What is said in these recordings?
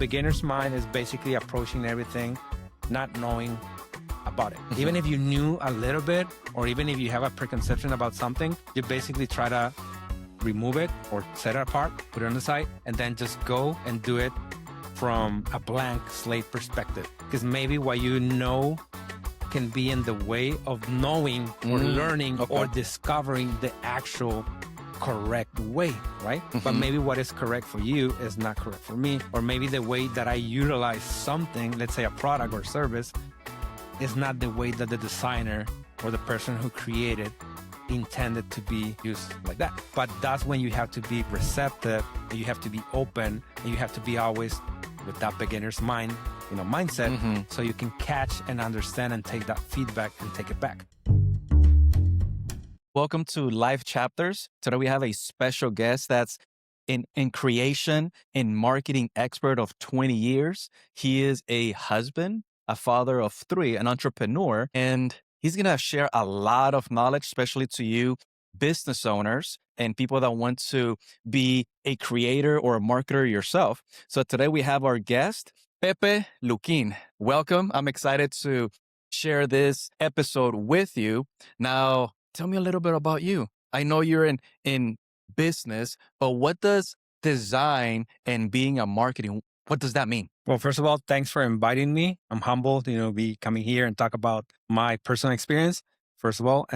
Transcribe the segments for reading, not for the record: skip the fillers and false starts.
Beginner's mind is basically approaching everything, not knowing about it. Even if you knew a little bit, or even if you have a preconception about something, you basically try to remove it or set it apart, put it on the side, and then just go and do it from a blank slate perspective. Because maybe what you know can be in the way of knowing or learning or discovering the actual correct way, right? But maybe what is correct for you is not correct for me. Or maybe the way that I utilize something, let's say a product or service, is not the way that the designer or the person who created intended to be used like that. But that's when you have to be receptive, and you have to be open, and you have to be always with that beginner's mind, mindset, so you can catch and understand and take that feedback and take it back. Welcome to Life Chapters. Today we have a special guest that's in creation and marketing expert of 20 years. He is a husband, a father of 3, an entrepreneur, and he's going to share a lot of knowledge, especially to you business owners and people that want to be a creator or a marketer yourself. So today we have our guest, Pepe Luquin. Welcome. I'm excited to share this episode with you. Now, tell me a little bit about you. I know you're in business, but what does design and being a marketing, what does that mean? Well, first of all, thanks for inviting me. I'm humbled, be coming here and talk about my personal experience, first of all.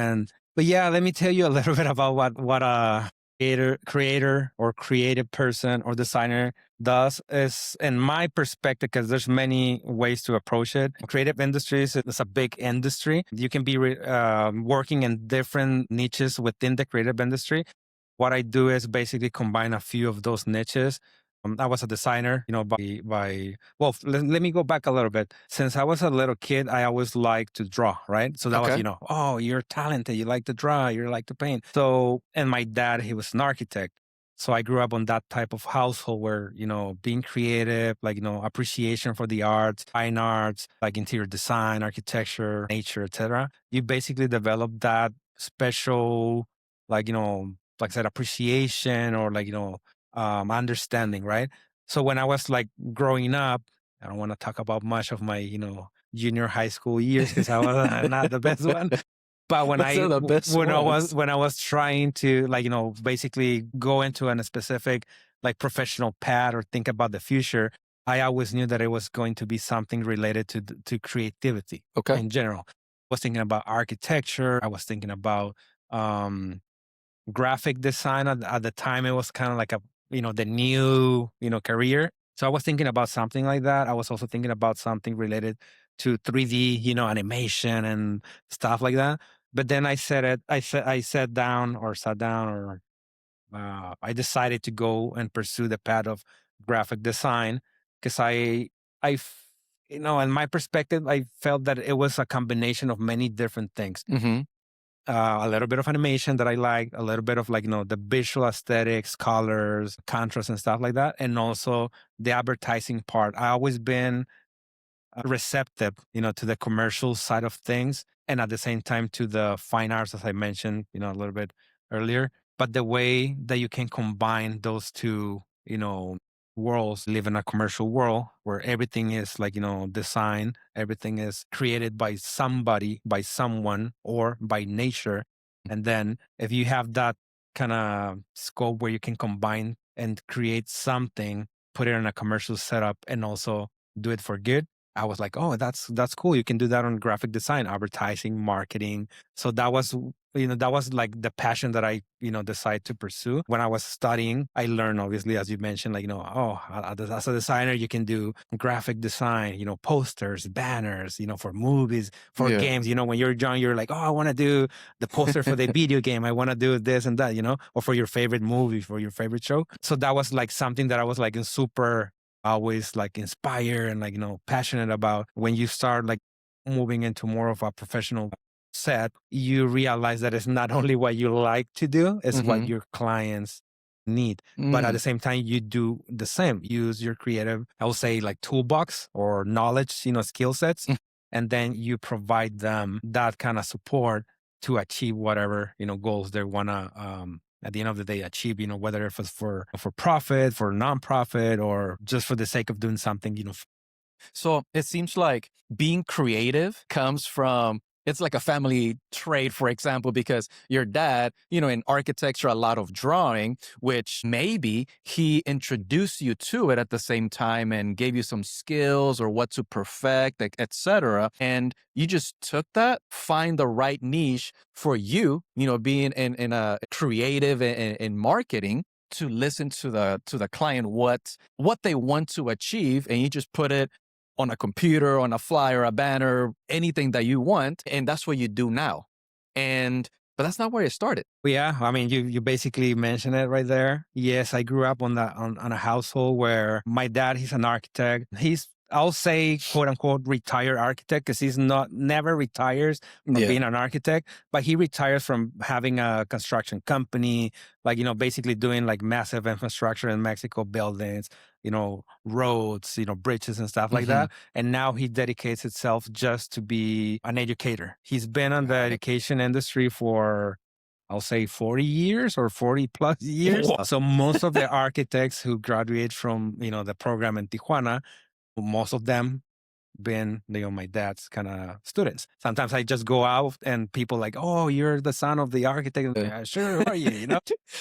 But yeah, let me tell you a little bit about what a creator or creative person or designer does is, in my perspective, because there's many ways to approach it. Creative industries is a big industry. You can be working in different niches within the creative industry. What I do is basically combine a few of those niches. I was a designer, well, let me go back a little bit. Since I was a little kid, I always liked to draw, right? So that was, oh, you're talented. You like to draw. You like to paint. So, and my dad, he was an architect. So I grew up on that type of household where, being creative, appreciation for the arts, fine arts, like interior design, architecture, nature, etc. You basically develop that special, like I said, appreciation or understanding, right? So when I was growing up, I don't want to talk about much of my, junior high school years because I was not the best one. But when I was trying to basically go into a specific professional path or think about the future, I always knew that it was going to be something related to creativity in general. I was thinking about architecture. I was thinking about graphic design. At the time, it was kind of like the new, career. So I was thinking about something like that. I was also thinking about something related to 3D, animation and stuff like that. But then I sat down, or I decided to go and pursue the path of graphic design because in my perspective, I felt that it was a combination of many different things. A little bit of animation that I like, a little bit of the visual aesthetics, colors, contrast and stuff like that. And also the advertising part. I always been receptive, to the commercial side of things. And at the same time to the fine arts, as I mentioned, a little bit earlier. But the way that you can combine those two, worlds, live in a commercial world where everything is design, everything is created by somebody, by someone, or by nature. And then if you have that kind of scope where you can combine and create something, put it in a commercial setup and also do it for good, I was like, oh, that's cool. You can do that on graphic design, advertising, marketing. So that was the passion that I, decided to pursue. When I was studying, I learned, obviously, as you mentioned, as a designer, you can do graphic design, posters, banners, for movies, for games. When you're young, you're like, oh, I want to do the poster for the video game. I want to do this and that, or for your favorite movie, for your favorite show. So that was something that I was super always inspired and passionate about. When you start moving into more of a professional set, you realize that it's not only what you like to do, it's what your clients need. But at the same time, you do the same. Use your creative, I will say toolbox or knowledge, skill sets, and then you provide them that kind of support to achieve whatever, goals they want to, at the end of the day achieve, whether it was for profit, for nonprofit, or just for the sake of doing something, So it seems like being creative comes from, it's like a family trait, for example, because your dad, in architecture, a lot of drawing, which maybe he introduced you to it at the same time and gave you some skills or what to perfect, etc. And you just took that, find the right niche for you, being in a creative in marketing, to listen to the client what they want to achieve, and you just put it on a computer, on a flyer, a banner, anything that you want. And that's what you do now. But that's not where it started. Yeah, I mean, you basically mentioned it right there. Yes, I grew up on a household where my dad, he's an architect. He's, I'll say, quote unquote, retired architect, because he's never retires from being an architect, but he retires from having a construction company, like, basically doing like massive infrastructure in Mexico, buildings, roads, bridges and stuff like that. And now he dedicates himself just to be an educator. He's been in the education industry for, I'll say, 40 years or 40 plus years. So most of the architects who graduate from, the program in Tijuana, most of them been, my dad's kind of students. Sometimes I just go out and people like, oh, you're the son of the architect. Yeah, sure, who are you,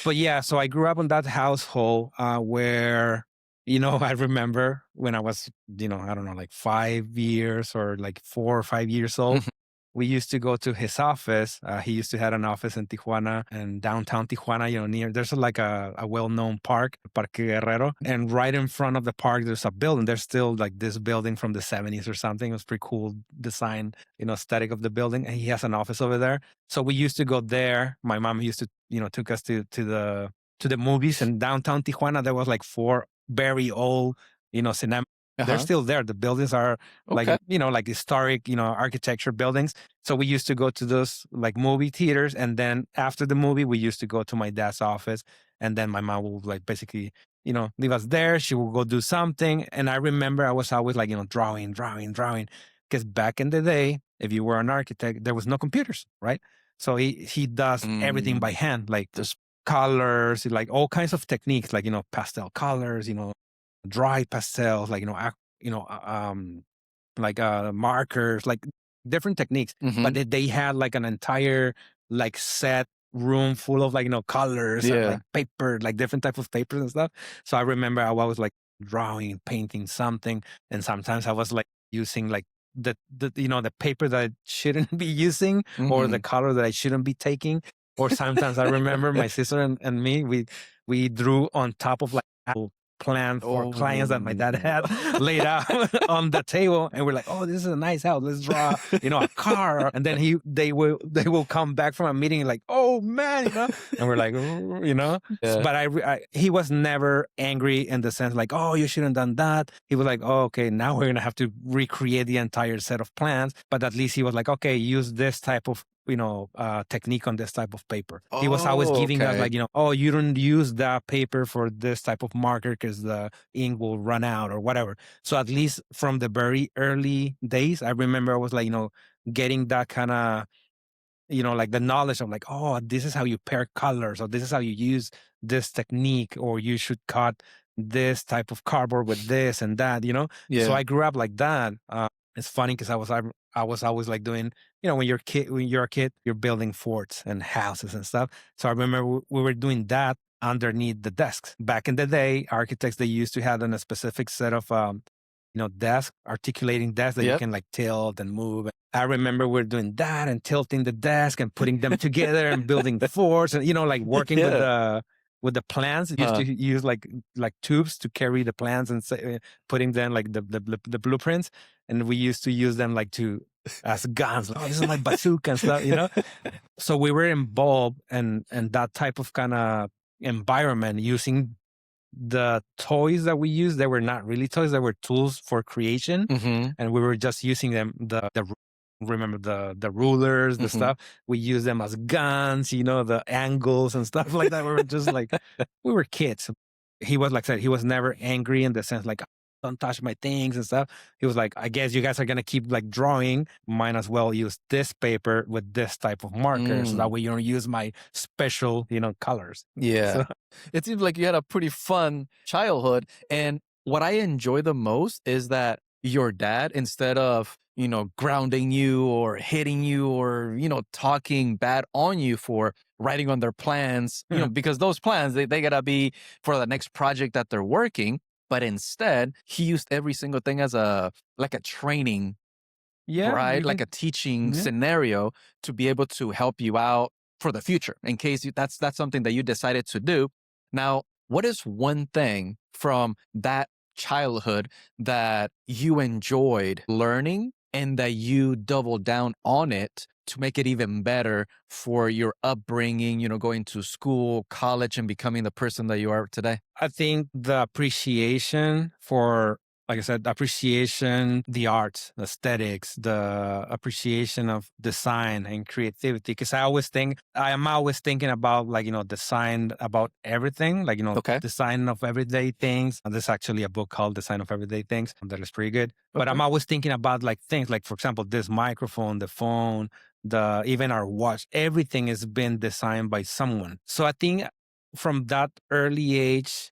But yeah, so I grew up in that household where, I remember when I was, I don't know, like 5 years or like 4 or 5 years old. We used to go to his office. He used to have an office in Tijuana and downtown Tijuana, there's like a well-known park, Parque Guerrero. And right in front of the park, there's a building. There's still like this building from the 70s or something. It was pretty cool design, aesthetic of the building. And he has an office over there. So we used to go there. My mom used to, took us to the movies in downtown Tijuana. There was like 4 very old, cinema. They're still there. The buildings are like, like historic, architecture buildings. So we used to go to those like movie theaters. And then after the movie, we used to go to my dad's office. And then my mom would like basically, leave us there. She would go do something. And I remember I was always like, drawing. Because back in the day, if you were an architect, there was no computers, right? So he does everything by hand, like just colors, like all kinds of techniques, like, pastel colors, dry pastels, like, like markers, like different techniques. But they had like an entire like set room full of like, colors and like paper, like different type of papers and stuff. So I remember I was like drawing, painting something. And sometimes I was like using like the paper that I shouldn't be using or the color that I shouldn't be taking. Or sometimes I remember my sister and me, we drew on top of like plans for clients that my dad had laid out on the table, and we're like, "Oh, this is a nice house. Let's draw, a car." And then they will come back from a meeting like, "Oh man," and we're like, But he was never angry in the sense like, "Oh, you shouldn't have done that." He was like, "Oh, okay, now we're gonna have to recreate the entire set of plans." But at least he was like, "Okay, use this type of technique on this type of paper." He was always giving us like, "Oh, you don't use that paper for this type of marker because the ink will run out or whatever." So at least from the very early days, I remember I was like, getting that kind of, like the knowledge of like, oh, this is how you pair colors, or this is how you use this technique, or you should cut this type of cardboard with this and that, So I grew up like that. It's funny because I was always like doing, when you're a kid, you're building forts and houses and stuff. So I remember we were doing that underneath the desks. Back in the day, architects, they used to have a specific set of, articulating desks that you can like tilt and move. I remember we're doing that and tilting the desk and putting them together and building the forts and, like working with the plans. It used to use like tubes to carry the plans and putting them like the blueprints. And we used to use them like as guns. Like, oh, this is my bazooka and stuff, So we were involved in that type of kind of environment, using the toys that we used. They were not really toys. They were tools for creation. And we were just using them, remember the rulers, the stuff. We use them as guns, the angles and stuff like that. We were just like, we were kids. He was, like I said, he was never angry in the sense like, don't touch my things and stuff. He was like, I guess you guys are gonna keep like drawing. Might as well use this paper with this type of marker, so that Mm, way you don't use my special, colors. So yeah. It seems like you had a pretty fun childhood. And what I enjoy the most is that your dad, instead of, grounding you or hitting you or, talking bad on you for writing on their plans, because those plans, they gotta be for the next project that they're working. But instead, he used every single thing as like a training, yeah, right? you Like can. a teaching Yeah. scenario to be able to help you out for the future in case that's something that you decided to do. Now, what is one thing from that childhood that you enjoyed learning and that you doubled down on it to make it even better for your upbringing, going to school, college, and becoming the person that you are today? I think the appreciation for, like I said, appreciation, the arts, the aesthetics, the appreciation of design and creativity. Because I am always thinking about like, design about everything, like, Okay. design of everyday things. And there's actually a book called Design of Everyday Things that is pretty good. But Okay. I'm always thinking about like things like, for example, this microphone, the phone, even our watch, everything has been designed by someone. So I think from that early age,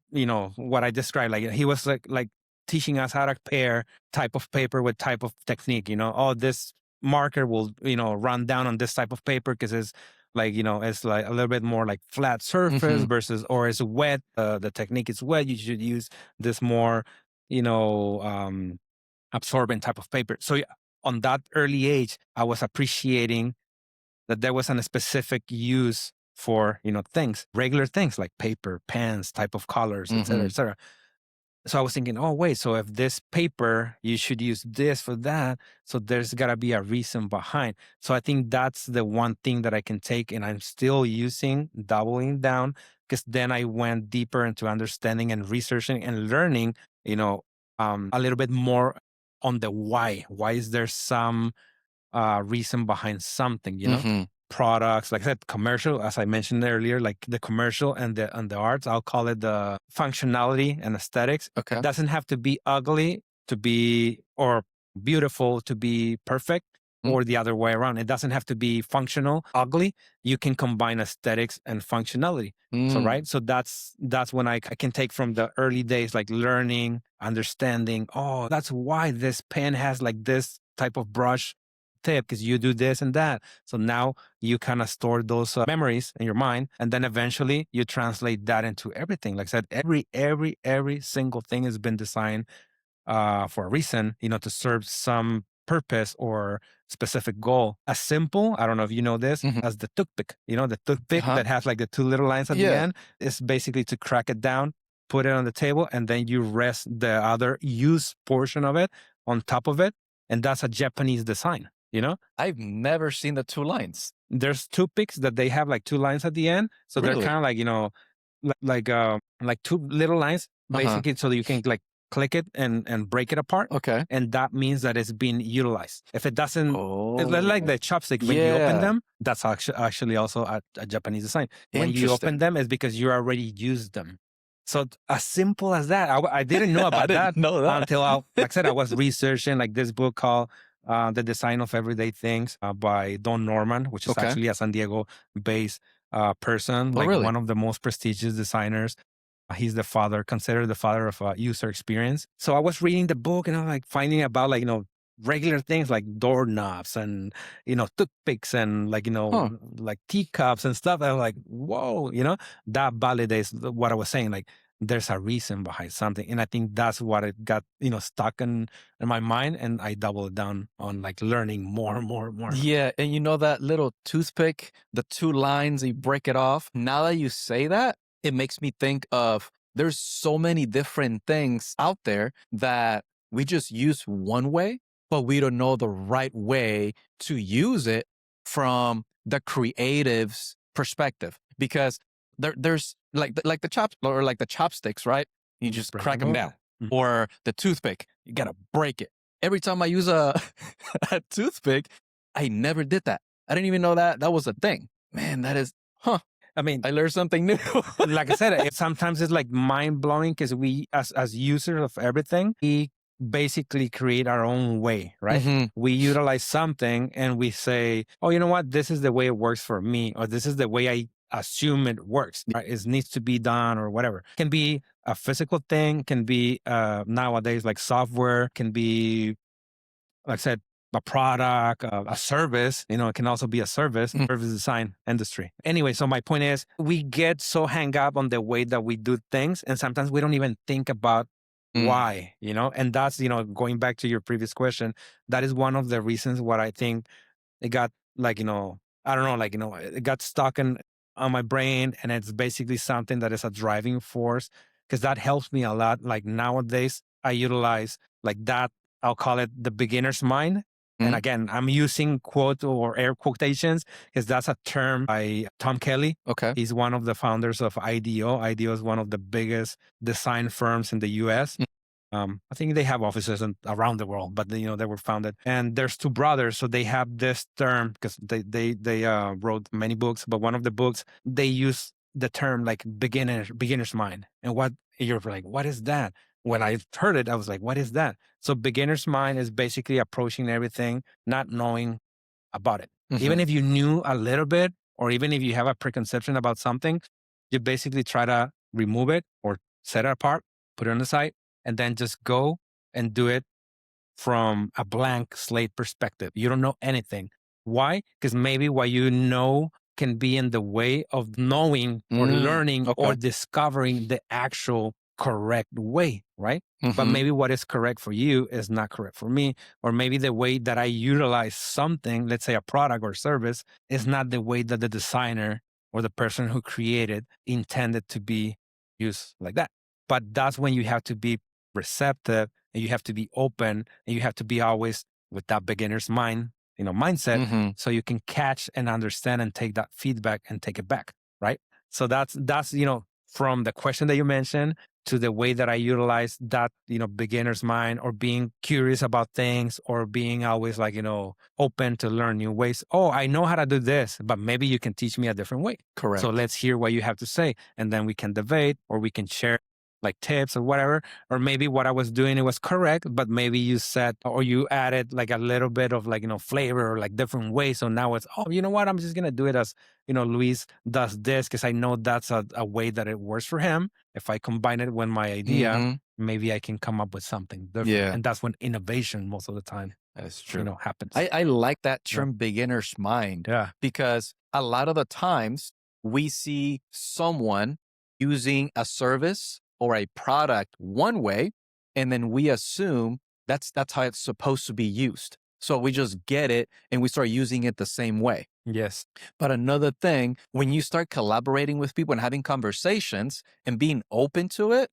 what I described, like he was like teaching us how to pair type of paper with type of technique, oh, this marker will, run down on this type of paper because it's like, it's like a little bit more like flat surface Hmm. versus, or it's wet. The technique is wet. You should use this more, you know, um, absorbent type of paper. So yeah, on that early age, I was appreciating that there wasn't a specific use for things, regular things like paper, pens, type of colors, et cetera, Hmm. et cetera. So I was thinking, oh wait, so if this paper, you should use this for that, so there's got to be a reason behind. So I think that's the one thing that I can take, and I'm still using, doubling down, because then I went deeper into understanding and researching and learning, a little bit more on the why. Why is there some reason behind something, Hmm. products, like I said, commercial, as I mentioned earlier, like the commercial and the arts, I'll call it the functionality and aesthetics. It Okay. doesn't have to be ugly to be, or beautiful to be perfect, Mm, or the other way around. It doesn't have to be functional, ugly. You can combine aesthetics and functionality. So, mm. right. So that's when I can take from the early days, like learning, understanding, oh, that's why this pen has like this type of brush tip, because you do this and that. So now you kind of store those memories in your mind, and then eventually you translate that into everything. Like I said, every single thing has been designed for a reason, to serve some purpose or specific goal. As simple, I don't know if you know this, Mhm. as the toothpick. The toothpick Uh-huh. that has like the two little lines at the Yeah. end is basically to crack it down, put it on the table, and then you rest the other use portion of it on top of it. And that's a Japanese design, I've never seen the two lines. there's toothpicks that they have like two lines at the end. So they're kind Really? of like, like two little lines, Uh-huh. basically, so that you can like click it and break it apart. Okay. And that means that it's being utilized. If it doesn't, it's like the Oh. chopstick. When you open Yeah. them, that's actually also a Japanese design. When you open Interesting. them, it's because you already used them. So as simple as that. I didn't know I about didn't that know that. until like I said, I was researching like this book called The Design of Everyday Things by Don Norman, which is Okay. actually a San Diego based person, Oh, like really? one of the most prestigious designers. He's the father, considered the father of user experience. So I was reading the book and I'm like finding about like, regular things like doorknobs and, toothpicks and like, Huh. like teacups and stuff. I'm like, whoa, that validates what I was saying. Like there's a reason behind something. And I think that's what it got, stuck in my mind. And I doubled down on like learning more and more and more. Yeah, and you know that little toothpick, the two lines, you break it off. Now that you say that, it makes me think of there's so many different things out there that we just use one way, but we don't know the right way to use it from the creative's perspective. Because there's like the chop or like the chopsticks, right? You just Break crack them them open. down. Or the toothpick, you gotta break it. Every time I use a toothpick, I never did that. I didn't even know that was a thing. Man, that is, huh. I mean, I learned something new. like I said, sometimes it's like mind blowing because we, as users of everything, we basically create our own way, right? hmm We utilize something and we say, oh, you know what? This is the way it works for me, or this is the way I assume it works. Right? It needs to be done, or whatever. Can be a physical thing, can be nowadays like software, can be, like I said, a product, a service. It can also be a service design industry. Anyway, so my point is, we get so hung up on the way that we do things, and sometimes we don't even think about Mm. why. And that's going back to your previous question. That is one of the reasons what I think it got like I don't know, like it got stuck in on my brain, and it's basically something that is a driving force because that helps me a lot. Like nowadays I utilize like that, I'll call it the beginner's mind. And Mm. again, I'm using quote or air quotations because that's a term by Tom Kelly. Okay. He's one of the founders of IDEO. IDEO is one of the biggest design firms in the US. I think they have offices around the world, but they were founded. And there's two brothers, so they have this term because they wrote many books, but one of the books they use the term like beginner's mind. And what you're like, what is that? When I heard it, I was like, what is that? So beginner's mind is basically approaching everything, not knowing about it. Even hmm if you knew a little bit, or even if you have a preconception about something, you basically try to remove it or set it apart, put it on the side, and then just go and do it from a blank slate perspective. You don't know anything. Why? Because maybe what you know can be in the way of knowing or learning or Okay. discovering the actual correct way, right? But hmm maybe what is correct for you is not correct for me. Or maybe the way that I utilize something, let's say a product or service, is not the way that the designer or the person who created intended to be used like that. But that's when you have to be receptive, and you have to be open, and you have to be always with that beginner's mindset, hmm so you can catch and understand and take that feedback and take it back, right? So that's from the question that you mentioned to the way that I utilize that beginner's mind, or being curious about things, or being always like open to learn new ways. Oh, I know how to do this, but maybe you can teach me a different way. So Correct. let's hear what you have to say, and then we can debate, or we can share like tips or whatever. Or maybe what I was doing, it was correct, but maybe you said, or you added like a little bit of like flavor or like different ways. So now it's, oh, you know what, I'm just gonna do it as Luis does this because I know that's a way that it works for him. If I combine it with my idea, hmm maybe I can come up with something different. Yeah, And that's when innovation most of the time that's true. happens. I like that Yeah. term beginner's mind Yeah. because a lot of the times we see someone using a service or a product one way, and then we assume that's how it's supposed to be used. So we just get it and we start using it the same way. Yes. But another thing, when you start collaborating with people and having conversations and being open to it,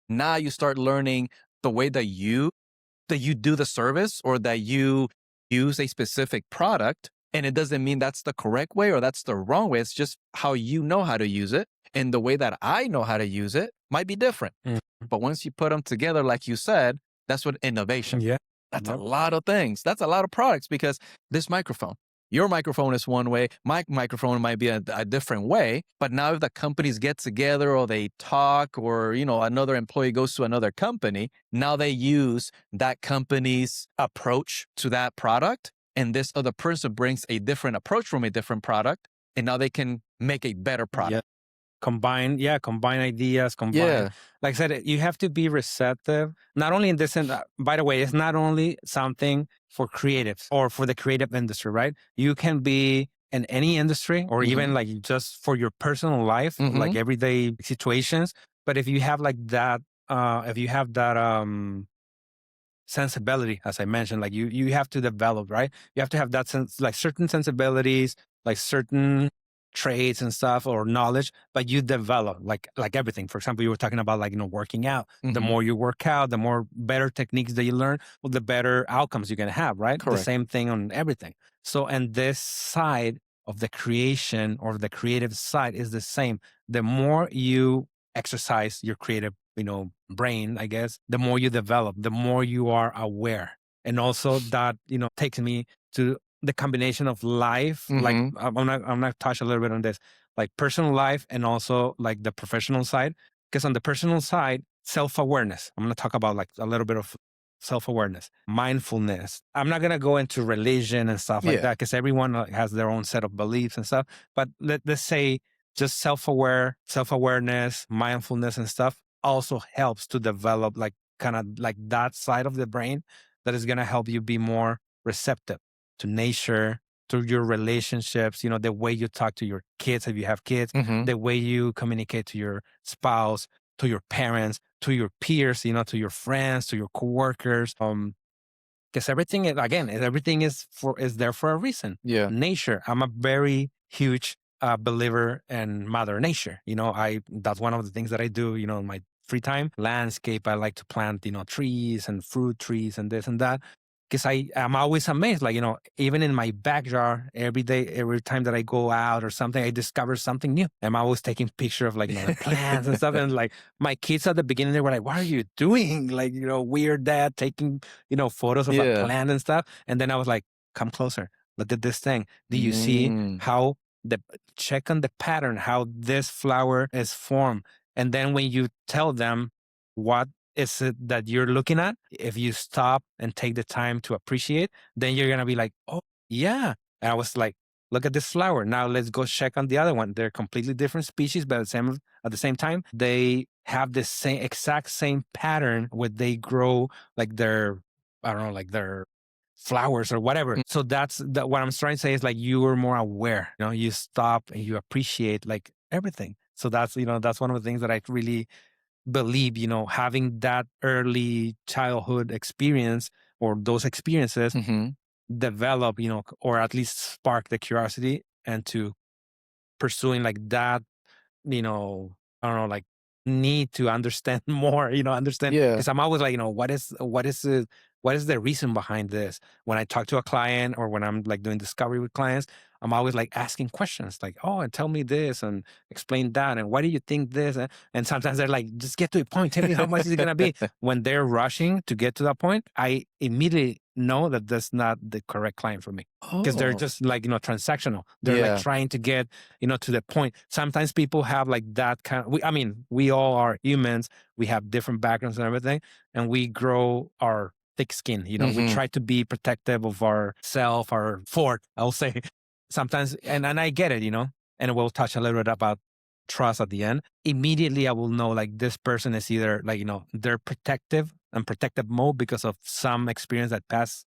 now you start learning the way that you do the service or that you use a specific product. And it doesn't mean that's the correct way or that's the wrong way. It's just how you know how to use it. And the way that I know how to use it might be different. Mm. But once you put them together, like you said, that's what innovation. Yeah. That's a Yep. lot of things. That's a lot of products because this microphone, your microphone is one way, my microphone might be a different way. But now if the companies get together or they talk or, another employee goes to another company, now they use that company's approach to that product. And this other person brings a different approach from a different product. And now they can make a better product. Combine ideas, Yeah. like I said, you have to be receptive, not only in this, and by the way, it's not only something for creatives or for the creative industry, right? You can be in any industry, or even Mhm. like just for your personal life, like Mhm. everyday situations. But if you have like that, if you have that, sensibility, as I mentioned, like you have to develop, right? You have to have that sense, like certain sensibilities, like certain traits and stuff, or knowledge, but you develop like everything. For example, you were talking about like working out. The Mhm. more you work out, the more better techniques that you learn, well, the better outcomes you're gonna have, right? The Correct. same thing on everything. So, and this side of the creation or the creative side is the same. The more you exercise your creative brain, I guess, the more you develop, the more you are aware. And also that takes me to the combination of life, like I'm gonna touch a little bit on this, like personal life and also like the professional side. Because on the personal side, self-awareness. I'm gonna talk about like a little bit of self-awareness, mindfulness. I'm not gonna go into religion and stuff like that because everyone has their own set of beliefs and stuff. But let's say just self-awareness, mindfulness and stuff also helps to develop like kind of like that side of the brain that is gonna help you be more receptive to nature, to your relationships, the way you talk to your kids, if you have kids, the way you communicate to your spouse, to your parents, to your peers, to your friends, to your coworkers. Because everything is there for a reason. Yeah. Nature. I'm a very huge believer in Mother Nature. That's one of the things that I do, in my free time. Landscape. I like to plant, trees and fruit trees and this and that. Because I'm always amazed, like, even in my backyard, every day, every time that I go out or something, I discover something new. I'm always taking picture of like, the plants and stuff. And like my kids at the beginning, they were like, what are you doing? Like, weird dad taking, photos of a plant and stuff. And then I was like, come closer. Look at this thing. Do you see how check on the pattern, how this flower is formed? And then when you tell them what is it that you're looking at, if you stop and take the time to appreciate, then you're going to be like, oh, yeah. And I was like, look at this flower. Now let's go check on the other one. They're completely different species, but at the same time, they have the exact same pattern where they grow like their, I don't know, like their flowers or whatever. So that's what I'm trying to say is like you are more aware, you stop and you appreciate like everything. So that's one of the things that I really believe, having that early childhood experience or those experiences develop, or at least spark the curiosity and to pursuing like that, I don't know, like need to understand more, understand. Because I'm always like, what is the reason behind this? When I talk to a client or when I'm like doing discovery with clients, I'm always like asking questions like, oh, and tell me this and explain that. And why do you think this? And sometimes they're like, just get to the point. Tell me how much is it going to be? When they're rushing to get to that point, I immediately know that that's not the correct client for me because they're just like, transactional. They're like trying to get, to the point. Sometimes people have like that kind of, we all are humans. We have different backgrounds and everything. And we grow our thick skin, we try to be protective of our self, our fort, I'll say. Sometimes, and I get it, and we'll touch a little bit about trust at the end. Immediately, I will know like this person is either like, they're protective mode because of some experience that past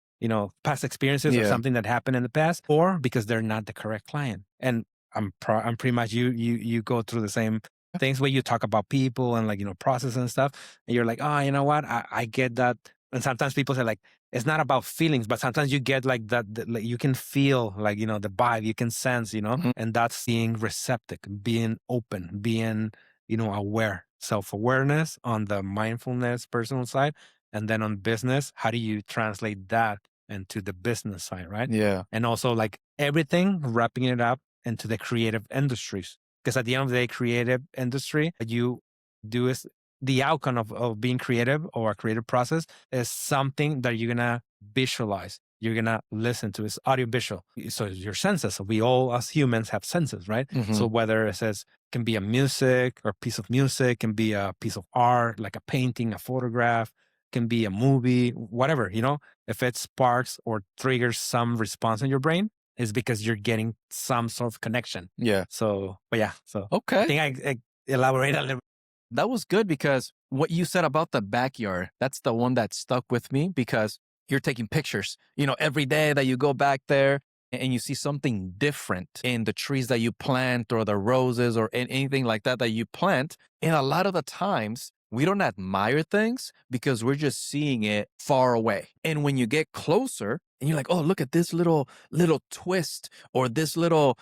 experiences or something that happened in the past, or because they're not the correct client. And I'm pretty much you go through the same things where you talk about people and like, process and stuff. And you're like, oh, you know what? I get that. And sometimes people say like, it's not about feelings, but sometimes you get like that, like you can feel like, the vibe, you can sense, and that's being receptive, being open, being, aware, self-awareness on the mindfulness personal side. And then on business, how do you translate that into the business side, right? Yeah. And also like everything, wrapping it up into the creative industries. Because at the end of the day, creative industry, you do is the outcome of being creative or a creative process is something that you're going to visualize. You're going to listen to. It's audio visual. So your senses. So we all as humans have senses, right? So whether it can be a music or a piece of music, can be a piece of art, like a painting, a photograph, can be a movie, whatever, if it sparks or triggers some response in your brain, is because you're getting some sort of connection. Yeah. So, but yeah. So okay. I think I elaborate a little. That was good because what you said about the backyard, that's the one that stuck with me because you're taking pictures, every day that you go back there and you see something different in the trees that you plant or the roses or anything like that you plant. And a lot of the times we don't admire things because we're just seeing it far away. And when you get closer and you're like, oh, look at this little twist or this little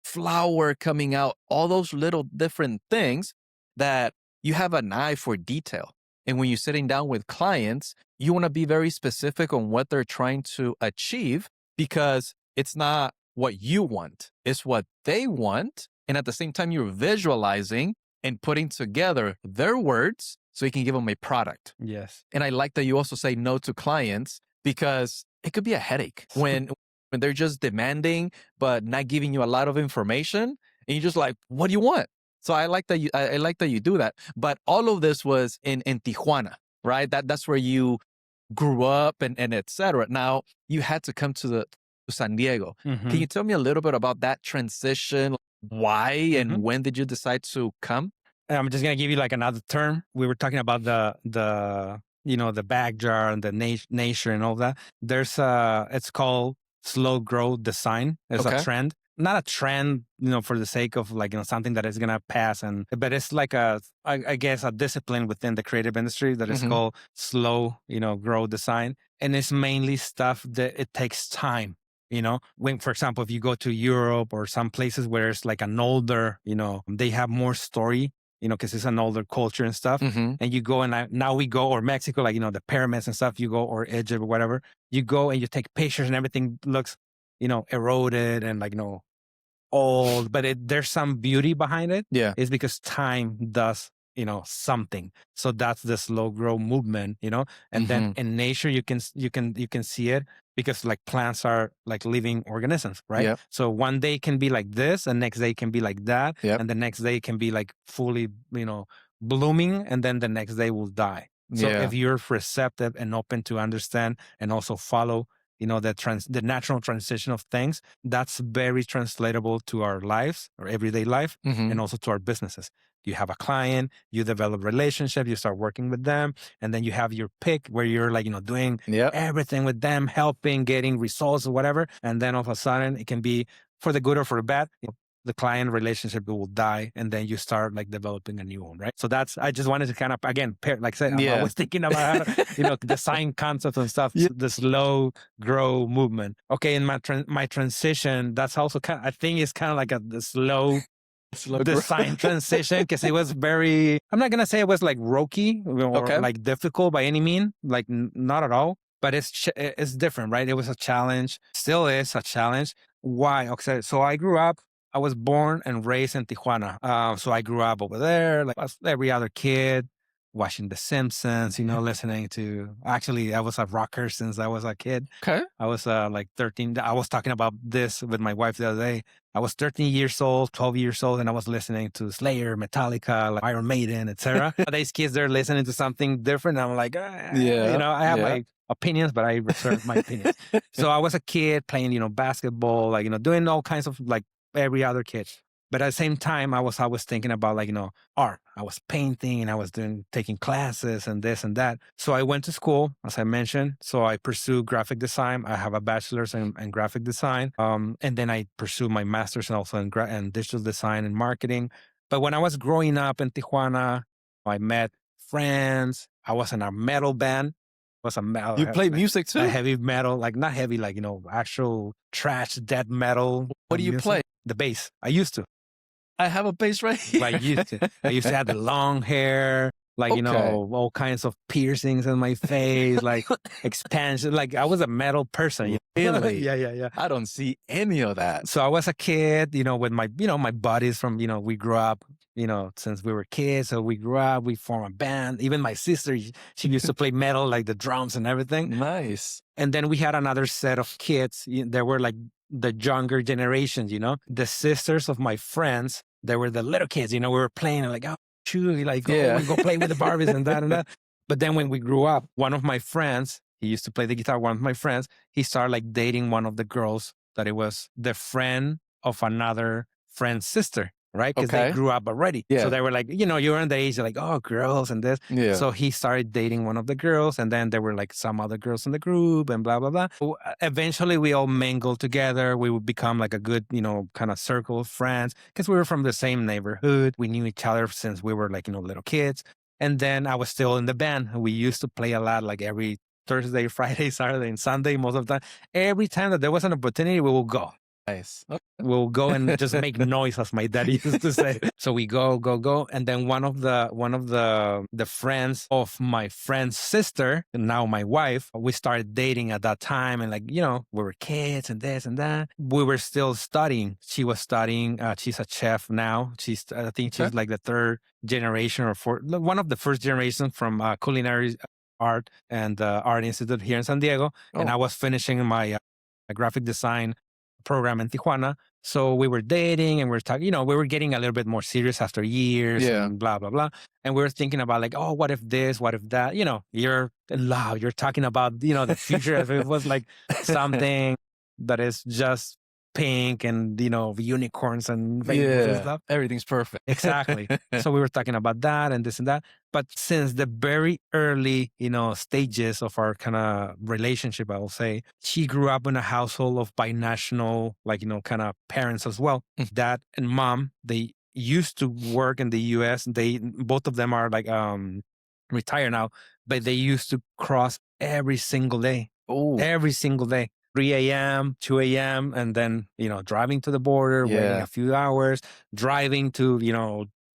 flower coming out, all those little different things that you have an eye for detail. And when you're sitting down with clients, you want to be very specific on what they're trying to achieve because it's not what you want, it's what they want. And at the same time, you're visualizing and putting together their words so you can give them a product. Yes. And I like that you also say no to clients because it could be a headache when when they're just demanding, but not giving you a lot of information. And you're just like, what do you want? So I like that I like that you do that. But all of this was in Tijuana, right? That's where you grew up and et cetera. Now you had to come to San Diego. Can you tell me a little bit about that transition? Why and when did you decide to come? I'm just gonna give you like another term. We were talking about the bag jar and the nature and all that. There's it's called slow growth design. It's a trend, not a trend, for the sake of like something that is gonna pass, but it's like I guess a discipline within the creative industry that is called slow, growth design, and it's mainly stuff that it takes time. When, for example, if you go to Europe or some places where it's like an older, they have more story, because it's an older culture and stuff. And you go and now we go, or Mexico, like, the pyramids and stuff, you go, or Egypt or whatever, you go and you take pictures and everything looks, eroded and like, old, but there's some beauty behind it. Yeah. It's because time does, something. So that's the slow grow movement, and then in nature, you can see it because like plants are like living organisms, right? Yep. So one day can be like this, and next day can be like that. Yep. And the next day can be like fully, blooming, and then the next day will die. So if you're receptive and open to understand and also follow, the natural transition of things, that's very translatable to our lives, our everyday life, and also to our businesses. You have a client, you develop relationship, you start working with them, and then you have your pick where you're like, doing everything with them, helping, getting results or whatever. And then all of a sudden it can be for the good or for the bad. The client relationship will die, and then you start like developing a new one, right? So I just wanted to kind of, again, like I said, I was thinking about, design concepts and stuff, the slow grow movement. Okay, in my transition, that's also I think it's kind of like the slow design transition, because it was very, I'm not going to say it was like rocky or like difficult by any mean, like not at all, but it's different, right? It was a challenge, still is a challenge. Why? Okay, so I was born and raised in Tijuana. So I grew up over there, like every other kid, watching The Simpsons, listening to, actually, I was a rocker since I was a kid. Okay. I was like 13. I was talking about this with my wife the other day. I was 13 years old, 12 years old, and I was listening to Slayer, Metallica, like Iron Maiden, etc. These kids, they're listening to something different. I'm like, I have my opinions, but I reserve my opinions. So I was a kid playing, basketball, like, doing all kinds of like every other kid. But at the same time, I was thinking about like, art. I was painting and I was taking classes and this and that. So I went to school, as I mentioned. So I pursued graphic design. I have a bachelor's in graphic design. And then I pursued my master's and also in digital design and marketing. But when I was growing up in Tijuana, I met friends. I was in a metal band. You play music too? A heavy metal, like not heavy, like, actual trash death metal. What do you play? The bass. I used to. I have a bass right here. I used to have the long hair, like, all kinds of piercings in my face, like expansion. Like I was a metal person. Really? Yeah. I don't see any of that. So I was a kid, with my, my buddies from, we grew up, since we were kids. So we grew up, we formed a band. Even my sister, she used to play metal, like the drums and everything. Nice. And then we had another set of kids. They were like the younger generations, the sisters of my friends. They were the little kids, we were playing like, oh, shoot, like, oh, we go play with the Barbies and that and that. But then when we grew up, one of my friends, he used to play the guitar. One of my friends, he started like dating one of the girls that it was the friend of another friend's sister. Right? Because they grew up already. Yeah. So they were like, you're in the age, like, oh, girls and this. Yeah. So he started dating one of the girls, and then there were like some other girls in the group and blah, blah, blah. So eventually we all mingled together. We would become like a good, kind of circle of friends because we were from the same neighborhood. We knew each other since we were like, little kids. And then I was still in the band. We used to play a lot, like every Thursday, Friday, Saturday, and Sunday, most of the time. Every time that there was an opportunity, we will go. Nice. Okay. We'll go and just make noise, as my daddy used to say. So we go. And then one of the friends of my friend's sister, and now my wife, we started dating at that time. And like, we were kids and this and that. We were still studying. She was studying. She's a chef now. I think she's like the third generation or fourth, one of the first generations from culinary art and art institute here in San Diego. And I was finishing my a graphic design program in Tijuana. So we were dating and we were talking, we were getting a little bit more serious after years and blah, blah, blah. And we were thinking about like, oh, what if this, what if that? You're in love. You're talking about, the future as if it was like something that is just pink and, unicorns and rainbows and stuff. Everything's perfect. Exactly. So we were talking about that and this and that. But since the very early, stages of our kind of relationship, I will say, she grew up in a household of binational, like, kind of parents as well. Dad and mom, they used to work in the US. Both of them are like retired now, but they used to cross every single day. Oh, Every single day. 3 a.m., 2 a.m., and then, driving to the border, waiting a few hours, driving to,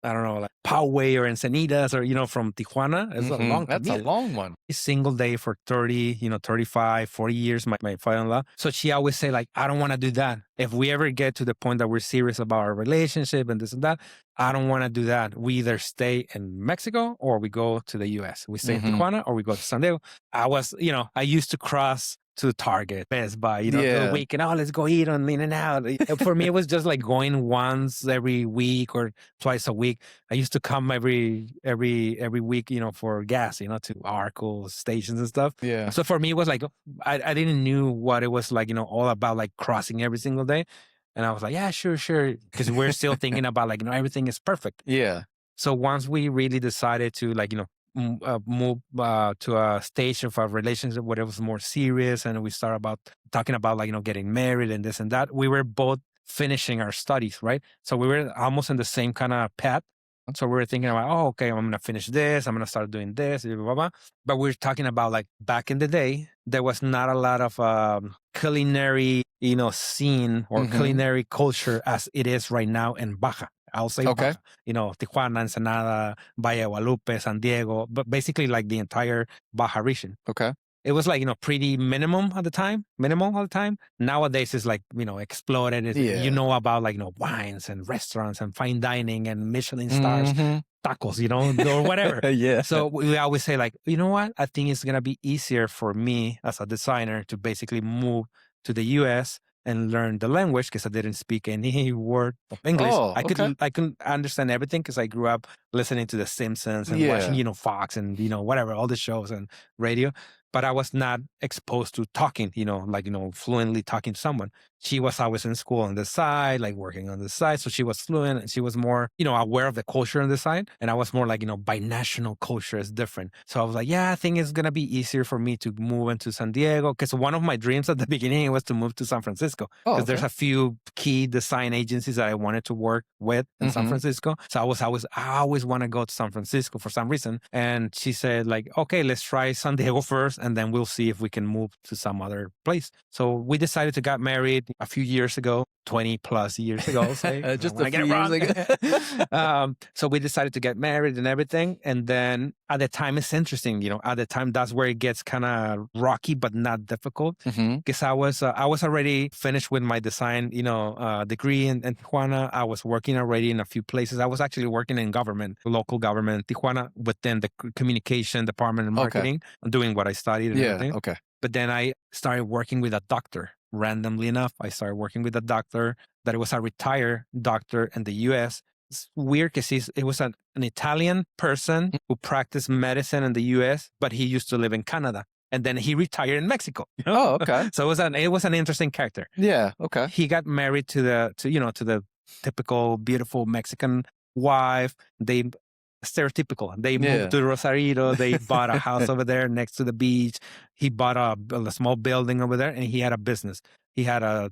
I don't know, like Poway or Encinitas or, from Tijuana. It's a long That's commute. a long one. A single day for 30, 35, 40 years, my father-in-law. So she always say like, I don't want to do that. If we ever get to the point that we're serious about our relationship and this and that, I don't want to do that. We either stay in Mexico or we go to the US. We stay in Tijuana or we go to San Diego. I used to cross to Target, Best Buy, the weekend. Oh, let's go eat on In-N-Out. For me, it was just like going once every week or twice a week. I used to come every week, for gas, to Arco stations and stuff. Yeah. So for me, it was like, I didn't knew what it was like, all about like crossing every single day. And I was like, yeah, sure. Because we're still thinking about like, everything is perfect. Yeah. So once we really decided to like, move to a stage of our relationship where it was more serious and we started talking about like, getting married and this and that, we were both finishing our studies, right? So we were almost in the same kind of path. So we were thinking about, oh, okay, I'm going to finish this. I'm going to start doing this, blah, blah, blah. But we were talking about like back in the day, there was not a lot of culinary, scene or culinary culture as it is right now in Baja. I'll say, okay, Tijuana, Ensenada, Valle de Guadalupe, San Diego, but basically like the entire Baja region. Okay. It was like, pretty minimal at the time. Nowadays it's like, exploded. About like, wines and restaurants and fine dining and Michelin stars, tacos, or whatever. Yeah. So we always say like, you know what? I think it's going to be easier for me as a designer to basically move to the US and learn the language because I didn't speak any word of English. Oh, okay. I couldn't understand everything because I grew up listening to The Simpsons and watching, Fox and, whatever, all the shows and radio. But I was not exposed to talking, fluently talking to someone. She was always in school on the side, like working on the side. So she was fluent and she was more, aware of the culture on the side. And I was more like, binational culture is different. So I was like, yeah, I think it's going to be easier for me to move into San Diego. Because one of my dreams at the beginning was to move to San Francisco. Because there's a few key design agencies that I wanted to work with in San Francisco. So I always want to go to San Francisco for some reason. And she said like, okay, let's try San Diego first. And then we'll see if we can move to some other place. So we decided to get married a few years ago, 20 plus years ago. Say, just a few years ago. So we decided to get married and everything. And then at the time, it's interesting, at the time, that's where it gets kind of rocky, but not difficult. Because I was already finished with my design, degree in Tijuana. I was working already in a few places. I was actually working in government, local government, Tijuana, within the communication department and marketing, doing what I studied and everything. Okay. But then I started working with a doctor. Randomly enough, I started working with a doctor that was a retired doctor in the US. It's weird because it was an Italian person who practiced medicine in the US, but he used to live in Canada. And then he retired in Mexico. Oh, okay. So it was an interesting character. Yeah, okay. He got married to the typical beautiful Mexican wife. They stereotypical. They moved to Rosarito. They bought a house over there next to the beach. He bought a small building over there, and he had a business. He had a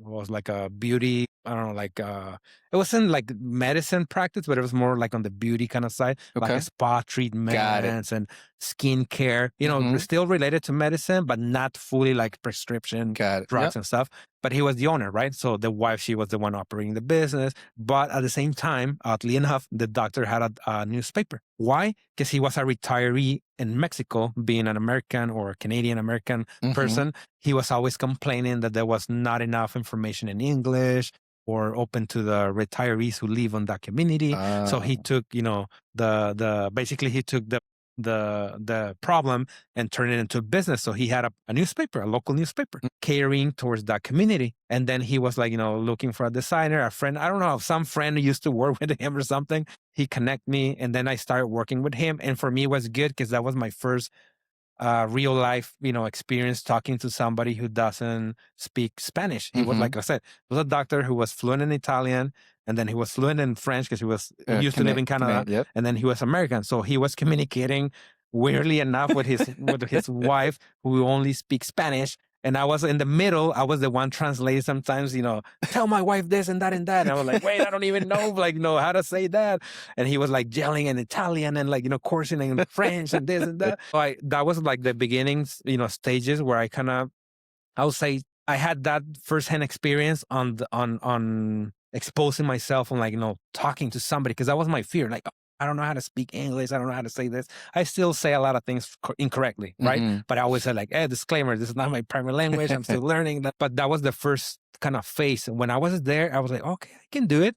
was like a beauty. I don't know, like it wasn't like medicine practice, but it was more like on the beauty kind of side, like a spa treatments and skincare. Still related to medicine, but not fully like prescription drugs and stuff. But he was the owner, right? So the wife, she was the one operating the business. But at the same time, oddly enough, the doctor had a newspaper. Why? Because he was a retiree in Mexico, being an American or Canadian American person. He was always complaining that there was not enough information in English or open to the retirees who live on that community. So he took, basically he took the the problem and turn it into a business. So he had a newspaper, a local newspaper, catering towards that community. And then he was like, looking for a designer, a friend. I don't know, some friend who used to work with him or something. He connected me, and then I started working with him. And for me, it was good because that was my first real life, experience talking to somebody who doesn't speak Spanish. He was, like I said, was a doctor who was fluent in Italian, and then he was fluent in French because he was used to live in Canada, Yep. and then he was American. So he was communicating weirdly enough with his wife, who only speaks Spanish. And I was in the middle. I was the one translating sometimes, tell my wife this and that and that. And I was like, wait, I don't even know how to say that. And he was like yelling in Italian and coursing in French and this and that. So that was like the beginnings, stages where I would say I had that firsthand experience on exposing myself and talking to somebody, because that was my fear. Like, I don't know how to speak English. I don't know how to say this. I still say a lot of things incorrectly, right? But I always said like, hey, disclaimer, this is not my primary language. I'm still learning that. But that was the first kind of phase. And when I was there, I was like, okay, I can do it.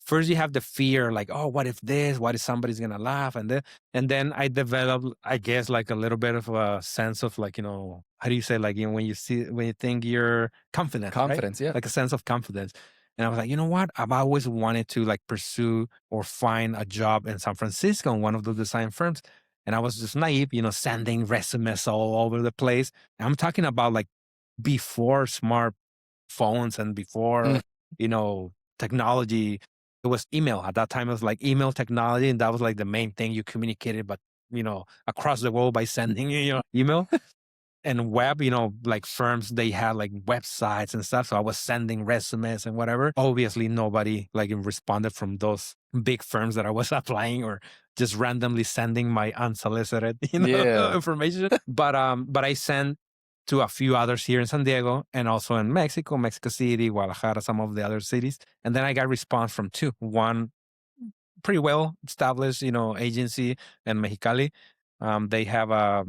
First you have the fear, like, oh, what if this? What if somebody's going to laugh? And then I developed, I guess, like a little bit of a sense of like, how do you say, like, when you think you're confident, Confidence, right? yeah. Like a sense of confidence. And I was like, you know what? I've always wanted to like pursue or find a job in San Francisco in one of the design firms. And I was just naive, sending resumes all over the place. And I'm talking about like before smartphones and before, technology. It was email. At that time, it was like email technology. And that was like the main thing you communicated, but, across the world by sending, email. And web, like firms, they had like websites and stuff. So I was sending resumes and whatever. Obviously, nobody like responded from those big firms that I was applying, or just randomly sending my unsolicited, information. But I sent to a few others here in San Diego and also in Mexico City, Guadalajara, some of the other cities. And then I got response from two. One pretty well established, agency in Mexicali. They have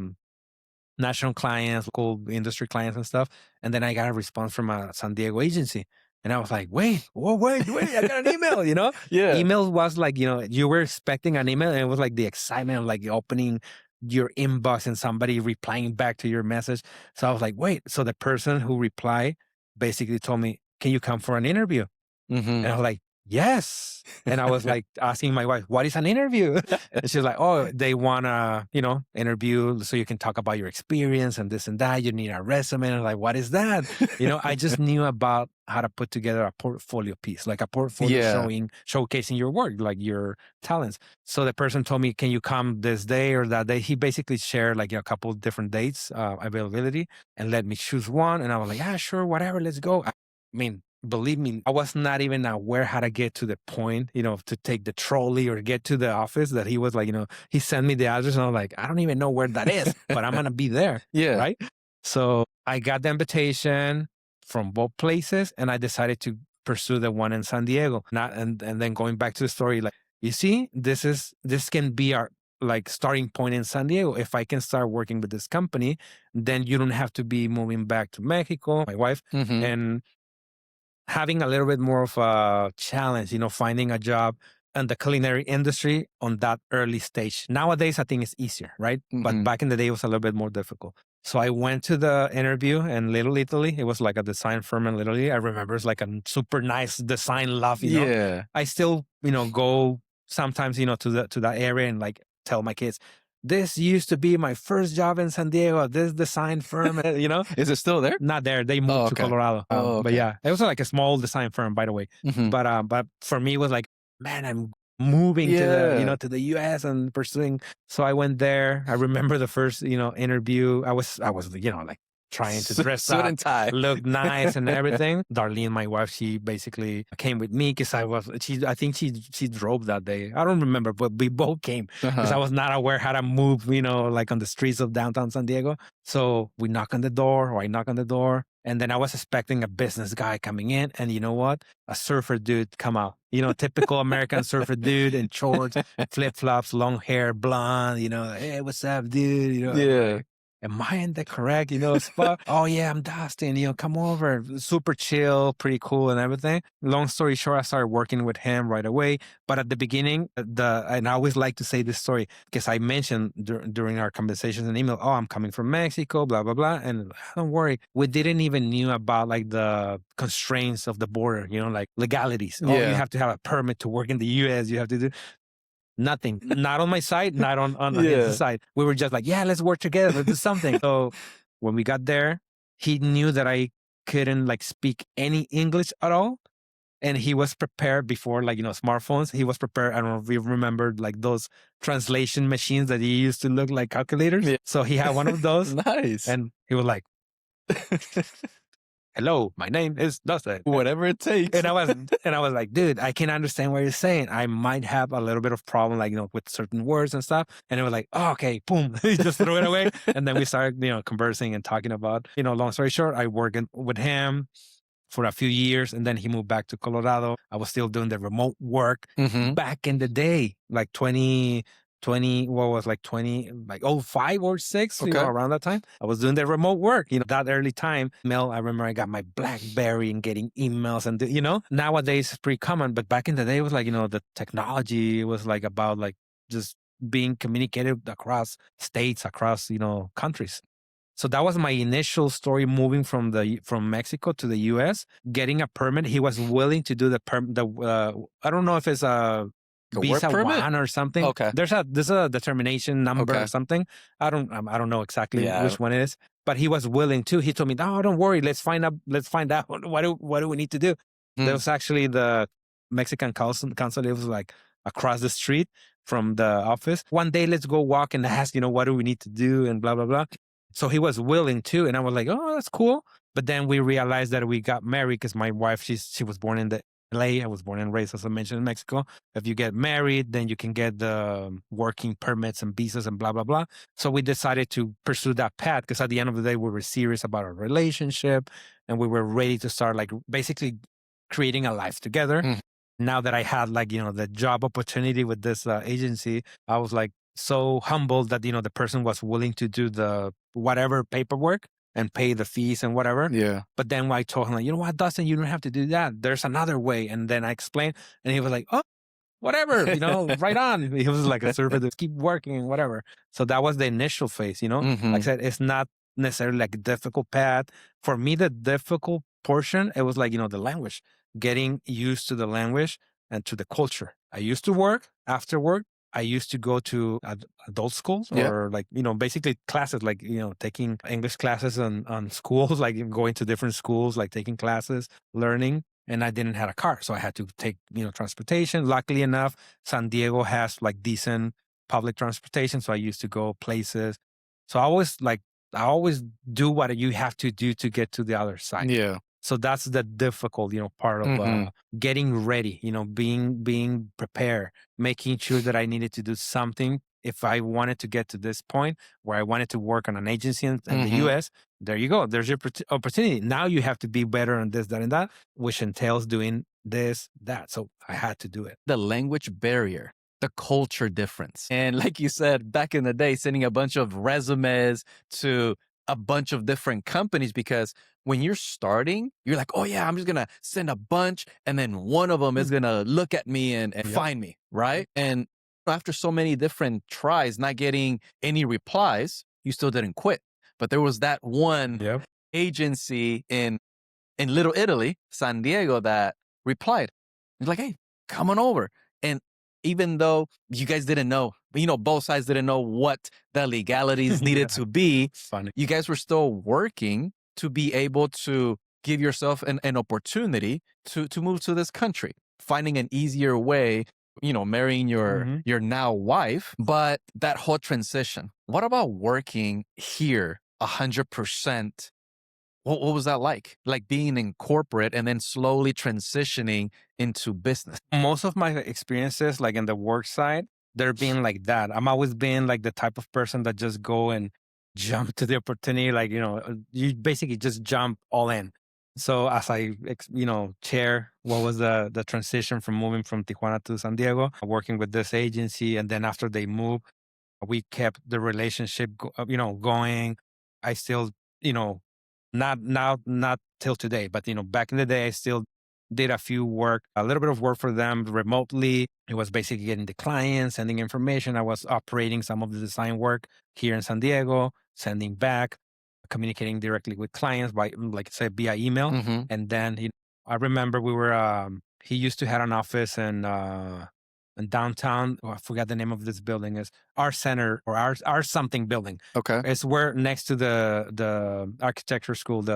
national clients, local industry clients and stuff. And then I got a response from a San Diego agency. And I was like, wait, I got an email, Yeah. Email was like, you were expecting an email, and it was like the excitement of like opening your inbox and somebody replying back to your message. So I was like, wait. So the person who replied basically told me, can you come for an interview? And I was like, yes. And I was like asking my wife, what is an interview? And she's like, oh, they want to, interview so you can talk about your experience and this and that. You need a resume. And I'm like, what is that? I just knew about how to put together a portfolio piece, like a portfolio showcasing your work, like your talents. So the person told me, can you come this day or that day? He basically shared like a couple of different dates, availability, and let me choose one. And I was like, yeah, sure, whatever, let's go. I mean, believe me, I was not even aware how to get to the point, to take the trolley or get to the office, that he was like, he sent me the address, and I was like, I don't even know where that is, but I'm going to be there. Yeah. Right. So I got the invitation from both places, and I decided to pursue the one in San Diego. And then going back to the story, like, you see, this can be our like starting point in San Diego. If I can start working with this company, then you don't have to be moving back to Mexico, my wife, and having a little bit more of a challenge, finding a job in the culinary industry on that early stage. Nowadays, I think it's easier, right? But back in the day, it was a little bit more difficult. So I went to the interview in Little Italy. It was like a design firm in Little Italy. I remember it's like a super nice design love, Yeah. I still, go sometimes, to that area and like tell my kids, this used to be my first job in San Diego, this design firm, Is it still there? Not there. They moved to Colorado. But yeah, it was like a small design firm, by the way. But for me, it was like, man, I'm moving to the US and pursuing. So I went there. I remember the first, interview. I was, like trying to dress suit up, and tie, look nice and everything. Darlene, my wife, she basically came with me because I think she drove that day. I don't remember, but we both came because I was not aware how to move, like on the streets of downtown San Diego. So I knock on the door. And then I was expecting a business guy coming in, and you know what? A surfer dude come out. Typical American surfer dude in shorts, flip-flops, long hair, blonde, hey, what's up, dude? Yeah. am I in the correct, spot? Oh yeah, I'm Dustin, come over. Super chill, pretty cool and everything. Long story short, I started working with him right away. But at the beginning, and I always like to say this story because I mentioned during our conversations and email, oh, I'm coming from Mexico, blah, blah, blah. And don't worry, we didn't even knew about like the constraints of the border, like legalities. Oh, you Yeah. have to have a permit to work in the US. You have to do nothing, not on my side, not on his Yeah. side. We were just like, yeah, let's work together. Let's do something. So when we got there, he knew that I couldn't like speak any English at all. And he was prepared before like, smartphones. He was prepared. I don't know if you remembered like those translation machines that he used to look like calculators. Yeah. So he had one of those. Nice. And he was like, hello, my name is Dustin. Whatever it takes. And I was like, dude, I can understand what you're saying. I might have a little bit of problem, like, with certain words and stuff. And it was like, oh, okay, boom, he just threw it away. And then we started, conversing and talking about, long story short, I worked with him for a few years, and then he moved back to Colorado. I was still doing the remote work back in the day, like 20, what was like 20, like 05 or 6, Okay. around that time. I was doing the remote work, that early time. Mail, I remember I got my BlackBerry and getting emails and, nowadays it's pretty common. But back in the day, it was like, the technology was like about like just being communicated across states, across, countries. So that was my initial story moving from Mexico to the US, getting a permit. He was willing to do the I don't know if it's a visa one or something. Okay. There's a determination number or something. I don't know exactly which one it is, but he was willing to. He told me, "No, don't worry. Let's find out. What do we need to do?" There was actually the Mexican consulate. It was like across the street from the office. One day, let's go walk and ask, what do we need to do and blah, blah, blah. So he was willing to, and I was like, oh, that's cool. But then we realized that we got married because my wife, she was born in the LA. I was born and raised, as I mentioned, in Mexico. If you get married, then you can get the working permits and visas and blah, blah, blah. So we decided to pursue that path because at the end of the day, we were serious about our relationship and we were ready to start like basically creating a life together. Now that I had like, the job opportunity with this agency, I was like, so humbled that, the person was willing to do the whatever paperwork and pay the fees and whatever. Yeah. But then I told him, like, you know what, Dustin, you don't have to do that. There's another way. And then I explained, and he was like, oh, whatever, right on. He was like a server to keep working and whatever. So that was the initial phase, Like I said, it's not necessarily like a difficult path. For me, the difficult portion, it was like, the language, getting used to the language and to the culture. I used to work after work. I used to go to adult schools or like, basically classes, like, taking English classes on schools, like going to different schools, like taking classes, learning. And I didn't have a car. So I had to take, transportation. Luckily enough, San Diego has like decent public transportation. So I used to go places. So I always do what you have to do to get to the other side. Yeah. So that's the difficult, part of getting ready, being prepared, making sure that I needed to do something. If I wanted to get to this point where I wanted to work on an agency in the US, there you go. There's your opportunity. Now you have to be better on this, that, and that, which entails doing this, that. So I had to do it. The language barrier, the culture difference. And like you said, back in the day, sending a bunch of resumes to a bunch of different companies, because when you're starting, you're like, oh yeah, I'm just going to send a bunch. And then one of them is going to look at me and find me. Right. And after so many different tries, not getting any replies, you still didn't quit. But there was that one agency in Little Italy, San Diego, that replied. It's like, hey, come on over. And even though you guys didn't know, both sides didn't know what the legalities needed to be, Funny. You guys were still working to be able to give yourself an opportunity to move to this country, finding an easier way, marrying your now wife. But that whole transition, what about working here 100%? What was that like? Like being in corporate and then slowly transitioning into business? Most of my experiences, like in the work side, they're being like that. I'm always being like the type of person that just go and jump to the opportunity. Like, you basically just jump all in. So as I, share what was the transition from moving from Tijuana to San Diego, working with this agency. And then after they moved, we kept the relationship, going. I still, you know, not till today, but back in the day, I still did a little bit of work for them remotely. It was basically getting the clients, sending information. I was operating some of the design work here in San Diego, sending back, communicating directly with clients by, like I said, via email. Mm-hmm. And then I remember he used to have an office in downtown. Oh, I forgot the name of this building is our center or our something building. Okay. It's where next to the architecture school,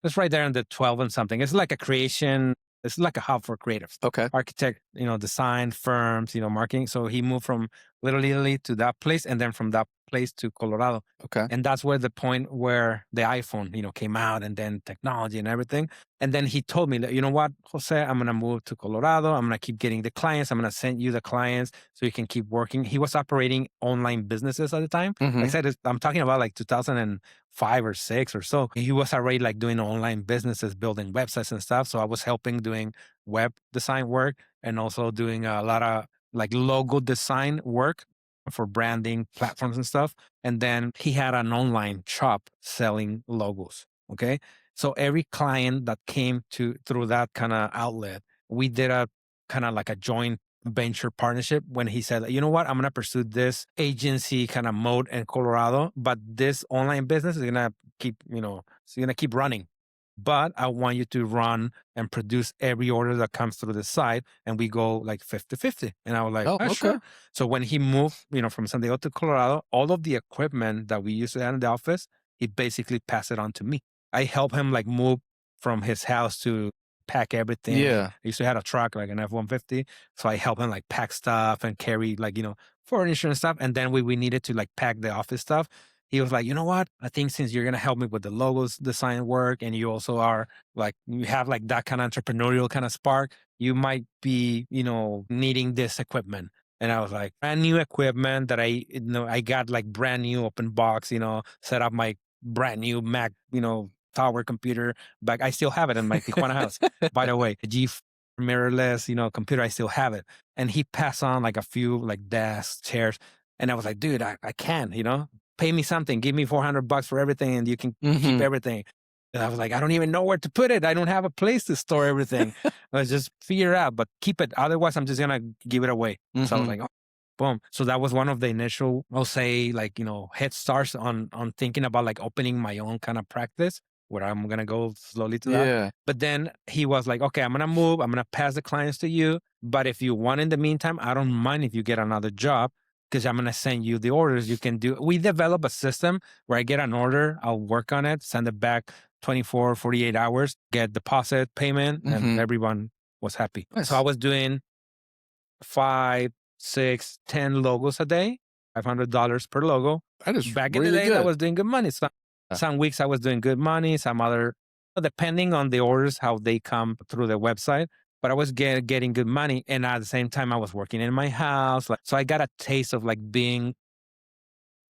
it's right there in the 12 and something. It's like a creation. It's like a hub for creatives, Okay. architect, design firms, marketing. So he moved from Little Italy to that place, and then from that place to Colorado. Okay. And that's where the point where the iPhone, came out, and then technology and everything. And then he told me that, you know what, Jose, I'm going to move to Colorado. I'm going to keep getting the clients. I'm going to send you the clients so you can keep working. He was operating online businesses at the time. Mm-hmm. Like I said, I'm talking about like 2005 or six or so. He was already like doing online businesses, building websites and stuff. So I was helping doing web design work and also doing a lot of like logo design work for branding platforms and stuff. And then he had an online shop selling logos. Okay. So every client that came through that kind of outlet, we did a kind of like a joint venture partnership when he said, you know what, I'm going to pursue this agency kind of mode in Colorado, but this online business is going to it's going to keep running. But I want you to run and produce every order that comes through the site. And we go like 50-50. And I was like, Oh, okay. Sure. So when he moved, from San Diego to Colorado, all of the equipment that we used to have in the office, he basically passed it on to me. I helped him like move from his house to pack everything. Yeah. He used to have a truck, like an F-150. So I helped him like pack stuff and carry like, furniture and stuff. And then we needed to like pack the office stuff. He was like, you know what? I think since you're going to help me with the logos design work and you also are like, you have like that kind of entrepreneurial kind of spark, you might be, needing this equipment. And I was like, brand new equipment that I got like brand new open box, set up my brand new Mac, tower computer back. I still have it in my Tijuana house. By the way, mirrorless, computer, I still have it. And he passed on like a few like desks, chairs. And I was like, dude, I can, pay me something, give me $400 for everything and you can keep everything. And I was like, I don't even know where to put it. I don't have a place to store everything. Let's just figure it out, but keep it. Otherwise, I'm just going to give it away. So I was like, oh, boom. So that was one of the initial, I'll say like, head starts on thinking about like opening my own kind of practice where I'm going to go slowly to that. Yeah. But then he was like, okay, I'm going to move. I'm going to pass the clients to you. But if you want in the meantime, I don't mind if you get another job because I'm going to send you the orders you can do. We develop a system where I get an order, I'll work on it, send it back 24, 48 hours, get deposit payment, and everyone was happy. Nice. So I was doing 5, 6, 10 logos a day, $500 per logo. That is back really in the day, good. I was doing good money. Some weeks I was doing good money, some other, depending on the orders, how they come through the website. But I was getting good money. And at the same time, I was working in my house. So I got a taste of like being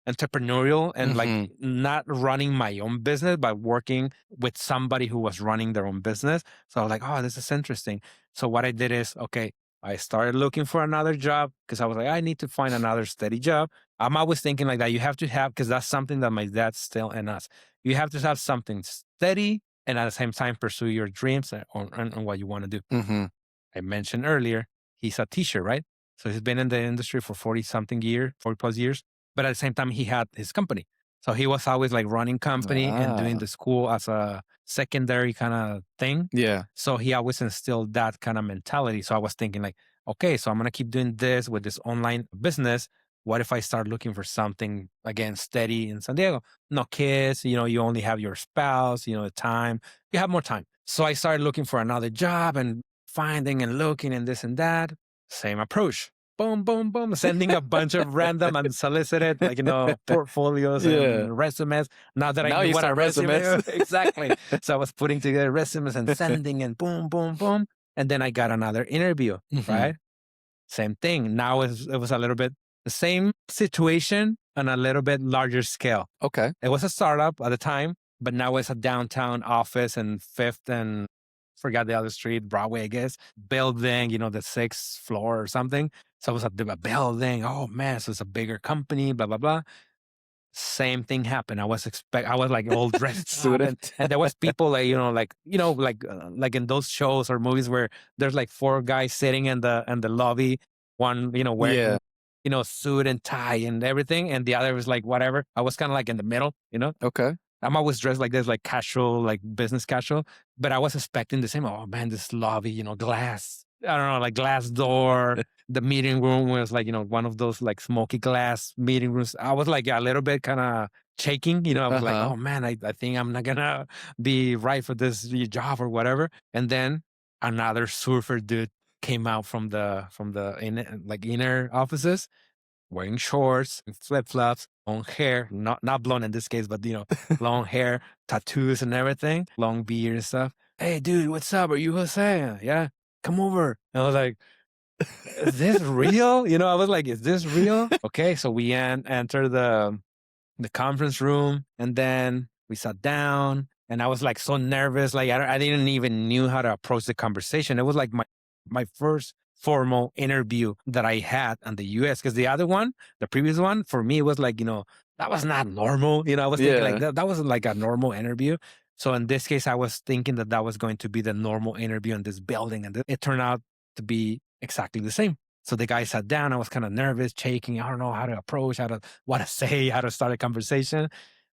entrepreneurial and like not running my own business, but working with somebody who was running their own business. So I was like, oh, this is interesting. So what I did is, okay, I started looking for another job because I was like, I need to find another steady job. I'm always thinking like that. You have to have, because that's something that my dad still in us. You have to have something steady and at the same time pursue your dreams and what you want to do. I mentioned earlier, he's a teacher, right? So he's been in the industry for 40 plus years. But at the same time, he had his company. So he was always like running company and doing the school as a secondary kind of thing. Yeah. So he always instilled that kind of mentality. So I was thinking like, okay, so I'm going to keep doing this with this online business. What if I start looking for something again, steady in San Diego? No kids, you only have your spouse, the time, you have more time. So I started looking for another job and finding and looking and this and that. Same approach. Boom, boom, boom, sending a bunch of random unsolicited, like, portfolios and resumes. Now that I knew what a resume is. Exactly. So I was putting together resumes and sending and boom, boom, boom. And then I got another interview, right? Same thing. Now it was a little bit the same situation on a little bit larger scale. Okay. It was a startup at the time, but now it's a downtown office and Fifth and forgot the other street, Broadway, I guess, building, the 6th floor or something. So it was a building. Oh man, so it's a bigger company, blah, blah, blah. same thing happened. I was like all dressed up, and Student. there was people like like in those shows or movies where there's like four guys sitting in the lobby, one Yeah. wearing suit and tie and everything, and the other was like whatever. I was kind of like in the middle. Okay. I'm always dressed like this, like casual, like business casual. But I was expecting the same. Oh man, this lobby, glass. I don't know, like glass door. The meeting room was like, one of those like smoky glass meeting rooms. I was like a little bit kind of shaking. I was like, Uh-huh. oh man, I think I'm not gonna be right for this job or whatever. And then another surfer dude came out from the inner offices wearing shorts, flip flops, long hair, not blonde in this case, but long hair, tattoos and everything, long beard and stuff. Hey, dude, what's up? Are you Jose? Yeah, come over. And I was like, is this real? I was like, is this real? Okay, so we enter the conference room, and then we sat down, and I was like so nervous, like I didn't even knew how to approach the conversation. It was like my first formal interview that I had in the US, because the other one, the previous one, for me, it was like, that was not normal. I was thinking like Yeah. that wasn't like a normal interview. So in this case, I was thinking that that was going to be the normal interview in this building, and it turned out to be exactly the same. So the guy sat down. I was kind of nervous, shaking. I don't know how to approach, what to say, how to start a conversation.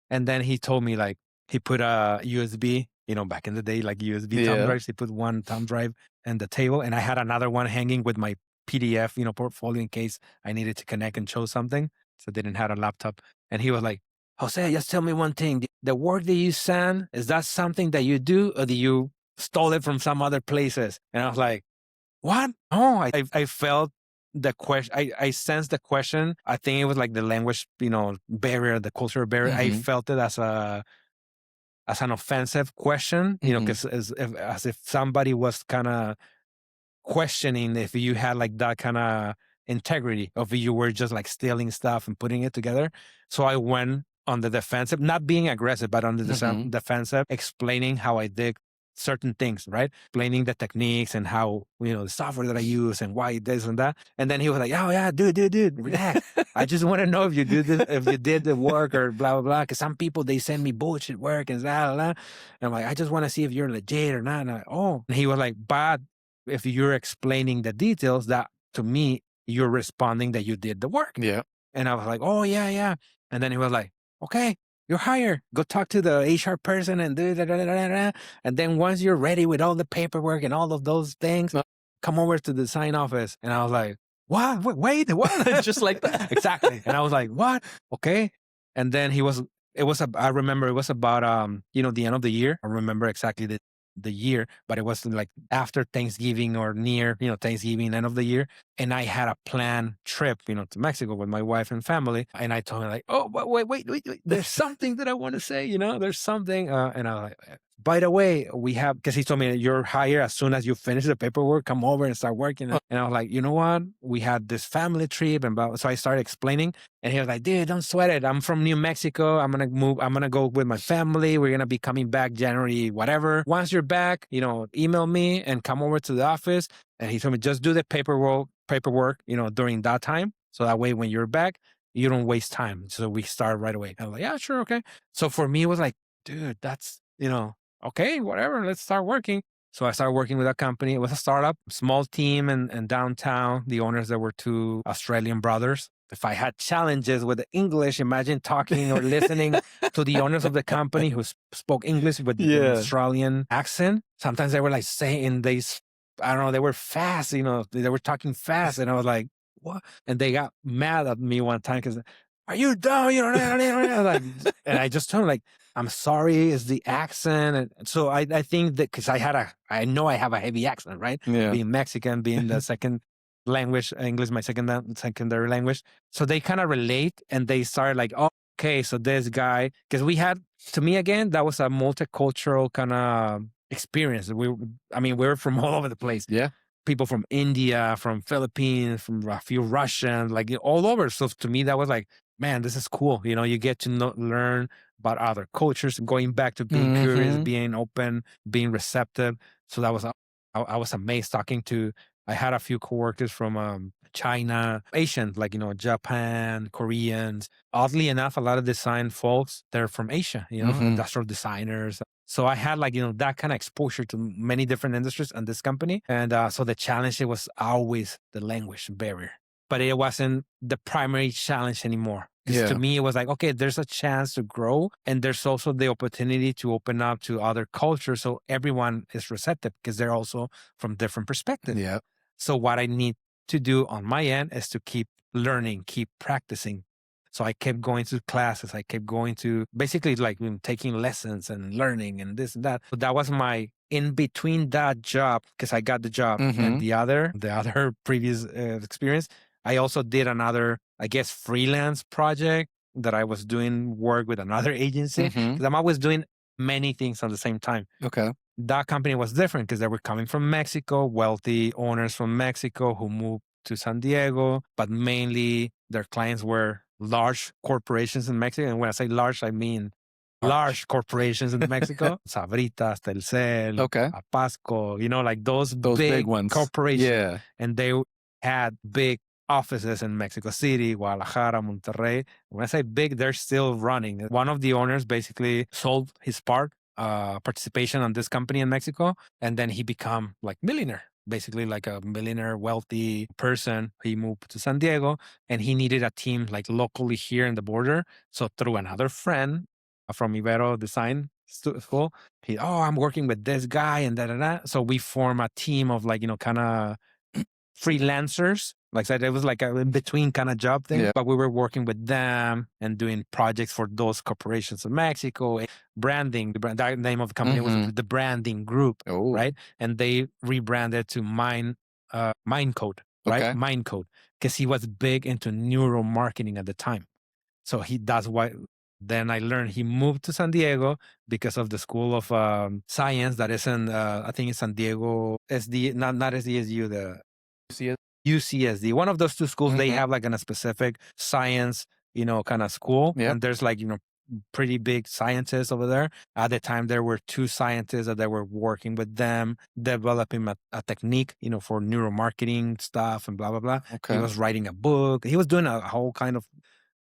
And then he told me like he put a USB, back in the day, like USB thumb Yeah. drives. He put one thumb drive in the table, and I had another one hanging with my PDF, portfolio in case I needed to connect and show something. So I didn't have a laptop. And he was like, Jose, just tell me one thing. The work that you send, is that something that you do, or do you stole it from some other places? And I was like, what? Oh, I felt the question. I sensed the question. I think it was like the language, barrier, the cultural barrier. I Mhm. felt it as an offensive question, Mhm. because as if somebody was kind of questioning if you had like that kind of integrity, of you were just like stealing stuff and putting it together. So I went on the defensive, not being aggressive, but on the Mhm. defensive, explaining how I did certain things, right? Explaining the techniques and how, the software that I use and why this and that. And then he was like, oh yeah, dude, relax. I just want to know if you do this, if you did the work or blah, blah, blah. Cause some people, they send me bullshit work and blah, blah, blah. And I'm like, I just want to see if you're legit or not. And I'm like, oh, and he was like, but if you're explaining the details, that to me, you're responding that you did the work. Yeah. And I was like, oh, yeah, yeah. And then he was like, okay, you're hired. Go talk to the HR person and do that. And then once you're ready with all the paperwork and all of those things, Uh, come over to the sign office. And I was like, what? Wait, what? Just like that. Exactly. And I was like, what? Okay. And then I remember it was about, the end of the year. I remember exactly the year, but it was like after Thanksgiving or near, Thanksgiving, end of the year. And I had a planned trip, to Mexico with my wife and family. And I told her like, oh, wait. There's something that I want to say, there's something. And I was like, by the way, because he told me you're hired as soon as you finish the paperwork, come over and start working. And I was like, you know what? We had this family trip. So I started explaining, and he was like, dude, don't sweat it. I'm from New Mexico. I'm going to move. I'm going to go with my family. We're going to be coming back January, whatever. Once you're back, email me and come over to the office. And he told me, just do the paperwork, during that time. So that way, when you're back, you don't waste time. So we start right away. I was like, yeah, sure. Okay. So for me, it was like, dude, that's, okay, whatever, let's start working. So I started working with a company. It was a startup, small team in downtown. The owners, there were two Australian brothers. If I had challenges with the English, imagine talking or listening to the owners of the company who spoke English with an Yeah. Australian accent. Sometimes they were like saying I don't know, they were fast, they were talking fast. And I was like, what? And they got mad at me one time because, are you dumb? You know, like, and I just told them like, I'm sorry, it's the accent. And so I think that because I know I have a heavy accent, right? Yeah. Being Mexican, being the second language, English, my secondary language. So they kind of relate, and they start like, oh, okay, so this guy, because to me again, that was a multicultural kind of experience. We were from all over the place. Yeah. People from India, from Philippines, from a few Russians, like all over. So to me, that was like, man, this is cool. You get to learn about other cultures, going back to being curious, Mhm. being open, being receptive. So that was, I was amazed talking to, I had a few coworkers from China, Asian, like, Japan, Koreans. Oddly enough, a lot of design folks, they're from Asia, industrial designers. So I had like, that kind of exposure to many different industries in this company. And so the challenge, it was always the language barrier, but it wasn't the primary challenge anymore. Because to me, it was like, okay, there's a chance to grow. And there's also the opportunity to open up to other cultures. So everyone is receptive because they're also from different perspectives. Yeah. So what I need to do on my end is to keep learning, keep practicing. So I kept going to classes. I kept going to basically like taking lessons and learning and this and that. So that was my in between that job, because I got the job and the other previous experience. I also did another, I guess, freelance project that I was doing work with another agency, because I'm always doing many things at the same time. Okay. That company was different because they were coming from Mexico, wealthy owners from Mexico who moved to San Diego, but mainly their clients were large corporations in Mexico. And when I say large, I mean large corporations in Mexico. Sabritas, Telcel, Okay. Pasco, like those big ones. corporations. Yeah. And they had big offices in Mexico City, Guadalajara, Monterrey. When I say big, they're still running. One of the owners basically sold his participation on this company in Mexico, and then he become like millionaire, basically like a millionaire, wealthy person. He moved to San Diego, and he needed a team like locally here in the border. So through another friend from Ibero Design School, I'm working with this guy and da. So we form a team of like, kind of freelancers. Like I said, it was like a in-between kind of job thing, but we were working with them and doing projects for those corporations in Mexico. Branding, the name of the company was the Branding Group, right? And they rebranded to Mind Code, right? Okay. Mind Code, because he was big into neural marketing at the time. So that's why. Then I learned he moved to San Diego because of the School of Science that is in, I think it's San Diego SD, not SDSU, the UCSD. One of those two schools, they have like a specific science, kind of school. Yep. And there's like, pretty big scientists over there. At the time, there were two scientists that they were working with them, developing a technique, for neuromarketing stuff and blah, blah, blah. Okay. He was writing a book. He was doing a whole kind of,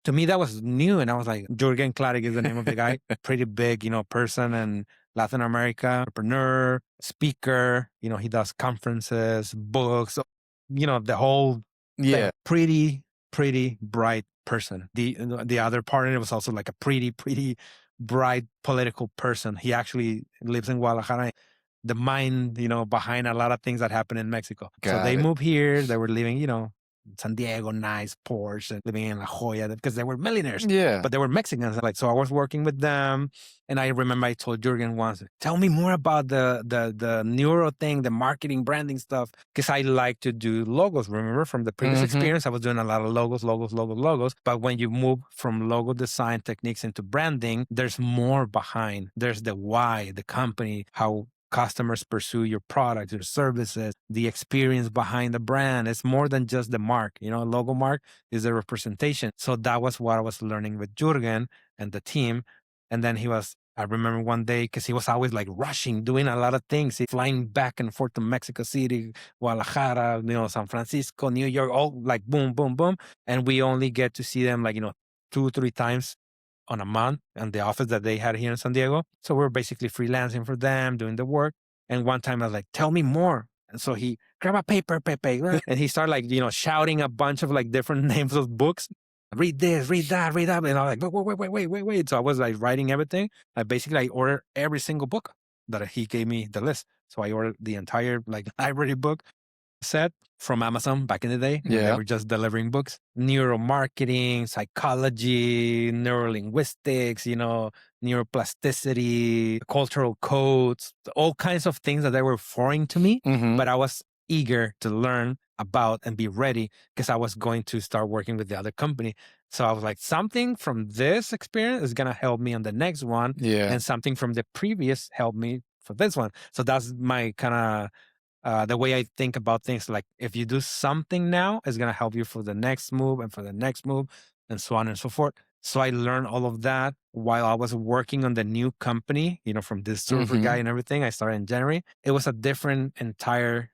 to me, that was new. And I was like, Jürgen Klarik is the name of the guy. Pretty big, person in Latin America, entrepreneur, speaker. He does conferences, books, the whole thing. Pretty bright person. The other partner was also like a pretty bright political person. He actually lives in Guadalajara. The mind, behind a lot of things that happen in Mexico. So they moved here. They were living, San Diego, nice Porsche, and living in La Jolla because they were millionaires. Yeah. But they were Mexicans. So I was working with them. And I remember I told Jürgen once, tell me more about the neuro thing, the marketing, branding stuff. Because I like to do logos. Remember from the previous experience, I was doing a lot of logos. But when you move from logo design techniques into branding, there's more behind. There's the why, the company, how customers pursue your product, your services, the experience behind the brand. It's more than just the mark. Logo mark is a representation. So that was what I was learning with Jürgen and the team. And then I remember one day, because he was always like rushing, doing a lot of things, flying back and forth to Mexico City, Guadalajara, San Francisco, New York, all like boom, boom, boom. And we only get to see them like, 2-3 times on a month in the office that they had here in San Diego. So we're basically freelancing for them, doing the work. And one time I was like, tell me more. And so he grabbed a paper, Pepe, and he started like, shouting a bunch of like different names of books. Read this, read that, read that. And I was like, wait. So I was like writing everything. I ordered every single book that he gave me the list. So I ordered the entire like library book set from Amazon back in the day. They were just delivering books. Neuromarketing, psychology, neurolinguistics, neuroplasticity, cultural codes, all kinds of things that they were foreign to me. But I was eager to learn about and be ready because I was going to start working with the other company. So I was like, something from this experience is going to help me on the next one. And something from the previous helped me for this one. So that's my kind of the way I think about things. Like if you do something now, it's going to help you for the next move and for the next move and so on and so forth. So I learned all of that while I was working on the new company, from this surfer guy and everything. I started in January. It was a different entire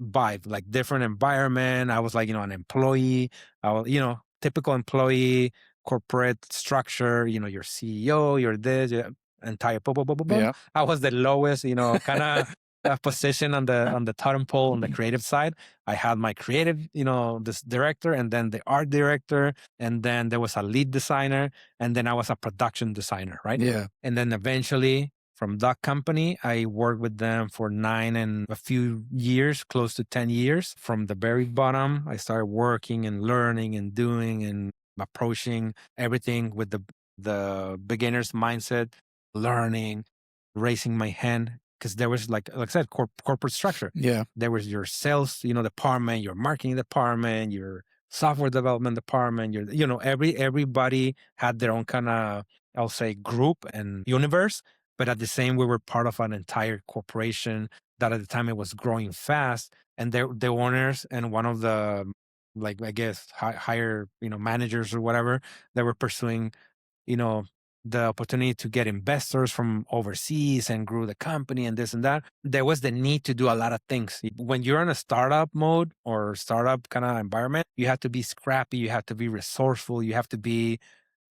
vibe, like different environment. I was like, an employee. I was, typical employee, corporate structure, your CEO, your this, your entire boom, boom, boom, boom, boom. Yeah. I was the lowest, kind of position on the totem pole on the creative side. I had my creative, this director, and then the art director, and then there was a lead designer, and then I was a production designer, right? Yeah. And then eventually from that company, I worked with them for 9 and a few years, close to 10 years. From the very bottom, I started working and learning and doing and approaching everything with the beginner's mindset, learning, raising my hand. Because there was like I said, corporate structure. Yeah. There was your sales, department, your marketing department, your software development department, everybody had their own kind of, I'll say, group and universe. But at the same, we were part of an entire corporation that at the time it was growing fast. And the owners and one of the, like, I guess, higher, managers or whatever, they were pursuing, you know, the opportunity to get investors from overseas and grew the company and this and that. There was the need to do a lot of things. When you're in a startup mode or startup kind of environment, you have to be scrappy, you have to be resourceful, you have to be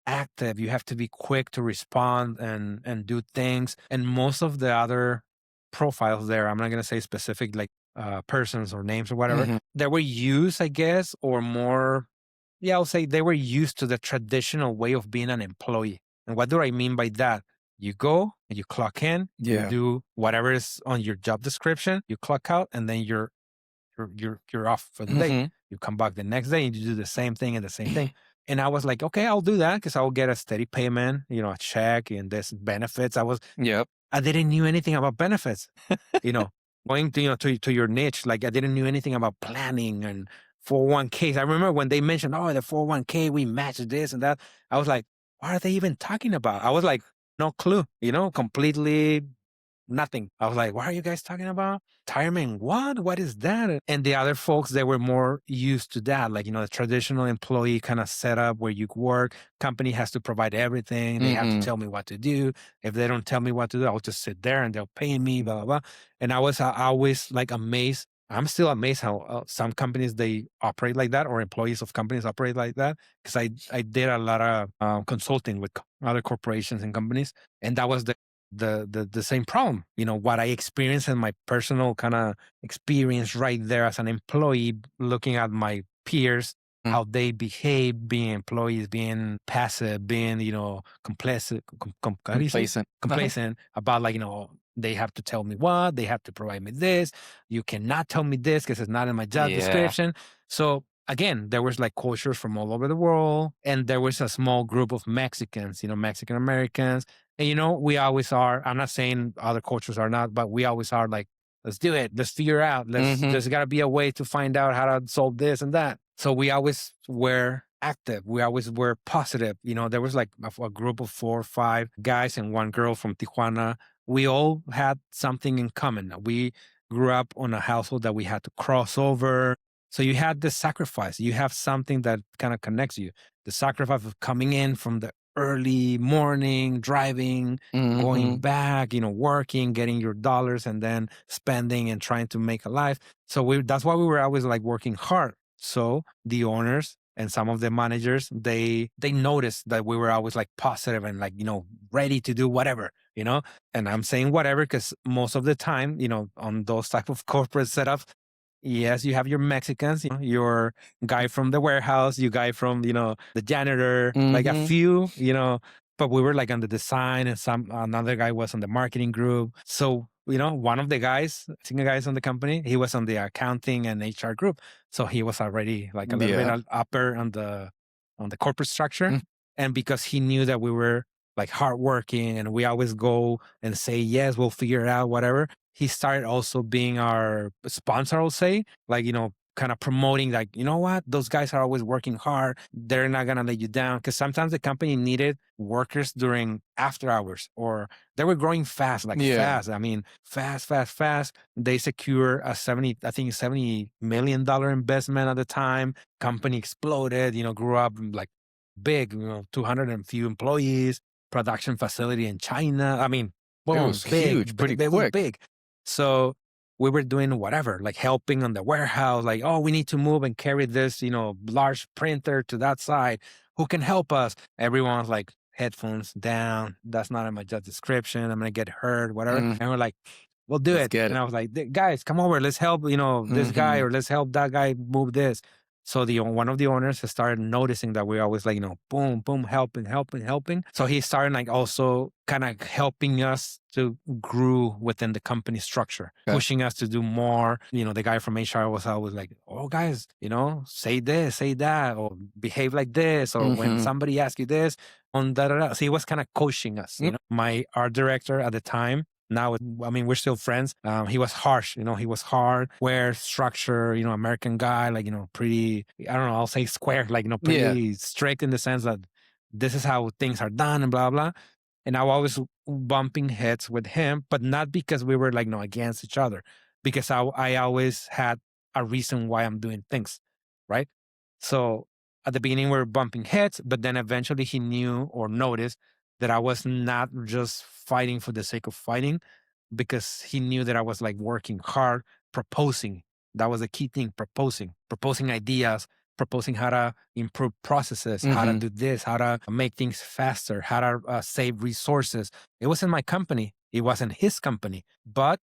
active, you have to be quick to respond and do things. And most of the other profiles there, I'm not going to say specific like persons or names or whatever, that were used, I guess, or more, yeah, I'll say they were used to the traditional way of being an employee. And what do I mean by that? You go and you clock in, you Yeah. do whatever is on your job description, you clock out, and then you're off for the day. You come back the next day and you do the same thing and the same thing. And I was like, okay, I'll do that because I'll get a steady payment, a check and this benefits. Yep. I didn't knew anything about benefits, you know, going to, to your niche. Like I didn't knew anything about planning and 401ks. I remember when they mentioned, oh, the 401k, we match this and that. I was like, what are they even talking about? I was like, no clue, completely nothing. I was like, what are you guys talking about? Retirement? What? What is that? And the other folks, they were more used to that. Like, the traditional employee kind of setup where you work, company has to provide everything. They have to tell me what to do. If they don't tell me what to do, I'll just sit there and they'll pay me, blah, blah, blah. And I was always like amazed. I'm still amazed how some companies, they operate like that, or employees of companies operate like that. Because I did a lot of consulting with other corporations and companies. And that was the same problem. What I experienced in my personal kind of experience right there as an employee, looking at my peers, how they behave, being employees, being passive, being, complacent, how do you say? Complacent. Complacent about like, they have to tell me what, they have to provide me this. You cannot tell me this because it's not in my job description. So again, there was like cultures from all over the world. And there was a small group of Mexicans, Mexican Americans. And we always are. I'm not saying other cultures are not, but we always are like, let's do it. Let's figure out. There's got to be a way to find out how to solve this and that. So we always were active. We always were positive. There was like a group of 4 or 5 guys and one girl from Tijuana. We all had something in common. We grew up on a household that we had to cross over. So you had the sacrifice. You have something that kind of connects you. The sacrifice of coming in from the early morning, driving, going back, working, getting your dollars, and then spending and trying to make a life. So that's why we were always like working hard. So the owners and some of the managers, they noticed that we were always like positive and like, ready to do whatever, and I'm saying whatever because most of the time, on those type of corporate setups, yes, you have your Mexicans, your guy from the warehouse, you guy from, the janitor, like a few, but we were like on the design and another guy was on the marketing group. So, one of the guys, senior guys on the company, he was on the accounting and HR group. So he was already like a little bit upper on the corporate structure. And because he knew that we were like hardworking and we always go and say, yes, we'll figure it out, whatever. He started also being our sponsor, I'll say, like, kind of promoting like, you know what, those guys are always working hard. They're not going to let you down. Because sometimes the company needed workers during after hours or they were growing fast, like fast. I mean, fast. They secure a $70 million investment at the time. Company exploded, grew up like big, 200 and few employees, production facility in China. I mean, boom, It was big, huge, pretty it was quick. big. So we were doing whatever, like helping on the warehouse, like, oh, we need to move and carry this, large printer to that side. Who can help us? Everyone's like, headphones down. That's not in my job description. I'm going to get hurt, whatever. And we're like, we'll do Let's it. get And it. I was like, guys, come over. Let's help, this guy, or let's help that guy move this. So one of the owners has started noticing that we're always like, boom, boom, helping. So he started like also kind of helping us to grow within the company structure, pushing us to do more. The guy from HR was always like, oh, guys, say this, say that, or behave like this, or when somebody asks you this, on da. So he was kind of coaching us. My art director at the time, now, I mean, we're still friends. He was harsh, he was hard, square structure, American guy, like, pretty, I don't know, I'll say square, like, pretty strict in the sense that this is how things are done and blah, blah. And I was bumping heads with him, but not because we were like, against each other, because I always had a reason why I'm doing things, right? So at the beginning, we were bumping heads, but then eventually he knew or noticed that I was not just fighting for the sake of fighting, because he knew that I was like working hard, proposing. That was the key thing, proposing ideas, proposing how to improve processes, how to do this, how to make things faster, how to save resources. It wasn't my company. It wasn't his company. But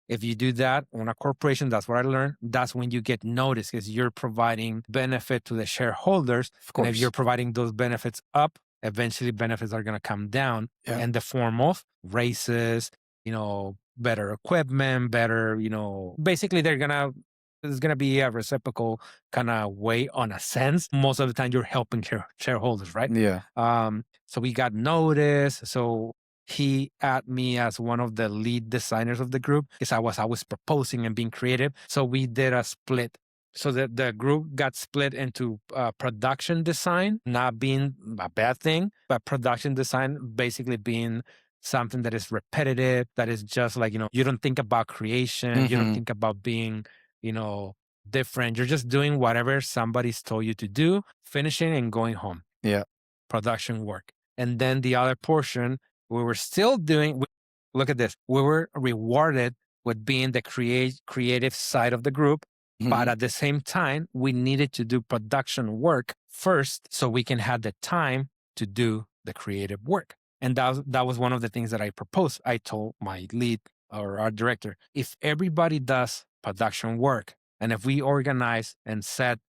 if you do that on a corporation, that's what I learned. That's when you get noticed, because you're providing benefit to the shareholders. Of course. And if you're providing those benefits up, eventually benefits are going to come down in the form of raises, better equipment, better, basically there's going to be a reciprocal kind of way on a sense. Most of the time you're helping shareholders, right? Yeah. So we got noticed. So he had me as one of the lead designers of the group, because I was proposing and being creative. So we did a split. So the group got split into production design, not being a bad thing, but production design basically being something that is repetitive, that is just like, you don't think about creation, you don't think about being, different. You're just doing whatever somebody's told you to do, finishing and going home. Yeah. Production work. And then the other portion, we were still doing, look at this, we were rewarded with being the creative side of the group. But at the same time, we needed to do production work first so we can have the time to do the creative work. And that was one of the things that I proposed. I told my lead or our director, if everybody does production work, and if we organize and set,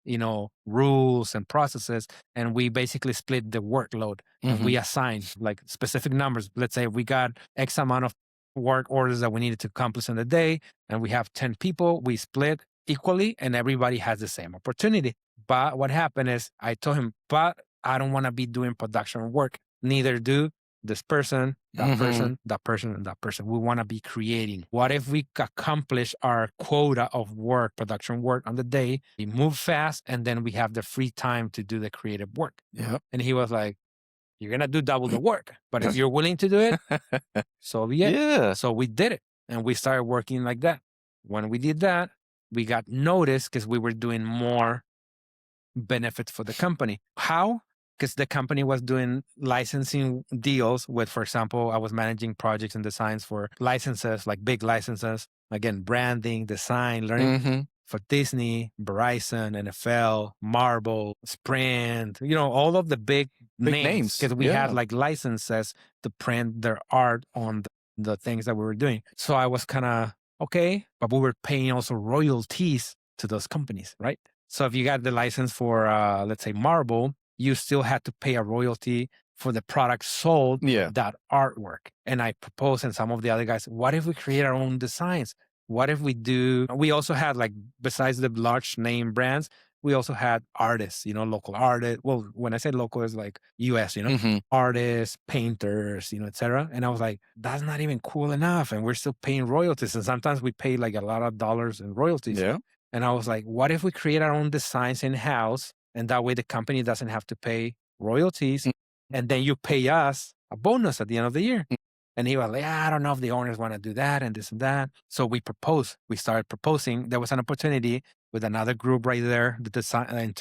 rules and processes, and we basically split the workload and we assign like specific numbers. Let's say we got X amount of work orders that we needed to accomplish in the day, and we have 10 people, we split equally and everybody has the same opportunity. But what happened is I told him, but I don't want to be doing production work. Neither do this person, that person, that person, and that person. We want to be creating. What if we accomplish our quota of work, production work on the day, we move fast, and then we have the free time to do the creative work? Yep. And he was like, you're going to do double the work, but if you're willing to do it, so be it. Yeah. So we did it, and we started working like that. When we did that, we got noticed because we were doing more benefits for the company. How? Because the company was doing licensing deals with, for example, I was managing projects and designs for licenses, like big licenses. Again, branding, design, learning for Disney, Verizon, NFL, Marvel, Sprint, all of the big names. Because we had like licenses to print their art on the things that we were doing. So I was kind of, okay, but we were paying also royalties to those companies, right? So if you got the license for, let's say, Marvel, you still had to pay a royalty for the product sold, that artwork. And I proposed, and some of the other guys, what if we create our own designs? What if we also had, like, besides the large name brands, we also had artists, local artists. Well, when I say local, it's like US, artists, painters, et cetera. And I was like, that's not even cool enough. And we're still paying royalties. And sometimes we pay like a lot of dollars in royalties. Yeah. And I was like, what if we create our own designs in-house? And that way the company doesn't have to pay royalties. And then you pay us a bonus at the end of the year. And he was like, I don't know if the owners want to do that and this and that. So we started proposing. There was an opportunity with another group right there, the design,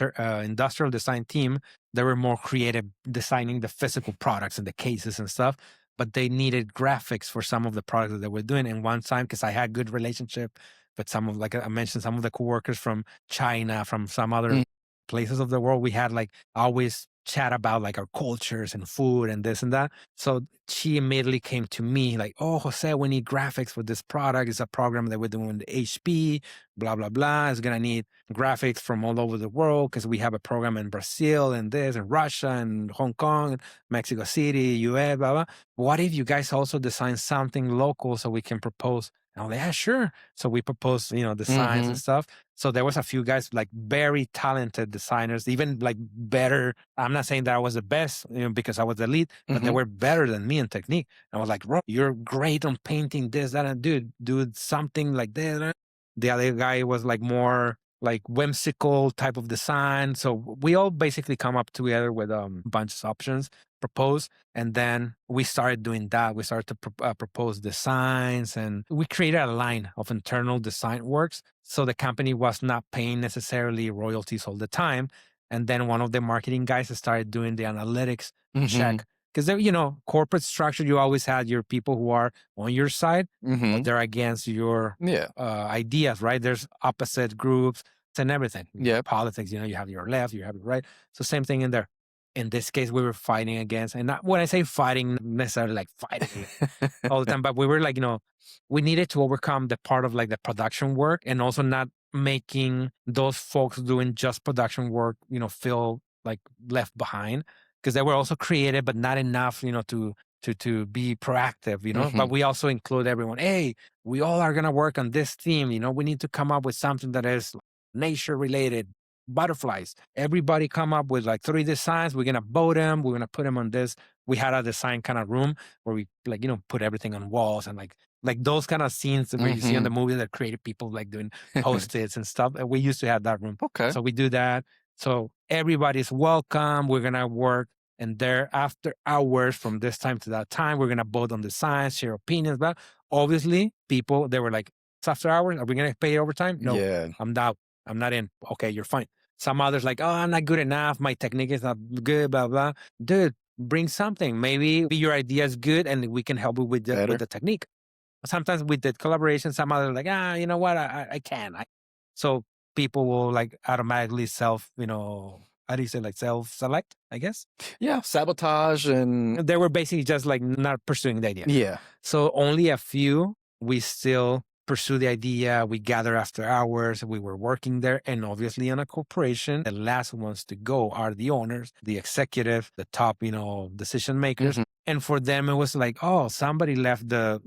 industrial design team. They were more creative, designing the physical products and the cases and stuff. But they needed graphics for some of the products that they were doing. And one time, because I had good relationship But some of, like I mentioned, some of the coworkers from China, from some other places of the world, we had like always chat about like our cultures and food and this and that. So she immediately came to me like, "Oh, Jose, we need graphics for this product. It's a program that we're doing with HP, blah, blah, blah. It's going to need graphics from all over the world because we have a program in Brazil and this and Russia and Hong Kong, Mexico City, US, blah, blah. What if you guys also design something local so we can propose?" And I'm like, "Yeah, sure." So we proposed, designs and stuff. So there was a few guys, like very talented designers, even like better. I'm not saying that I was the best, because I was the lead, but they were better than me in technique. And I was like, "Bro, you're great on painting this, that, and dude, do something like this." The other guy was like more like whimsical type of design. So we all basically come up together with a bunch of options, propose, and then we started doing that. We started to propose designs, and we created a line of internal design works. So the company was not paying necessarily royalties all the time. And then one of the marketing guys started doing the analytics check. Because corporate structure, you always had your people who are on your side, but they're against your Yeah. ideas, right? There's opposite groups and everything. Yeah. Politics, you have your left, you have your right. So same thing in there. In this case, we were fighting against, and not, when I say fighting, not necessarily like fighting all the time, but we were like, we needed to overcome the part of like the production work and also not making those folks doing just production work, feel like left behind because they were also creative, but not enough, to be proactive, but we also include everyone. Hey, we all are going to work on this theme. We need to come up with something that is nature related, butterflies. Everybody come up with like 3 designs. We're going to vote them. We're going to put them on this. We had a design kind of room where we like, put everything on walls and like those kind of scenes where you see in the movie that creative people like doing post-its and stuff. And we used to have that room. Okay. So we do that. So everybody's welcome. We're going to work. And there, after hours from this time to that time, we're going to vote on designs, share opinions. But obviously, people, they were like, "It's after hours. Are we going to pay overtime?" No, Yeah. I'm out. I'm not in. Okay, you're fine. Some others like, "Oh, I'm not good enough. My technique is not good, blah, blah." Dude, bring something. Maybe your idea is good and we can help you with the technique. Sometimes with the collaboration, some others like, you know what? I can. So people will like automatically how do you say, like self-select, I guess? Yeah. Sabotage and They were basically just like not pursuing the idea. yeah. So only a few, we still pursue the idea. We gather after hours. We were working there. And obviously in a corporation, the last ones to go are the owners, the executive, the top, decision makers. And for them, it was like, oh, somebody left the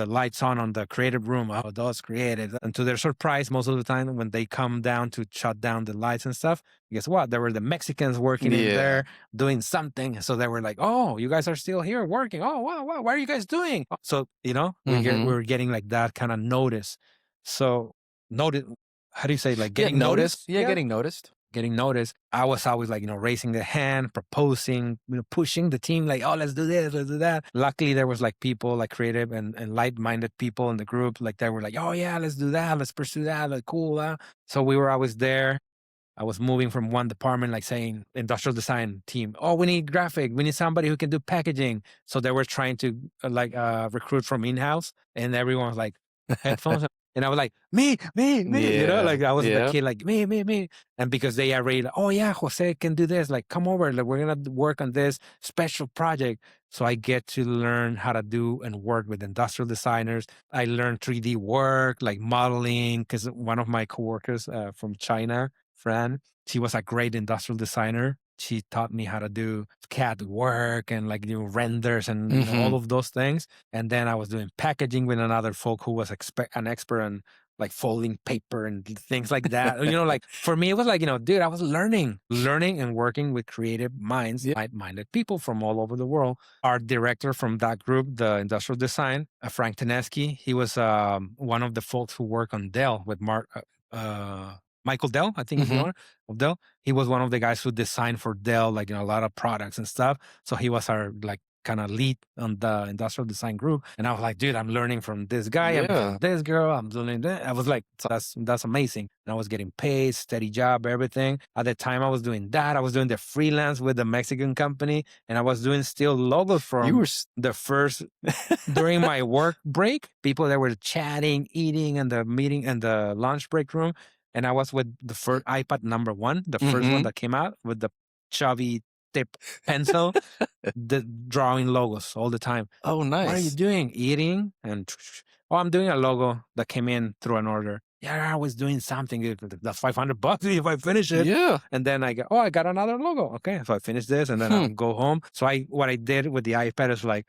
lights on the creative room. Oh, those creative. And to their surprise, most of the time when they come down to shut down the lights and stuff, guess what? There were the Mexicans working in there doing something. So they were like, "Oh, you guys are still here working. Oh, wow. What are you guys doing?" So, we were getting like that kind of notice. So notice, how do you say, like getting noticed? Yeah, getting noticed. Getting noticed. I was always like, raising the hand, proposing, pushing the team, like, "Oh, let's do this, let's do that." Luckily, there was like people like creative and light-minded people in the group. Like they were like, "Oh yeah, let's do that. Let's pursue that. Like cool." So we were always there. I was moving from one department, like saying industrial design team. "Oh, we need graphic. We need somebody who can do packaging." So they were trying to recruit from in-house, and everyone was like headphones. And I was like, me, like I was the kid, like me. And because they already, like, "Oh yeah, Jose can do this. Like, come over. Like, we're going to work on this special project." So I get to learn how to do and work with industrial designers. I learned 3D work, like modeling, because one of my coworkers from China, Fran, she was a great industrial designer. She taught me how to do CAD work and like do renders and all of those things. And then I was doing packaging with another folk who was an expert on like folding paper and things like that. Like for me, it was like, dude, I was learning and working with creative minds, minded people from all over the world. Our director from that group, the industrial design, Frank Teneski, he was one of the folks who work on Dell with Michael Dell, I think is the owner of Dell. He was one of the guys who designed for Dell, like, a lot of products and stuff. So he was our like kind of lead on the industrial design group. And I was like, dude, I'm learning from this guy. I'm Yeah. from this girl. I'm doing that. I was like, that's amazing. And I was getting paid, steady job, everything. At the time I was doing that. I was doing the freelance with the Mexican company, and I was doing still logos from You were the first during my work break, people that were chatting, eating in the meeting and the lunch break room. And I was with the first iPad number 1, the first one that came out with the chubby tip pencil, the drawing logos all the time. Oh, What are you nice. doing? Eating? And oh, I'm doing a logo that came in through an order. Yeah, I was doing something. That's $500 if I finish it. Yeah. And then I go, oh, I got another logo. Okay, so I finish this, and then I'll go home. So what I did with the iPad is like,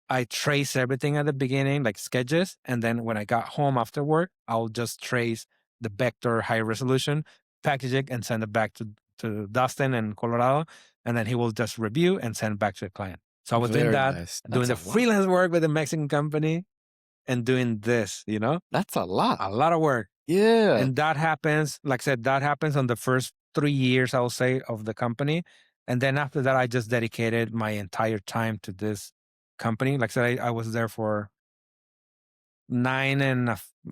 I trace everything at the beginning, like sketches. And then when I got home after work, I'll just trace the vector high resolution, package it, and send it back to Dustin in Colorado. And then he will just review and send back to the client. So I was doing Very that, nice. doing the freelance work with the Mexican company, and doing this, That's a lot. a lot of work. Yeah. And that happens, like I said, that happens on the first 3 years, I will say, of the company. And then after that, I just dedicated my entire time to this company. Like I said, I was there for 9 and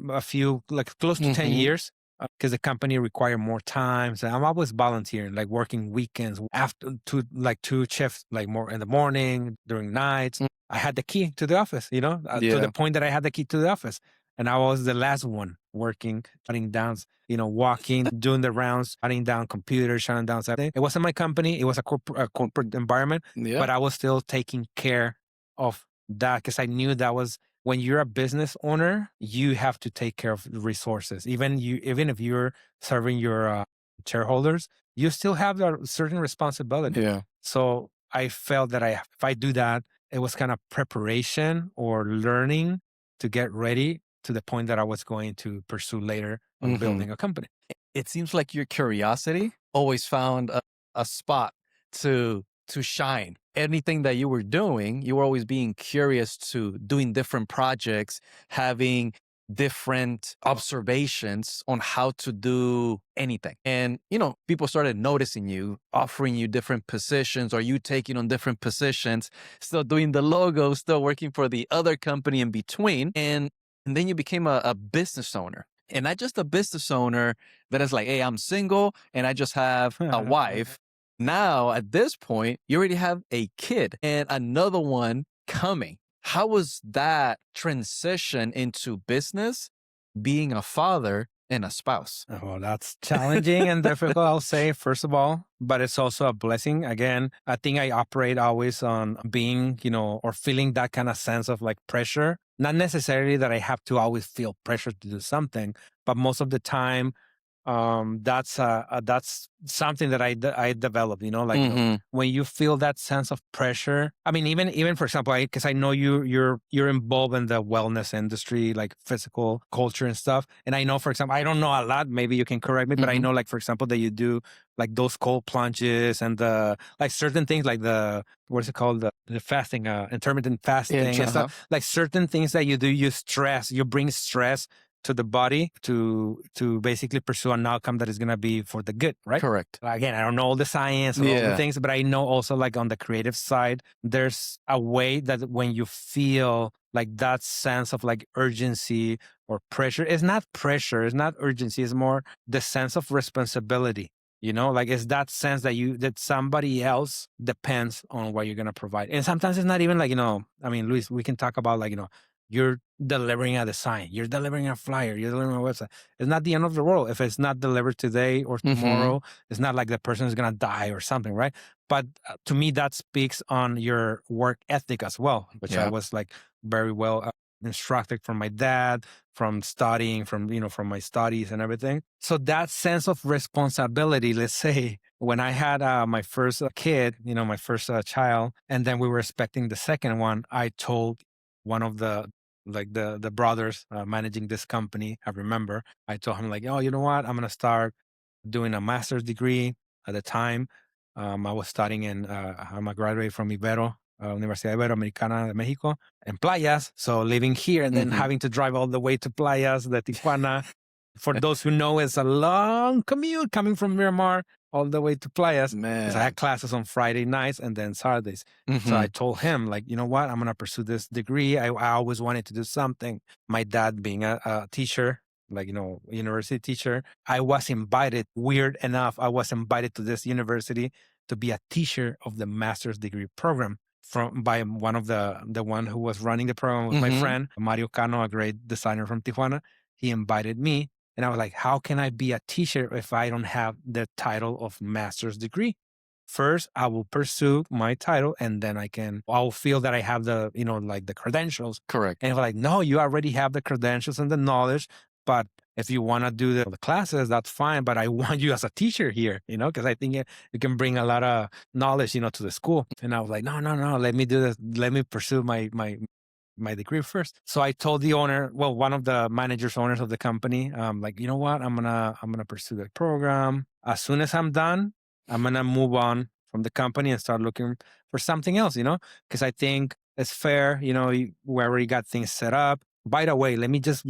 a few, like close to 10 years, because the company required more time. So I'm always volunteering, like working weekends after two shifts, like more in the morning, during nights. I had the key to the office, to the point that I had the key to the office. And I was the last one working, shutting down, walking, doing the rounds, shutting down computers, shutting down everything. It wasn't my company. It was a corporate environment, but I was still taking care of that because I knew that was when you're a business owner, you have to take care of the resources. Even if you're serving your shareholders, you still have a certain responsibility. Yeah. So I felt that if I do that, it was kind of preparation or learning to get ready to the point that I was going to pursue later on building a company. It seems like your curiosity always found a spot to shine. Anything that you were doing, you were always being curious to doing different projects, having different observations on how to do anything. And, people started noticing you, offering you different positions, or you taking on different positions, still doing the logo, still working for the other company in between. And then you became a business owner. And not just a business owner that is like, hey, I'm single and I just have a wife. Now, at this point, you already have a kid and another one coming. How was that transition into business, being a father and a spouse? Well, that's challenging and difficult, I'll say, first of all, but it's also a blessing. Again, I think I operate always on being, or feeling that kind of sense of like pressure. Not necessarily that I have to always feel pressure to do something, but most of the time, that's something that I developed, when you feel that sense of pressure. I mean, even for example, because I know you're involved in the wellness industry, like physical culture and stuff. And I know, for example, I don't know a lot, maybe you can correct me, but I know, like, for example, that you do like those cold plunges and the like certain things like what's it called? The fasting, intermittent fasting and stuff. Like certain things that you do, you bring stress to the body to basically pursue an outcome that is going to be for the good, right? Correct. Again, I don't know all the science or all the things, but I know also like on the creative side, there's a way that when you feel like that sense of like urgency or pressure, it's not pressure, it's not urgency, it's more the sense of responsibility. Like it's that sense that somebody else depends on what you're going to provide. And sometimes it's not even like, I mean, Luis, we can talk about like, you're delivering a design, you're delivering a flyer, you're delivering a website. It's not the end of the world. If it's not delivered today or tomorrow, it's not like the person is going to die or something, right? But to me, that speaks on your work ethic as well, which I was like very well instructed from my dad, from studying, from my studies and everything. So that sense of responsibility, let's say, when I had my first kid, my first child, and then we were expecting the second one, I told one of the brothers managing this company, I remember, I told him like, oh, you know what? I'm going to start doing a master's degree. At the time, I was studying I'm a graduate from Ibero, Universidad Iberoamericana de Mexico, in Playas. So living here and then having to drive all the way to Playas, the Tijuana, For those who know, it's a long commute coming from Miramar all the way to Playas. Because I had classes on Friday nights and then Saturdays. So I told him, like, you know what? I'm going to pursue this degree. I always wanted to do something. My dad being a teacher, like, university teacher, I was invited, weird enough, I was invited to this university to be a teacher of the master's degree program by one of the one who was running the program was my friend, Mario Cano, a great designer from Tijuana. He invited me. And I was like, how can I be a teacher if I don't have the title of master's degree? First, I will pursue my title and then I'll feel that I have the, like the credentials. Correct. And if like, no, you already have the credentials and the knowledge, but if you want to do the classes, that's fine. But I want you as a teacher here, because I think you can bring a lot of knowledge, to the school. And I was like, no, let me do this. Let me pursue my degree first. So I told the owner, well, one of the owners of the company, like, you know what, I'm gonna pursue the program. As soon as I'm done, I'm gonna move on from the company and start looking for something else, because I think it's fair, we already got things set up. By the way, let me just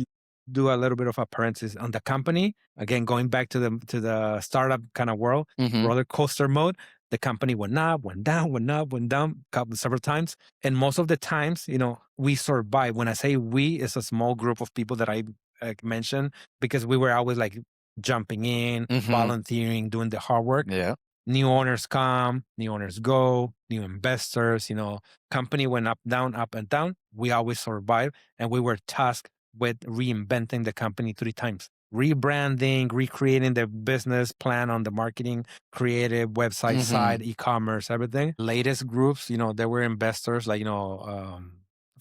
do a little bit of a parenthesis on the company. Again, going back to the startup kind of world, roller coaster mode. The company went up, went down, went up, went down several times. And most of the times, we survived. When I say we, it's a small group of people that I mentioned because we were always like jumping in, volunteering, doing the hard work. Yeah. New owners come, new owners go, new investors, company went up, and down. We always survived. And we were tasked with reinventing the company 3 times. Rebranding, recreating the business plan on the marketing, creative, website, side, e-commerce, everything. Latest groups, there were investors like, I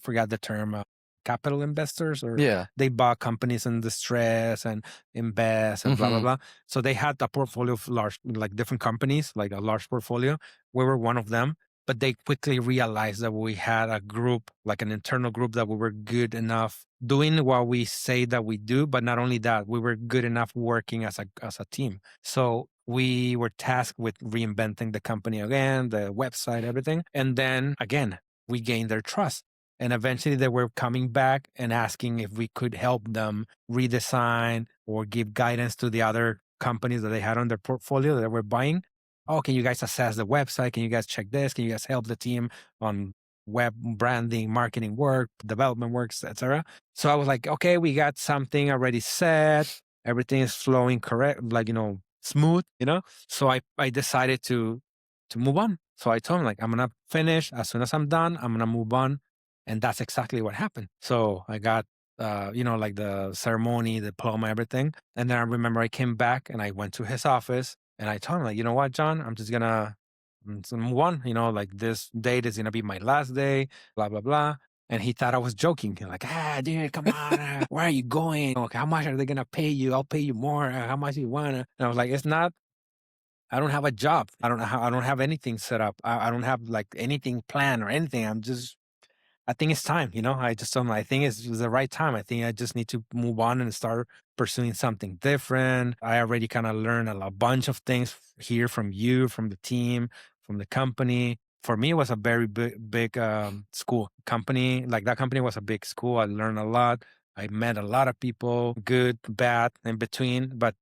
forgot the term, capital investors, or they bought companies in distress and invest and blah, blah, blah. So they had a portfolio of large, like different companies, like a large portfolio. We were one of them. But they quickly realized that we had a group, like an internal group, that we were good enough doing what we say that we do. But not only that, we were good enough working as a team. So we were tasked with reinventing the company again, the website, everything. And then again, we gained their trust. And eventually they were coming back and asking if we could help them redesign or give guidance to the other companies that they had on their portfolio that they were buying. Oh, can you guys assess the website? Can you guys check this? Can you guys help the team on web branding, marketing work, development works, etc.? So I was like, okay, we got something already set. Everything is flowing correct, like, smooth, So I decided to move on. So I told him, like, I'm going to finish. As soon as I'm done, I'm going to move on. And that's exactly what happened. So I got, like the ceremony, diploma, everything. And then I remember I came back and I went to his office. And I told him, like, you know what, John, I'm just gonna move on. Like this date is gonna be my last day, blah, blah, blah. And he thought I was joking. He's like, dude, come on. Where are you going? Okay, how much are they gonna pay you? I'll pay you more. How much you want? And I was like, it's not, I don't have a job. I don't have anything set up. I don't have like anything planned or anything. I think it's time, I just don't, I think it's the right time. I think I just need to move on and start pursuing something different. I already kind of learned a bunch of things here from you, from the team, from the company. For me, it was a very big school company. Like that company was a big school. I learned a lot. I met a lot of people, good, bad, in between, but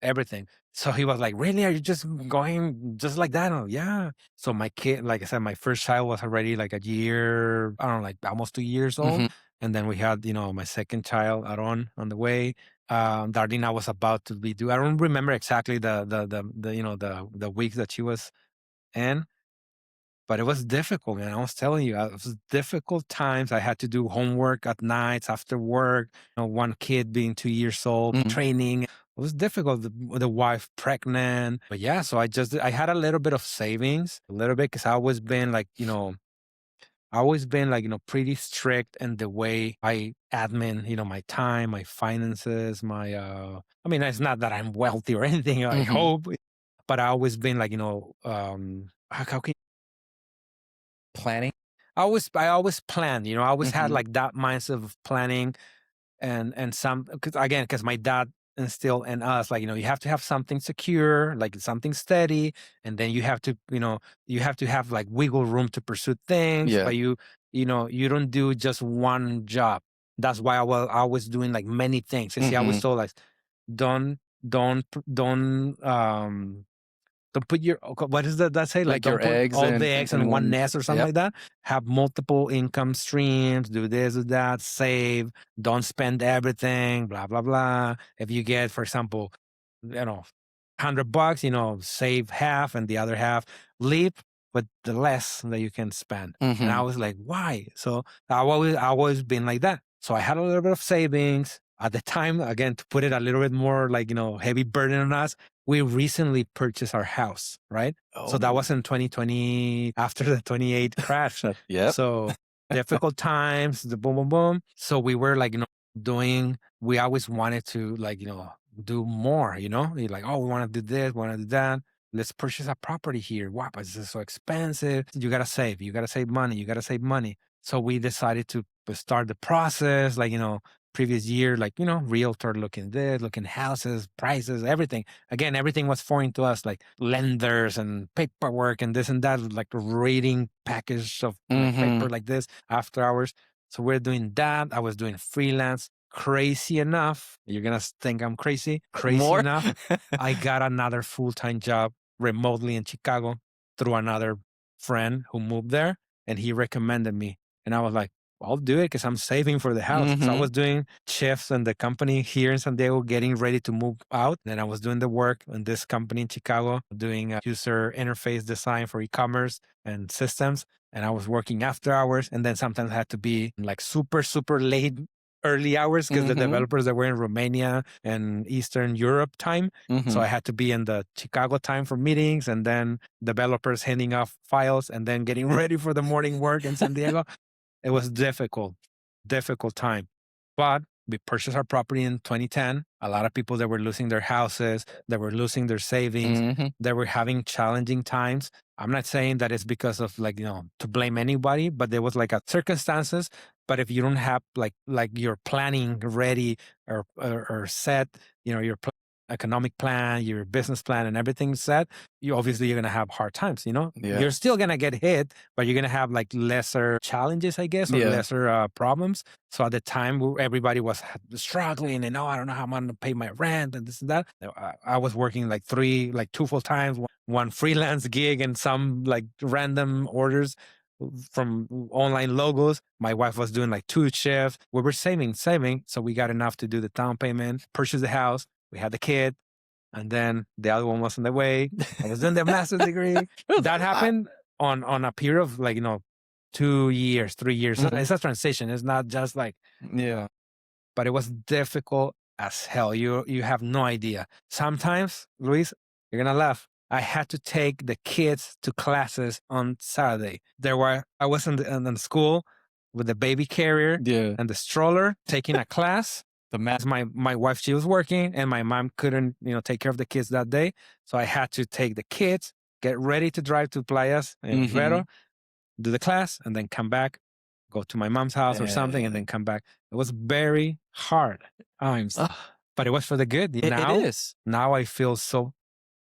everything. So he was like, really? Are you just going just like that? Oh, yeah. So my kid, like I said, my first child was already like a year, I don't know, like almost 2 years old. And then we had, my second child, Aaron, on the way. Dardina was about to be due. I don't remember exactly the weeks that she was in, but it was difficult, man. I was telling you, it was difficult times. I had to do homework at nights after work. One kid being 2 years old, training. It was difficult. The wife pregnant, but yeah. So I had a little bit of savings, a little bit, because I always been like, pretty strict in the way I admin, my time, my finances, my. I mean, it's not that I'm wealthy or anything. I hope, but I always been like, how can Planning. I always planned, I always had like that mindset of planning and some, because my dad instilled in us, like, you have to have something secure, like something steady. And then you have to, you have to have like wiggle room to pursue things, but you don't do just one job. That's why I was doing like many things. You see, I was told like, don't don't put your, what is that say? Like, Like your don't put eggs all the eggs in one one. nest or something Yep. like that. Have multiple income streams, do this, do that, save, don't spend everything, blah, blah, blah. If you get, for example, $100, save half and the other half leave with the less that you can spend. And I was like, why? So I always been like that. So I had a little bit of savings at the time, again, to put it a little bit more like, heavy burden on us. We recently purchased our house, right? So that was Oh. in 2020 after the 28 crash. Yep. So difficult times, the boom, boom, boom. So we were like, we always wanted to like, do more, You're like, oh, we want to do this, want to do that. Let's purchase a property here. Wow, but this is so expensive. You got to save. You got to save money. You got to save money. So we decided to start the process, like, previous year, like, realtor looking this, looking houses, prices, everything. Again, everything was foreign to us, like lenders and paperwork and this and that, like reading package of like paper like this after hours. So we're doing that. I was doing freelance. Crazy enough, you're going to think I'm crazy. Crazy More? enough, I got another full-time job remotely in Chicago through another friend who moved there, and he recommended me. And I was like, I'll do it because I'm saving for the house. So I was doing shifts in the company here in San Diego, getting ready to move out. Then I was doing the work in this company in Chicago, doing user interface design for e-commerce and systems. And I was working after hours. And then sometimes I had to be like super, super late, early hours because the developers that were in Romania and Eastern Europe time. So I had to be in the Chicago time for meetings, and then developers handing off files and then getting ready for the morning work in San Diego. It was difficult time. But we purchased our property in 2010. A lot of people that were losing their houses, that were losing their savings, that were having challenging times. I'm not saying that it's because of like, to blame anybody, but there was like a circumstances. But if you don't have like your planning ready or set, your economic plan, your business plan, and everything set, you're going to have hard times. Yeah. You're still going to get hit, but you're going to have like lesser challenges, I guess, or lesser problems. So at the time, everybody was struggling, and I don't know how I'm going to pay my rent and this and that. I was working like two full times, one freelance gig, and some like random orders from online logos. My wife was doing like 2 shifts. We were saving. So we got enough to do the down payment, purchase the house. We had the kid, and then the other one was on the way. I was doing the master's degree. That happened on a period of like, 2 years, 3 years. It's a transition. It's not just like, but it was difficult as hell. You have no idea. Sometimes, Luis, you're going to laugh. I had to take the kids to classes on Saturday. I was in the school with the baby carrier and the stroller taking a class. My wife, she was working, and my mom couldn't, take care of the kids that day. So I had to take the kids, get ready to drive to Playas in Rivero, do the class, and then come back, go to my mom's house or something, and then come back. It was very hard times, but it was for the good. It is. Now I feel so,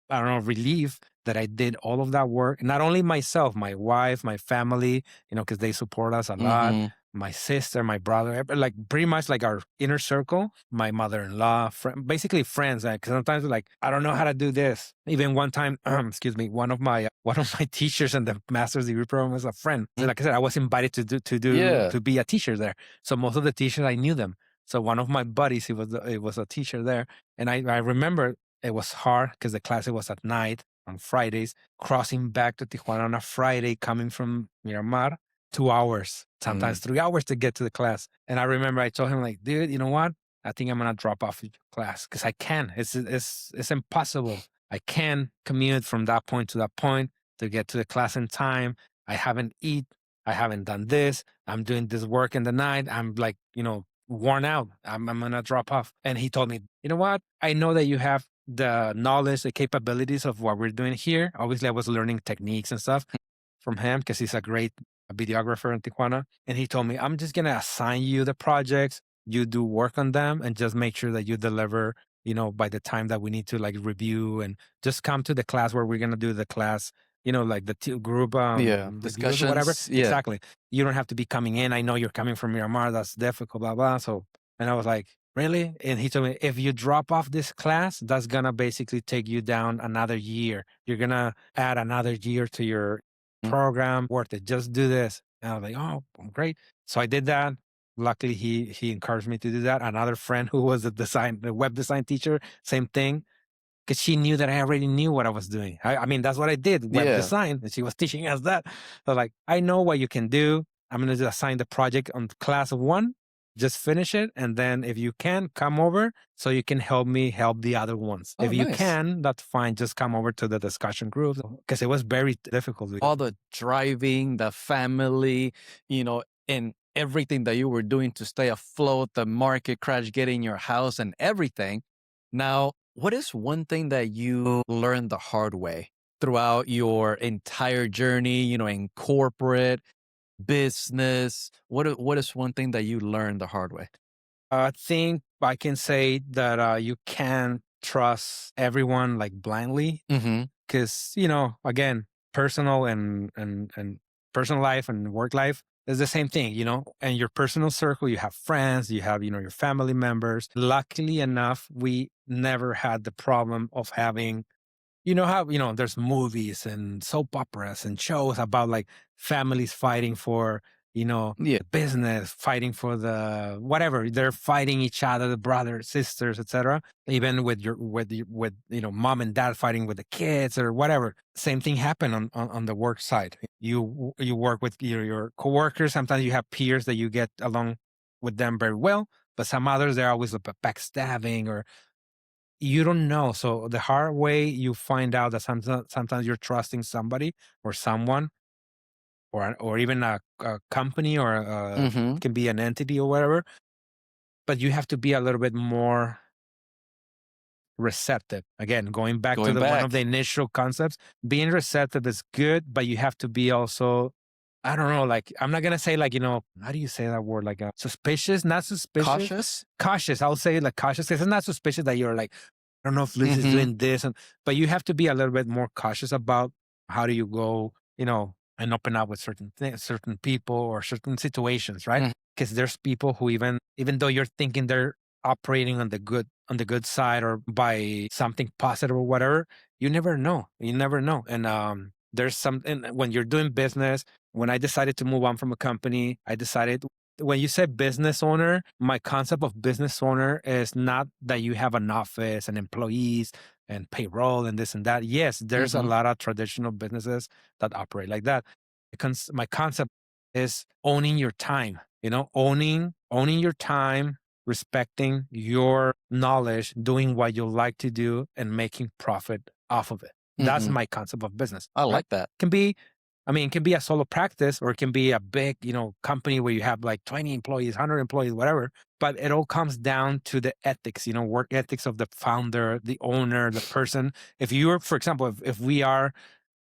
I don't know, relief that I did all of that work. Not only myself, my wife, my family, because they support us a lot. My sister, my brother, like pretty much like our inner circle, my mother-in-law, basically friends. Because sometimes like, I don't know how to do this. Even one time, excuse me, one of my teachers in the master's degree program was a friend. So like I said, I was invited to be a teacher there. So most of the teachers, I knew them. So one of my buddies, it was a teacher there. And I remember it was hard because the class was at night on Fridays, crossing back to Tijuana on a Friday, coming from Miramar, 2 hours, sometimes 3 hours to get to the class. And I remember I told him like, dude, you know what? I think I'm going to drop off class because I can. It's impossible. I can commute from that point to that point to get to the class in time. I haven't eat. I haven't done this. I'm doing this work in the night. I'm like, worn out. I'm going to drop off. And he told me, you know what? I know that you have the knowledge, the capabilities of what we're doing here. Obviously, I was learning techniques and stuff from him because he's a great videographer in Tijuana. And he told me, I'm just going to assign you the projects. You do work on them and just make sure that you deliver, by the time that we need to like review, and just come to the class where we're going to do the class, like the group discussions, or whatever. Yeah. Exactly. You don't have to be coming in. I know you're coming from Miramar. That's difficult, blah, blah. So, and I was like, really? And he told me, if you drop off this class, that's gonna basically take you down another year. You're gonna add another year to your Mm. program. Worth it. Just do this. And I was like, oh, great. So I did that. Luckily, he encouraged me to do that. Another friend who was the web design teacher, same thing, because she knew that I already knew what I was doing. I mean, that's what I did, web Yeah. design, and she was teaching us that. So like, I know what you can do. I'm gonna just assign the project on class one, just finish it, and then if you can, come over so you can help me help the other ones. Oh, If you nice. can, that's fine. Just come over to the discussion group because it was very difficult. All the driving, the family, and everything that you were doing to stay afloat, the market crash, getting your house and everything. Now, what is one thing that you learned the hard way throughout your entire journey, in corporate, business? What is one thing that you learned the hard way? I think I can say that you can't trust everyone like blindly Mm-hmm. because again, personal and personal life and work life is the same thing. And your personal circle, you have friends, you have your family members. Luckily enough, we never had the problem of having, how there's movies and soap operas and shows about like families fighting for Yeah. the business, fighting for the whatever. They're fighting each other, the brothers, sisters, etc. Even with mom and dad fighting with the kids or whatever. Same thing happened on the work side. You work with your coworkers. Sometimes you have peers that you get along with them very well, but some others they're always backstabbing or you don't know. So the hard way you find out that sometimes you're trusting somebody or someone or even a company or Mm-hmm. can be an entity or whatever. But you have to be a little bit more receptive. Again, going back to Going the one of back. the initial concepts, being receptive is good, but you have to be also. I don't know, like I'm not gonna say like how do you say that word like suspicious, not suspicious, Cautious? cautious. I'll say like cautious because it's not suspicious that you're like I don't know if Luis is Mm-hmm. doing this, but you have to be a little bit more cautious about how do you go, and open up with certain things, certain people or certain situations, right? Mm. Because there's people who even though you're thinking they're operating on the good side or by something positive or whatever, you never know. You never know. And there's something when you're doing business. When I decided to move on from a company, I decided when you say business owner, my concept of business owner is not that you have an office and employees and payroll and this and that. Yes, there's a Mm-hmm. lot of traditional businesses that operate like that. My concept is owning your time, owning your time, respecting your knowledge, doing what you like to do and making profit off of it. That's Mm-hmm. my concept of business, I right? like that. Can be it can be a solo practice or it can be a big, company where you have like 20 employees, 100 employees, whatever. But it all comes down to the ethics, work ethics of the founder, the owner, the person. If you're, for example, if we are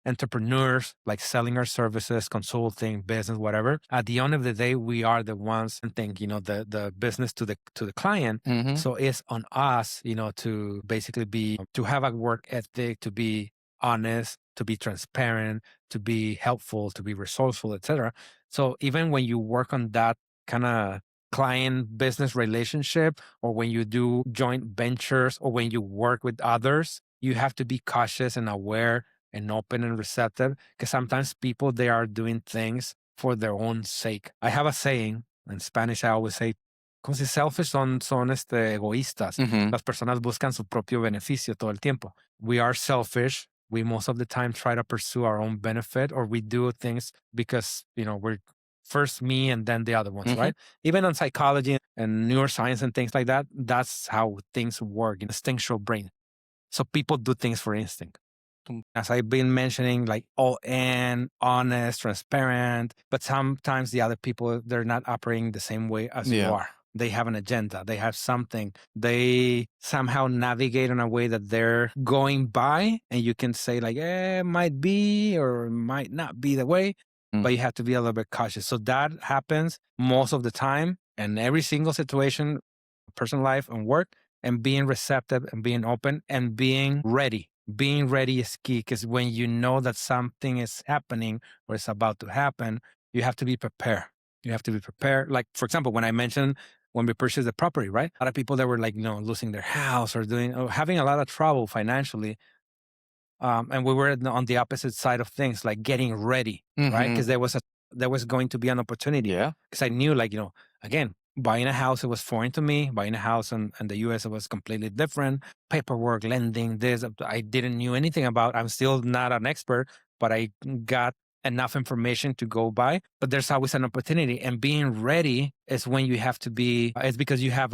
entrepreneurs, like selling our services, consulting, business, whatever, at the end of the day, we are the ones and think, the business to the client. Mm-hmm. So it's on us, to basically to have a work ethic, to be honest, to be transparent, to be helpful, to be resourceful, etc. So even when you work on that kind of client business relationship, or when you do joint ventures, or when you work with others, you have to be cautious and aware and open and receptive because sometimes people they are doing things for their own sake. I have a saying in Spanish. I always say, como si selfish son egoístas. Mm-hmm. Las personas buscan su propio beneficio todo el tiempo. We are selfish. We most of the time try to pursue our own benefit, or we do things because we're first me and then the other ones, Mm-hmm. right? Even on psychology and neuroscience and things like that, that's how things work. Instinctual brain. So people do things for instinct. As I've been mentioning, like all in, honest, transparent, but sometimes the other people, they're not operating the same way as you Yeah. are. They have an agenda. They have something. They somehow navigate in a way that they're going by, and you can say like, might be or might not be the way, Mm. but you have to be a little bit cautious. So that happens most of the time, and every single situation, personal life and work, and being receptive and being open and being ready. Being ready is key because when you know that something is happening or it's about to happen, you have to be prepared. You have to be prepared. Like, for example, when I mentioned when we purchased the property, right? A lot of people that were like, losing their house or having a lot of trouble financially. And we were on the opposite side of things, like getting ready, right? Because there was going to be an opportunity. Yeah. Because I knew, like, again, buying a house, it was foreign to me. Buying a house in the US, it was completely different. Paperwork, lending, this, I didn't knew anything about. I'm still not an expert, but I got enough information to go by. But there's always an opportunity, and being ready is when you have to be. It's because you have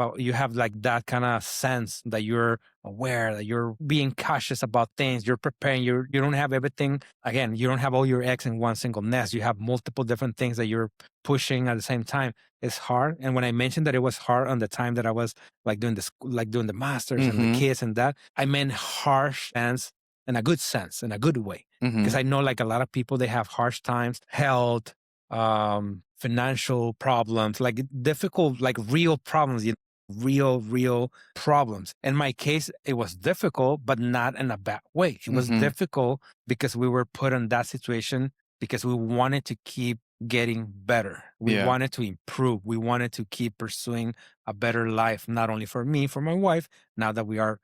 like that kind of sense that you're aware, that you're being cautious about things. You're preparing. You don't have everything. Again, you don't have all your eggs in one single nest. You have multiple different things that you're pushing at the same time. It's hard. And when I mentioned that it was hard on the time that I was like doing the masters and the kids and that, I meant harsh sense in a good sense, in a good way. Because I know like a lot of people, they have harsh times, health, financial problems, like difficult, like real problems, real problems. In my case, it was difficult, but not in a bad way. It was difficult because we were put in that situation because we wanted to keep getting better. We wanted to improve. We wanted to keep pursuing a better life, not only for me, for my wife. Now that we are,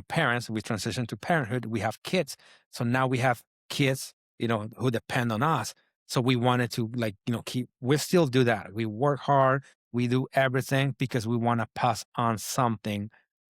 parents, we transitioned to parenthood. We have kids. So now we have kids, who depend on us. So we wanted to we still do that. We work hard. We do everything because we want to pass on something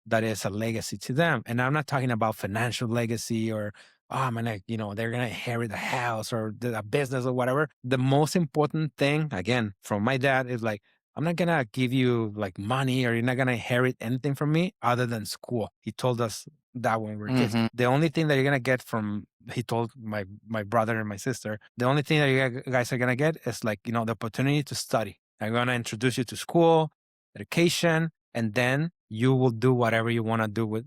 that is a legacy to them. And I'm not talking about financial legacy or, oh, I'm gonna, they're gonna inherit a house or a business or whatever. The most important thing, again, from my dad is like, I'm not gonna give you like money or you're not gonna inherit anything from me other than school. He told us that when we were kids. The only thing that you're gonna get from, he told my brother and my sister, the only thing that you guys are gonna get is like, the opportunity to study. I'm gonna introduce you to school, education, and then you will do whatever you want to do with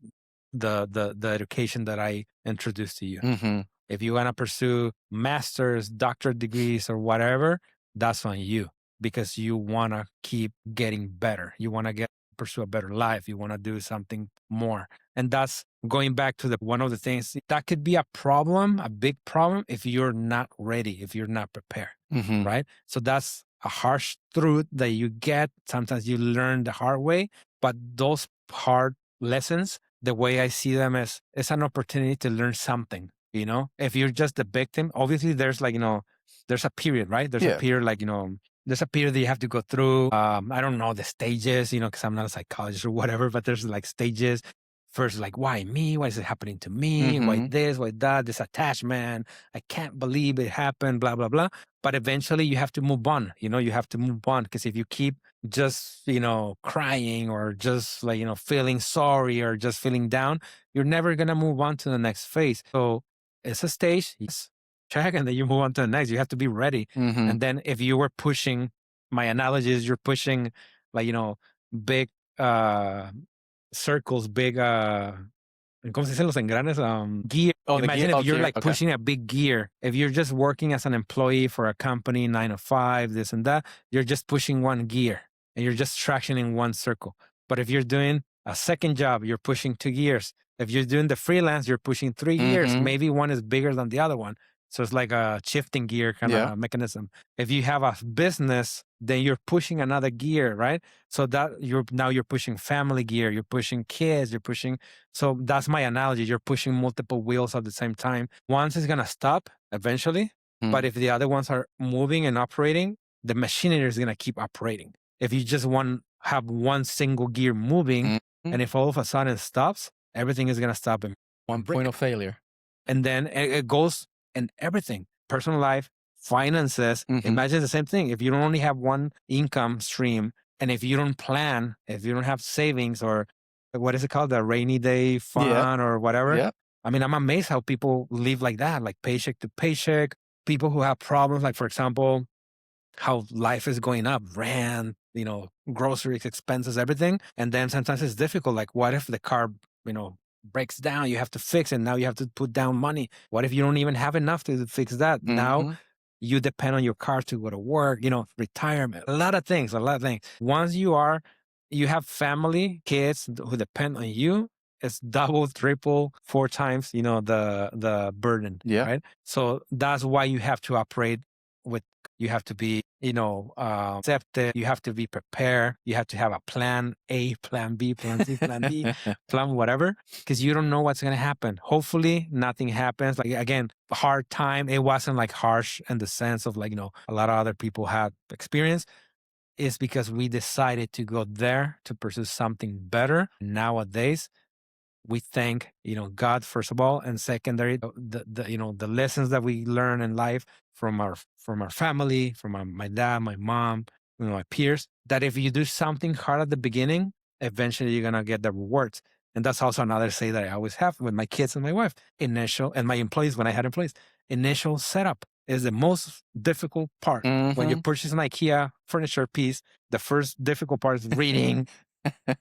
the education that I introduced to you. If you want to pursue master's, doctorate degrees, or whatever, that's on you because you want to keep getting better. You want to pursue a better life. You want to do something more. And that's going back to one of the things that could be a problem, a big problem, if you're not ready, if you're not prepared, right? So that's a harsh truth that you get. Sometimes you learn the hard way, but those hard lessons, the way I see them is it's an opportunity to learn something, If you're just the victim, obviously there's there's a period, right? There's a period there's a period that you have to go through. I don't know the stages, because I'm not a psychologist or whatever, but there's like stages. First, like, why me? Why is it happening to me? Why this? Why that? This attachment. I can't believe it happened, blah, blah, blah. But eventually you have to move on. You have to move on because if you keep just, crying or just like, feeling sorry or just feeling down, you're never going to move on to the next phase. So it's a stage. Yes, check, and then you move on to the next. You have to be ready. And then if you were pushing, my analogy is you're pushing like, big, circles, big ¿cómo se dicen los engranes? Gear. Imagine if you're like pushing a big gear. If you're just working as an employee for a company, 9 to 5, this and that, you're just pushing one gear and you're just tractioning one circle. But if you're doing a second job, you're pushing 2 gears. If you're doing the freelance, you're pushing 3 gears. Maybe one is bigger than the other one. So it's like a shifting gear kind of mechanism. If you have a business, then you're pushing another gear, right? So that you're pushing family gear, you're pushing kids, you're pushing. So that's my analogy. You're pushing multiple wheels at the same time. One is gonna stop eventually, but if the other ones are moving and operating, the machinery is gonna keep operating. If you just have one single gear moving, and if all of a sudden it stops, everything is gonna stop in one point of failure. And then it goes in everything, personal life, finances. Imagine the same thing. If you don't only have one income stream, and if you don't plan, if you don't have savings or what is it called, the rainy day fund or whatever. I mean, I'm amazed how people live like that, like paycheck to paycheck. People who have problems, like for example, how life is going up, rent, groceries, expenses, everything. And then sometimes it's difficult. Like what if the car, breaks down, you have to fix it. Now you have to put down money. What if you don't even have enough to fix that? Now you depend on your car to go to work, retirement, a lot of things. Once you have family, kids who depend on you, it's double, triple, 4 times, the burden, right? So that's why you have to operate with You have to be, accepted. You have to be prepared. You have to have a plan A, plan B, plan C, plan D, plan whatever, because you don't know what's going to happen. Hopefully nothing happens. Like, again, hard time. It wasn't like harsh in the sense of like, a lot of other people had experience. Is because we decided to go there to pursue something better. Nowadays, we thank God first of all, and secondary the lessons that we learn in life from our family, from my dad, my mom, my peers, that if you do something hard at the beginning, eventually you're gonna get the rewards. And that's also another say that I always have with my kids and my wife. Initial, and my employees, when I had employees, initial setup is the most difficult part. When you purchase an IKEA furniture piece, the first difficult part is reading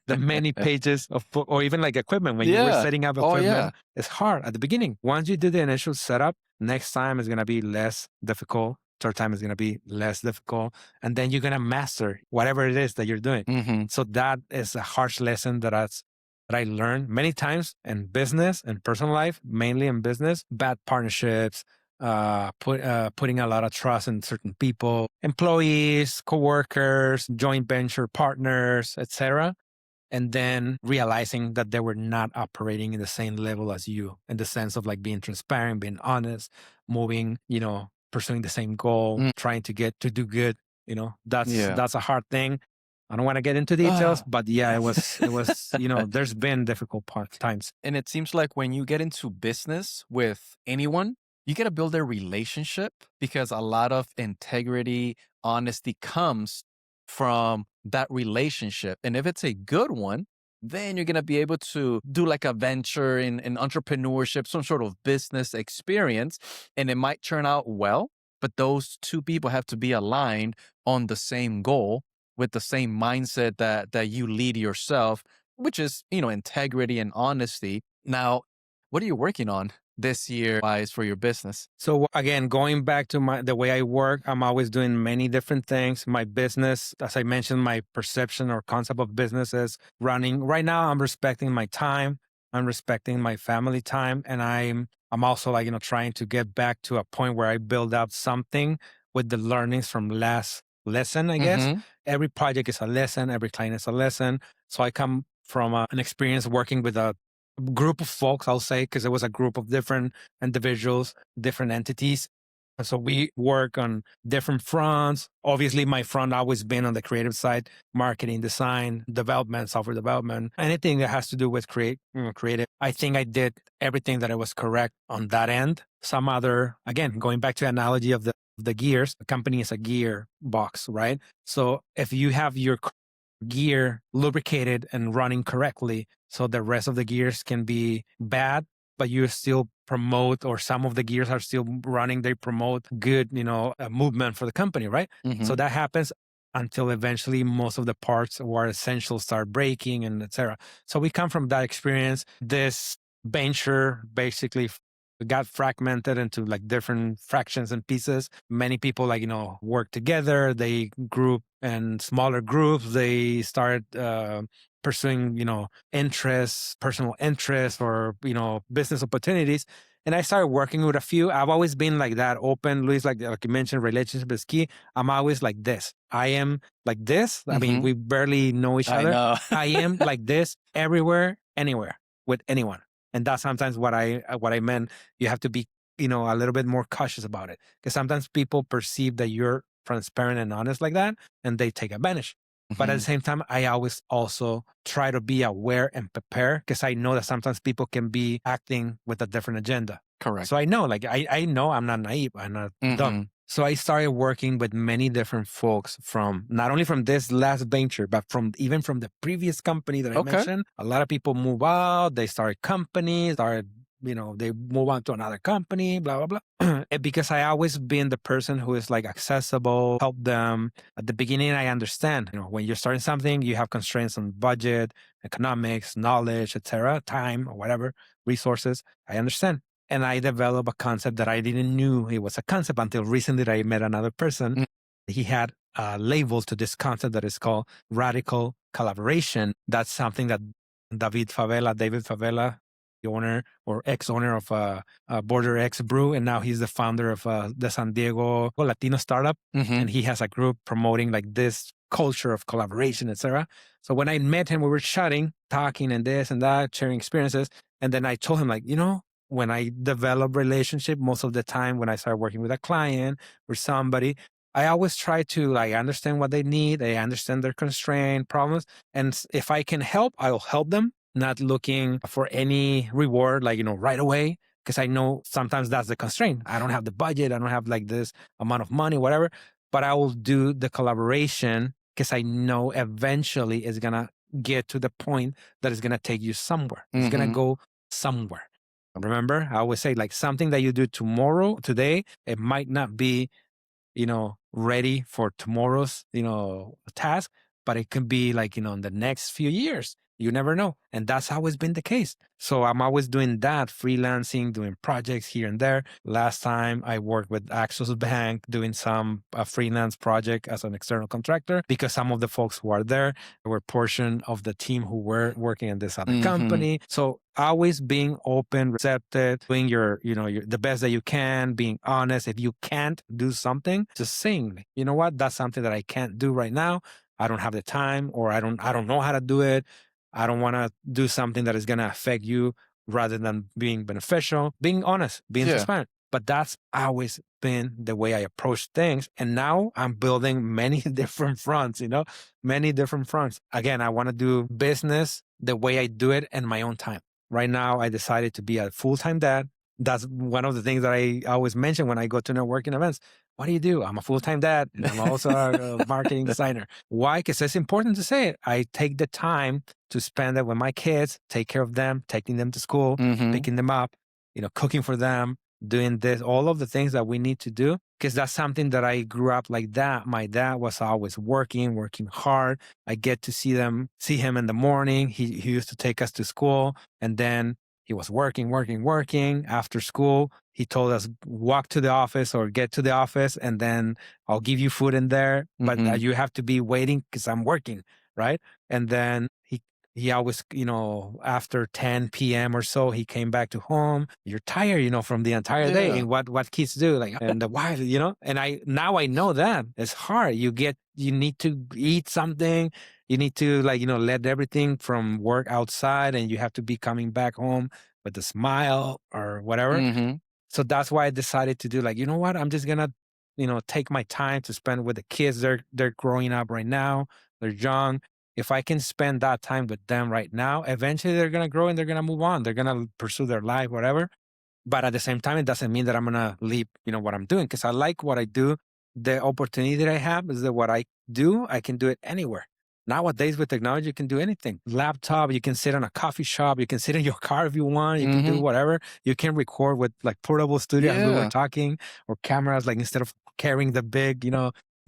the many pages of book, or even like equipment. When you were setting up equipment, it's hard at the beginning. Once you do the initial setup, next time is going to be less difficult. Third time is going to be less difficult. And then you're going to master whatever it is that you're doing. So that is a harsh lesson that I learned many times in business and personal life, mainly in business. Bad partnerships, putting a lot of trust in certain people, employees, coworkers, joint venture partners, etc. And then realizing that they were not operating in the same level as you, in the sense of like being transparent, being honest, moving, pursuing the same goal, trying to do good. That's a hard thing. I don't want to get into details, but yeah, it was, there's been difficult times. And it seems like when you get into business with anyone, you got to build a relationship, because a lot of integrity, honesty comes from that relationship. And if it's a good one, then you're going to be able to do like a venture in entrepreneurship, some sort of business experience, and it might turn out well. But those two people have to be aligned on the same goal with the same mindset that you lead yourself, which is, integrity and honesty. Now, what are you working on this year wise for your business? So again, going back to the way I work, I'm always doing many different things. My business, as I mentioned, my perception or concept of business is running. Right now, I'm respecting my time. I'm respecting my family time. And I'm also like, trying to get back to a point where I build up something with the learnings from last lesson, I guess. Every project is a lesson. Every client is a lesson. So I come from an experience working with a group of folks, I'll say, because it was a group of different individuals, different entities. So we work on different fronts. Obviously, my front always been on the creative side, marketing, design, development, software development, anything that has to do with creative. I think I did everything that I was correct on that end. Some other, again, going back to the analogy of the gears, the company is a gear box, right? So if you have your gear lubricated and running correctly, so the rest of the gears can be bad, but you still promote, or some of the gears are still running, they promote good, movement for the company, right? So that happens until eventually most of the parts or essentials start breaking and etc. So we come from that experience. This venture basically got fragmented into like different fractions and pieces. Many people work together. They group in smaller groups. They started pursuing, interests, personal interests, or, business opportunities. And I started working with a few. I've always been like that, open. Luis, like you mentioned, relationship is key. I'm always like this. I am like this. I mean, we barely know each other. Know. I am like this everywhere, anywhere, with anyone. And that's sometimes what I meant. You have to be, a little bit more cautious about it, because sometimes people perceive that you're transparent and honest like that, and they take advantage. But at the same time, I always also try to be aware and prepare, because I know that sometimes people can be acting with a different agenda. Correct. So I know, I know I'm not naive. I'm not dumb. So I started working with many different folks from not only from this last venture, but even from the previous company that I mentioned. A lot of people move out, they started companies, they move on to another company, blah, blah, blah. Because I always been the person who is like accessible, help them. At the beginning, I understand, when you're starting something, you have constraints on budget, economics, knowledge, etc., time or whatever, resources. I understand. And I developed a concept that I didn't knew it was a concept until recently that I met another person. He had a label to this concept that is called radical collaboration. That's something that David Favela the owner or ex-owner of Border X Brew, and now he's the founder of the San Diego Latino startup, and he has a group promoting like this culture of collaboration, etc. So when I met him, we were chatting, talking, and this and that, sharing experiences, and then I told him like, when I develop relationship, most of the time when I start working with a client or somebody, I always try to like understand what they need. I understand their constraint problems, and if I can help, I'll help them, not looking for any reward, like, right away. Because I know sometimes that's the constraint. I don't have the budget. I don't have like this amount of money, whatever. But I will do the collaboration because I know eventually it's going to get to the point that it's going to take you somewhere. It's going to go somewhere. Remember, I always say like something that you do today, it might not be ready for tomorrow's, task, but it can be like, in the next few years. You never know. And that's always been the case. So I'm always doing that, freelancing, doing projects here and there. Last time I worked with Axos Bank, doing some freelance project as an external contractor, because some of the folks who are there were portion of the team who were working in this other company. So always being open, receptive, doing the best that you can, being honest. If you can't do something, just saying, you know what, that's something that I can't do right now. I don't have the time, or I don't know how to do it. I don't want to do something that is going to affect you rather than being beneficial, being honest, being transparent. But that's always been the way I approach things. And now I'm building many different fronts, many different fronts. Again, I want to do business the way I do it in my own time. Right now, I decided to be a full-time dad. That's one of the things that I always mention when I go to networking events. What do you do? I'm a full-time dad. And I'm also a marketing designer. Why? Because it's important to say it. I take the time to spend it with my kids, take care of them, taking them to school, picking them up, cooking for them, doing this, all of the things that we need to do. Because that's something that I grew up like that. My dad was always working hard. I get to see him in the morning. He used to take us to school, and then he was working. After school, he told us, walk to the office or get to the office, and then I'll give you food in there. But you have to be waiting because I'm working, right? And then he always, after 10 p.m. or so, he came back to home. You're tired, from the entire day. And what kids do, like, and the wife, and now I know that it's hard. You need to eat something. You need to let everything from work outside, and you have to be coming back home with a smile or whatever. So that's why I decided to do you know what? I'm just going to, take my time to spend with the kids. They're growing up right now. They're young. If I can spend that time with them right now, eventually they're going to grow and they're going to move on. They're going to pursue their life, whatever. But at the same time, it doesn't mean that I'm going to leave, what I'm doing, because I like what I do. The opportunity that I have is that what I do, I can do it anywhere. Nowadays with technology, you can do anything. Laptop, you can sit in a coffee shop, you can sit in your car if you want, you can do whatever. You can record with portable studio as we were talking, or cameras, instead of carrying the big,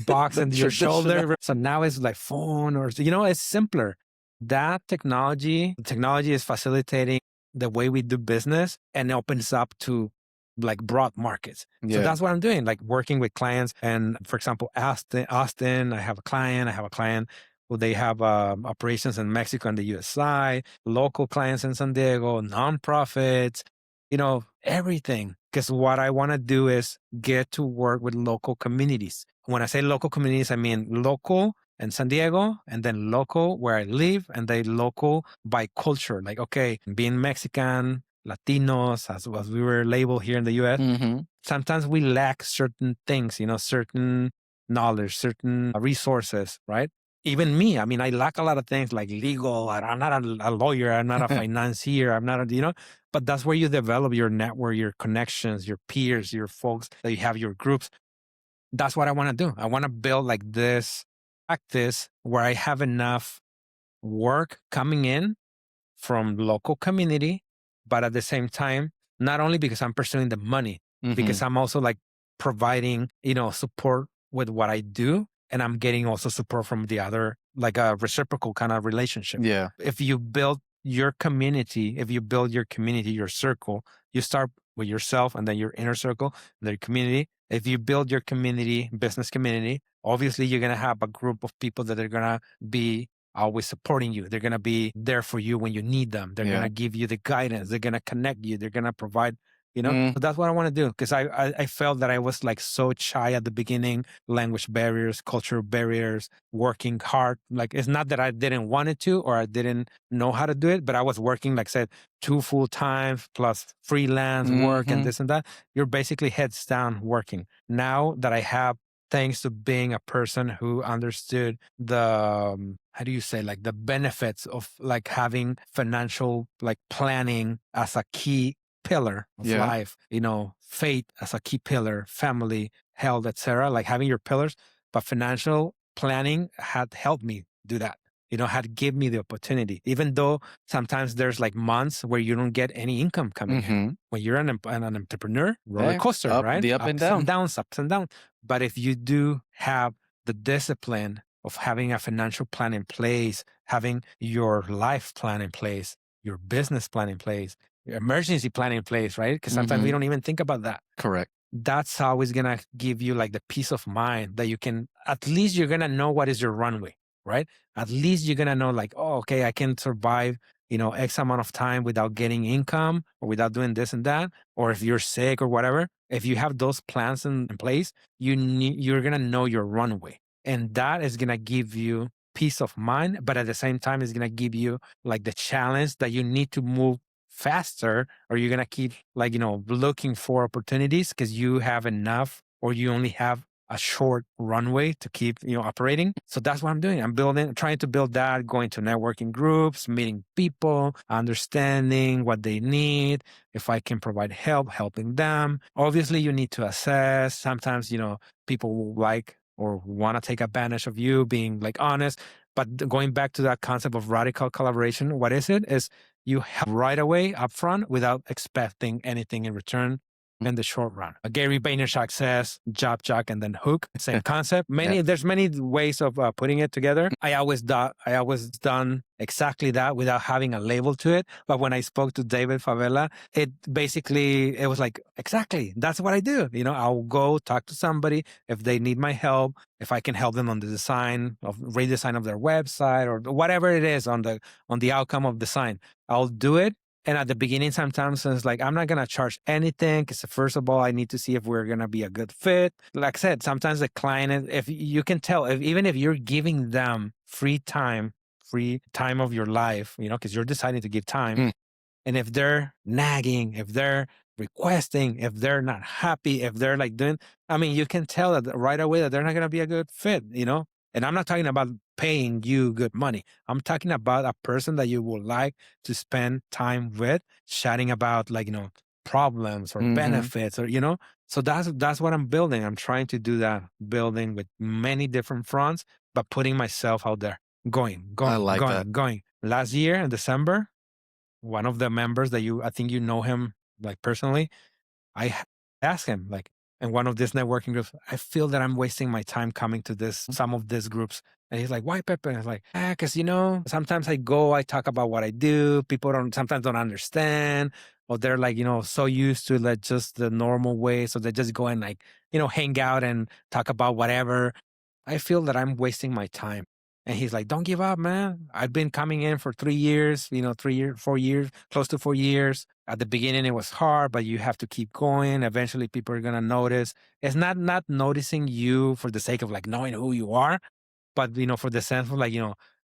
box on your shoulder. So now it's like phone or, it's simpler. That technology is facilitating the way we do business and opens up to broad markets. So that's what I'm doing, working with clients. And for example, Austin, I have a client who they have operations in Mexico and the US side, local clients in San Diego, nonprofits, everything. Because what I want to do is get to work with local communities. When I say local communities, I mean local in San Diego, and then local where I live, and then local by culture. Being Mexican, Latinos, as we were labeled here in the US, sometimes we lack certain things, certain knowledge, certain resources, right? Even me, I lack a lot of things like legal. I'm not a lawyer. I'm not a financier. I'm not but that's where you develop your network, your connections, your peers, your folks, that you have your groups. That's what I want to do. I want to build this practice where I have enough work coming in from local community, but at the same time, not only because I'm pursuing the money, because I'm also providing, support with what I do. And I'm getting also support from the other, a reciprocal kind of relationship. Yeah. If you build your community, your circle, you start with yourself and then your inner circle, and then your community. If you build your community, business community, obviously you're going to have a group of people that are going to be always supporting you. They're going to be there for you when you need them. They're going Yeah. to give you the guidance. They're going to connect you. They're going to provide, Mm. So that's what I want to do. Because I felt that I was like so shy at the beginning, language barriers, cultural barriers, working hard. Like, it's not that I didn't want it to, or I didn't know how to do it, but I was working, like I said, 2 full-time plus freelance work and Mhm. this and that. You're basically heads down working. Now that I have, thanks to being a person who understood the how do you say, like, the benefits of like having financial like planning as a key pillar of Yeah. life, faith as a key pillar, family, health, etc., like having your pillars. But financial planning had helped me do that, had give me the opportunity, even though sometimes there's like months where you don't get any income coming in. Mhm. When you're an entrepreneur, roller Yeah. coaster, right? The up and Ups and down. downs, ups and downs. But if you do have the discipline of having a financial plan in place, having your life plan in place, your business plan in place, your emergency plan in place, right? Because sometimes we Mhm. don't even think about that. Correct. That's always going to give you like the peace of mind that you can, at least you're going to know what is your runway, right? At least you're going to know, like, oh, okay, I can survive, X amount of time without getting income or without doing this and that. Or if you're sick or whatever, if you have those plans in place, you're going to know your runway. And that is going to give you peace of mind. But at the same time, it's going to give you like the challenge that you need to move faster, or you're going to keep like, looking for opportunities because you have enough, or you only have a short runway to keep, operating. So that's what I'm doing. I'm trying to build that, going to networking groups, meeting people, understanding what they need. If I can provide help, helping them. Obviously, you need to assess. Sometimes, people will like or want to take advantage of you being like honest. But going back to that concept of radical collaboration, what is it? Is you help right away upfront without expecting anything in return in the short run. Gary Vaynerchuk says job, jock, and then hook. Same concept. Yeah. There's many ways of putting it together. I always done exactly that without having a label to it. But when I spoke to David Favela, it was like, exactly, that's what I do. I'll go talk to somebody if they need my help, if I can help them on the redesign of their website or whatever it is on the outcome of design. I'll do it. And at the beginning, sometimes it's like, I'm not going to charge anything because first of all, I need to see if we're going to be a good fit. Like I said, sometimes the client, if you can tell, even if you're giving them free time of your life, because you're deciding to give time. Mm. And if they're nagging, if they're requesting, if they're not happy, if they're like you can tell that right away that they're not going to be a good fit, And I'm not talking about paying you good money. I'm talking about a person that you would like to spend time with, chatting about like, problems or benefits or, So that's what I'm building. I'm trying to do that, building with many different fronts, but putting myself out there, going. I like that. Last year in December, one of the members that I think you know him like personally, asked him like in one of these networking groups, I feel that I'm wasting my time coming to some of these groups. And he's like, why, Pepe? And I was like, because, sometimes I talk about what I do. People sometimes don't understand, or they're like, so used to like just the normal way. So they just go and like, hang out and talk about whatever. I feel that I'm wasting my time. And he's like, don't give up, man. I've been coming in for 3 years, 3 years, 4 years, close to 4 years. At the beginning, it was hard, but you have to keep going. Eventually, people are going to notice. It's not noticing you for the sake of like knowing who you are, but, for the sense of like,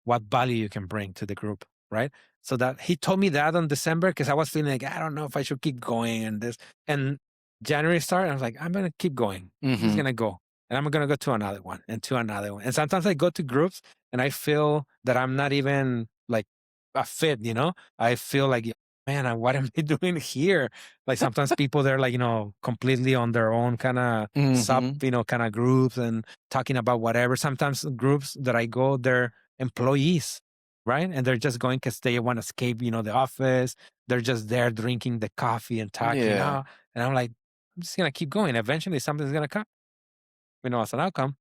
what value you can bring to the group. Right. So that he told me that on December, because I was feeling like, I don't know if I should keep going and this. And January started, I was like, I'm going to keep going. I'm just going to go. And I'm going to go to another one and to another one. And sometimes I go to groups and I feel that I'm not even like a fit, I feel like, man, what am I doing here? Like sometimes people, they're like, completely on their own kind of sub, kind of groups and talking about whatever. Sometimes groups that I go, they're employees, right? And they're just going because they want to escape, the office. They're just there drinking the coffee and talking. Yeah. And I'm like, I'm just going to keep going. Eventually something's going to come, as an outcome.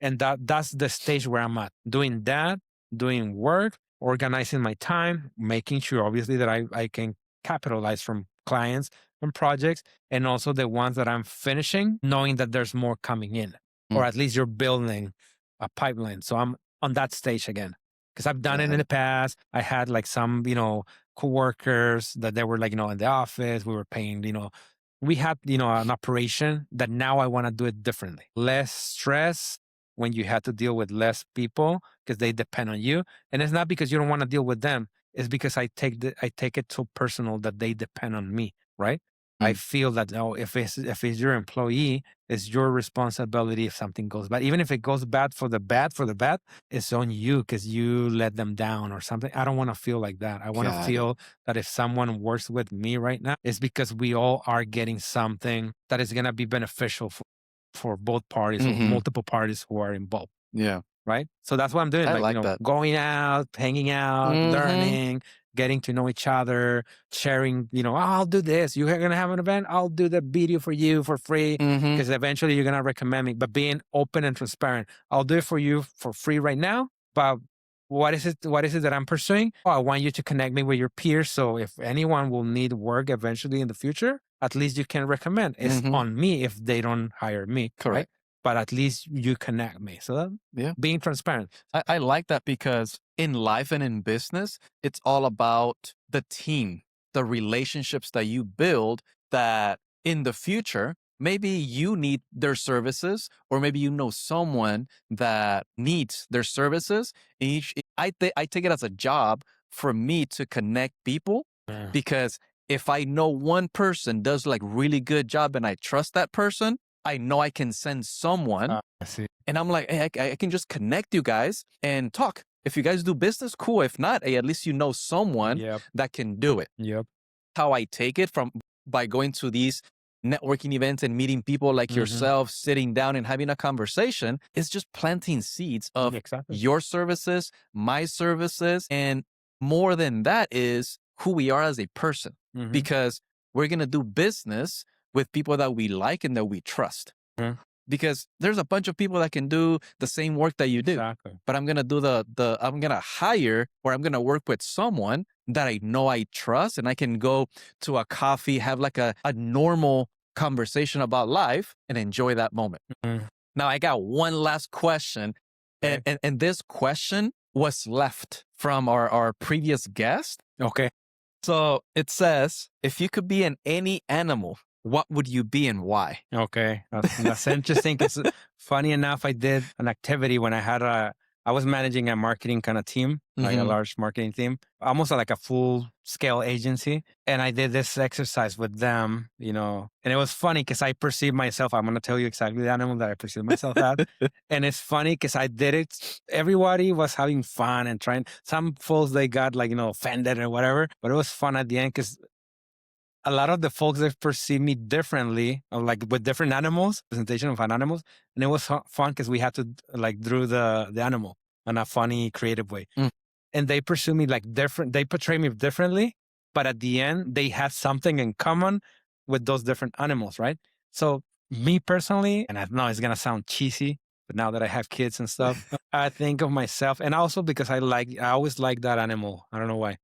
And that's the stage where I'm at, doing that, doing work, organizing my time, making sure obviously that I can capitalize from clients and projects, and also the ones that I'm finishing, knowing that there's more coming in, or at least you're building a pipeline. So I'm on that stage again. Because I've done it in the past. I had like some, coworkers that they were like, in the office, we were paying, we had, an operation that now I want to do it differently. Less stress when you have to deal with less people because they depend on you. And it's not because you don't want to deal with them. It's because I take it so personal that they depend on me, right? I feel that if it's your employee, it's your responsibility if something goes bad. Even if it goes bad for the bad, it's on you because you let them down or something. I don't want to feel like that. I want to feel that if someone works with me right now, it's because we all are getting something that is going to be beneficial for both parties or multiple parties who are involved. Yeah. Right. So that's what I'm doing. I like, like that. Going out, hanging out, learning, getting to know each other, sharing, I'll do this. You're going to have an event. I'll do the video for you for free because eventually you're going to recommend me, but being open and transparent. I'll do it for you for free right now. But what is it that I'm pursuing? Oh, I want you to connect me with your peers. So if anyone will need work eventually in the future, at least you can recommend. It's on me if they don't hire me. Correct. Right? But at least you connect me. So being transparent. I like that because in life and in business, it's all about the team, the relationships that you build that in the future, maybe you need their services or maybe you know someone that needs their services. I take it as a job for me to connect people because if I know one person does like really good job and I trust that person, I know I can send someone I see. and I'm like, hey, I can just connect you guys and talk. If you guys do business, cool. If not, hey, at least you know someone that can do it. Yep. How I take it by going to these networking events and meeting people like yourself, sitting down and having a conversation is just planting seeds of your services, my services. And more than that is who we are as a person because we're going to do business with people that we like and that we trust. Because there's a bunch of people that can do the same work that you do. But I'm going to do I'm going to hire or I'm going to work with someone that I know I trust and I can go to a coffee, have like a normal conversation about life and enjoy that moment. Now I got one last question. And this question was left from our previous guest. Okay. So it says, if you could be any animal, what would you be and why? Okay. That's interesting because funny enough, I did an activity when I was managing a marketing kind of team, like a large marketing team, almost like a full scale agency. And I did this exercise with them, and it was funny because I perceived myself, I'm going to tell you exactly the animal that I perceived myself as. And it's funny because I did it. Everybody was having fun and trying. Some folks, they got like, offended or whatever, but it was fun at the end because a lot of the folks that perceive me differently, like with different animals, presentation of animals. And it was fun because we had to like drew the animal in a funny, creative way. And they pursue me like different, they portray me differently, but at the end, they had something in common with those different animals, right? So me personally, and I know it's going to sound cheesy, but now that I have kids and stuff, I think of myself, and also because I always like that animal. I don't know why.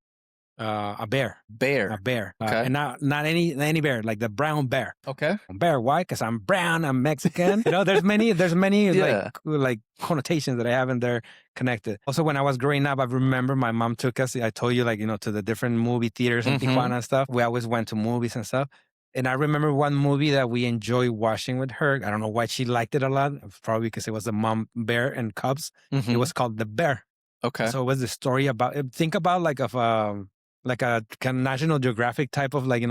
A bear. A bear. Okay. And not any bear, like the brown bear. Okay. Bear. Why? Because I'm brown, I'm Mexican. There's many like connotations that I have in there connected. Also, when I was growing up, I remember my mom took us, I told you, like, to the different movie theaters in Tijuana and stuff. We always went to movies and stuff. And I remember one movie that we enjoyed watching with her. I don't know why she liked it a lot. Probably because it was a mom bear and cubs. It was called The Bear. Okay. So it was the story about, think about like a kind of National Geographic type of like,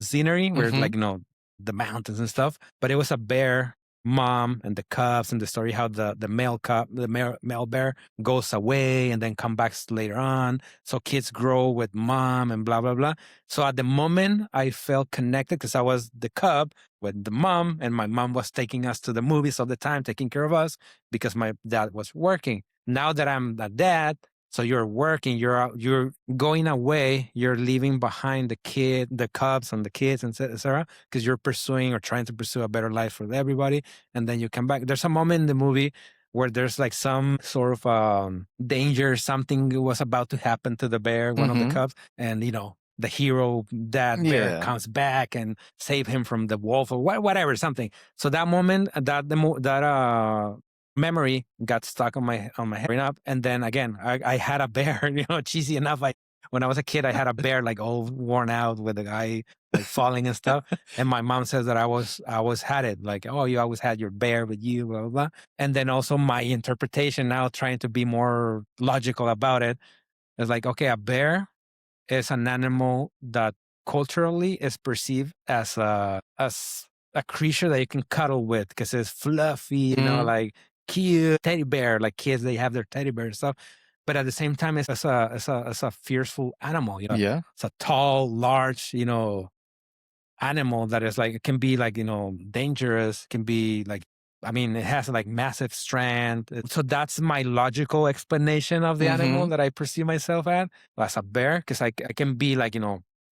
scenery where like, the mountains and stuff. But it was a bear, mom, and the cubs, and the story how the male bear goes away and then come back later on. So kids grow with mom and blah, blah, blah. So at the moment I felt connected because I was the cub with the mom, and my mom was taking us to the movies all the time, taking care of us because my dad was working. Now that I'm a dad, so you're working, you're going away, you're leaving behind the cubs and the kids, and et cetera, because you're pursuing or trying to pursue a better life for everybody. And then you come back. There's a moment in the movie where there's like some sort of danger, something was about to happen to the bear, one of the cubs. And, the hero, that bear comes back and save him from the wolf or whatever, something. So that moment, that memory got stuck on my head growing up. And then again, I had a bear, cheesy enough. When I was a kid, I had a bear like all worn out with the guy like falling and stuff. And my mom says that I always had it, like, oh, you always had your bear with you, blah, blah, blah. And then also my interpretation now, trying to be more logical about it, is like, okay, a bear is an animal that culturally is perceived as a creature that you can cuddle with because it's fluffy, like cute teddy bear, like kids, they have their teddy bear and stuff. But at the same time, it's a fearful animal. Yeah. It's a tall, large, animal that is like, it can be like, dangerous, can be like, I mean, it has like massive strength. So that's my logical explanation of the animal that I perceive myself as a bear, because I can be like,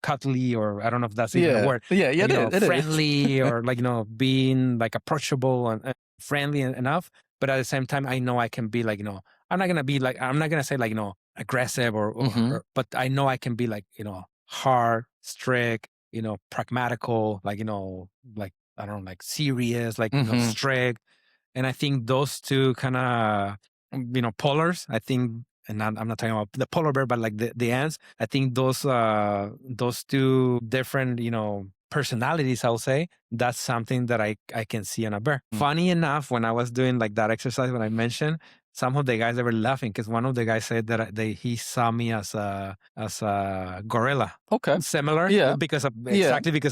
cuddly, or I don't know if that's even a word. Yeah, Like, it is. friendly, or like, being like approachable and friendly enough. But at the same time, I know I can be like, I'm not going to say like, aggressive but I know I can be like, hard, strict, pragmatical, like, like, I don't know, like serious, like, strict. And I think those two kind of, polars, I think, and I'm not talking about the polar bear, but like the ants, I think those two different, personalities, I'll say, that's something that I can see in a bear. Funny enough, when I was doing like that exercise, when I mentioned, some of the guys, they were laughing because one of the guys said that he saw me as a gorilla. Okay. Similar, because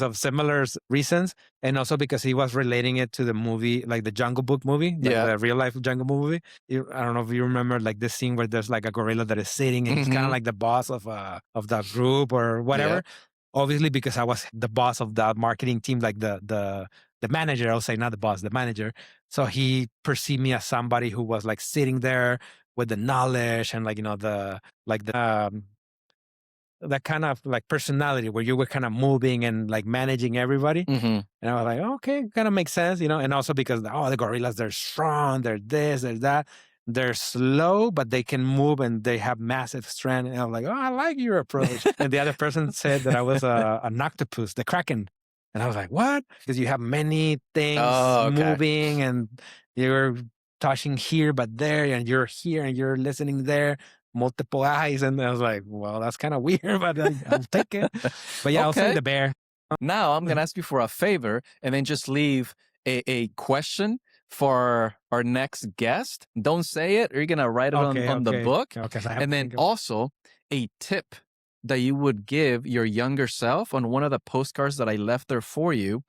of similar reasons, and also because he was relating it to the movie, like the Jungle Book movie, like the real life Jungle movie. I don't know if you remember, like this scene where there's like a gorilla that is sitting, and he's kind of like the boss of that group or whatever. Obviously, because I was the boss of that marketing team, like the manager, I'll say, not the boss, the manager. So he perceived me as somebody who was like sitting there with the knowledge and like, that kind of like personality where you were kind of moving and like managing everybody. And I was like, okay, kind of makes sense, and also because, the gorillas, they're strong, they're this, they're that. They're slow, but they can move and they have massive strength. And I'm like, oh, I like your approach. And the other person said that I was an octopus, the Kraken. And I was like, what? Because you have many things moving and you're touching here, but there, and you're here and you're listening there, multiple eyes. And I was like, well, that's kind of weird, but I'll take it. But yeah, I'll say the bear. Now I'm going to ask you for a favor and then just leave a question for our next guest. Don't say it, or you're going to write it on the book. And then also a tip that you would give your younger self on one of the postcards that I left there for you.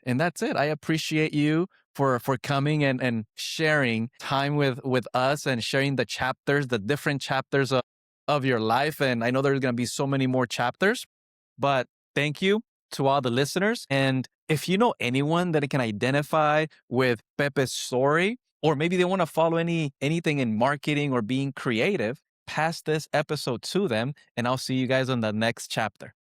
And that's it. I appreciate you for coming and sharing time with us and sharing the chapters, the different chapters of your life. And I know there's going to be so many more chapters, but thank you to all the listeners. And if you know anyone that can identify with Pepe's story, or maybe they want to follow anything in marketing or being creative, pass this episode to them, and I'll see you guys on the next chapter.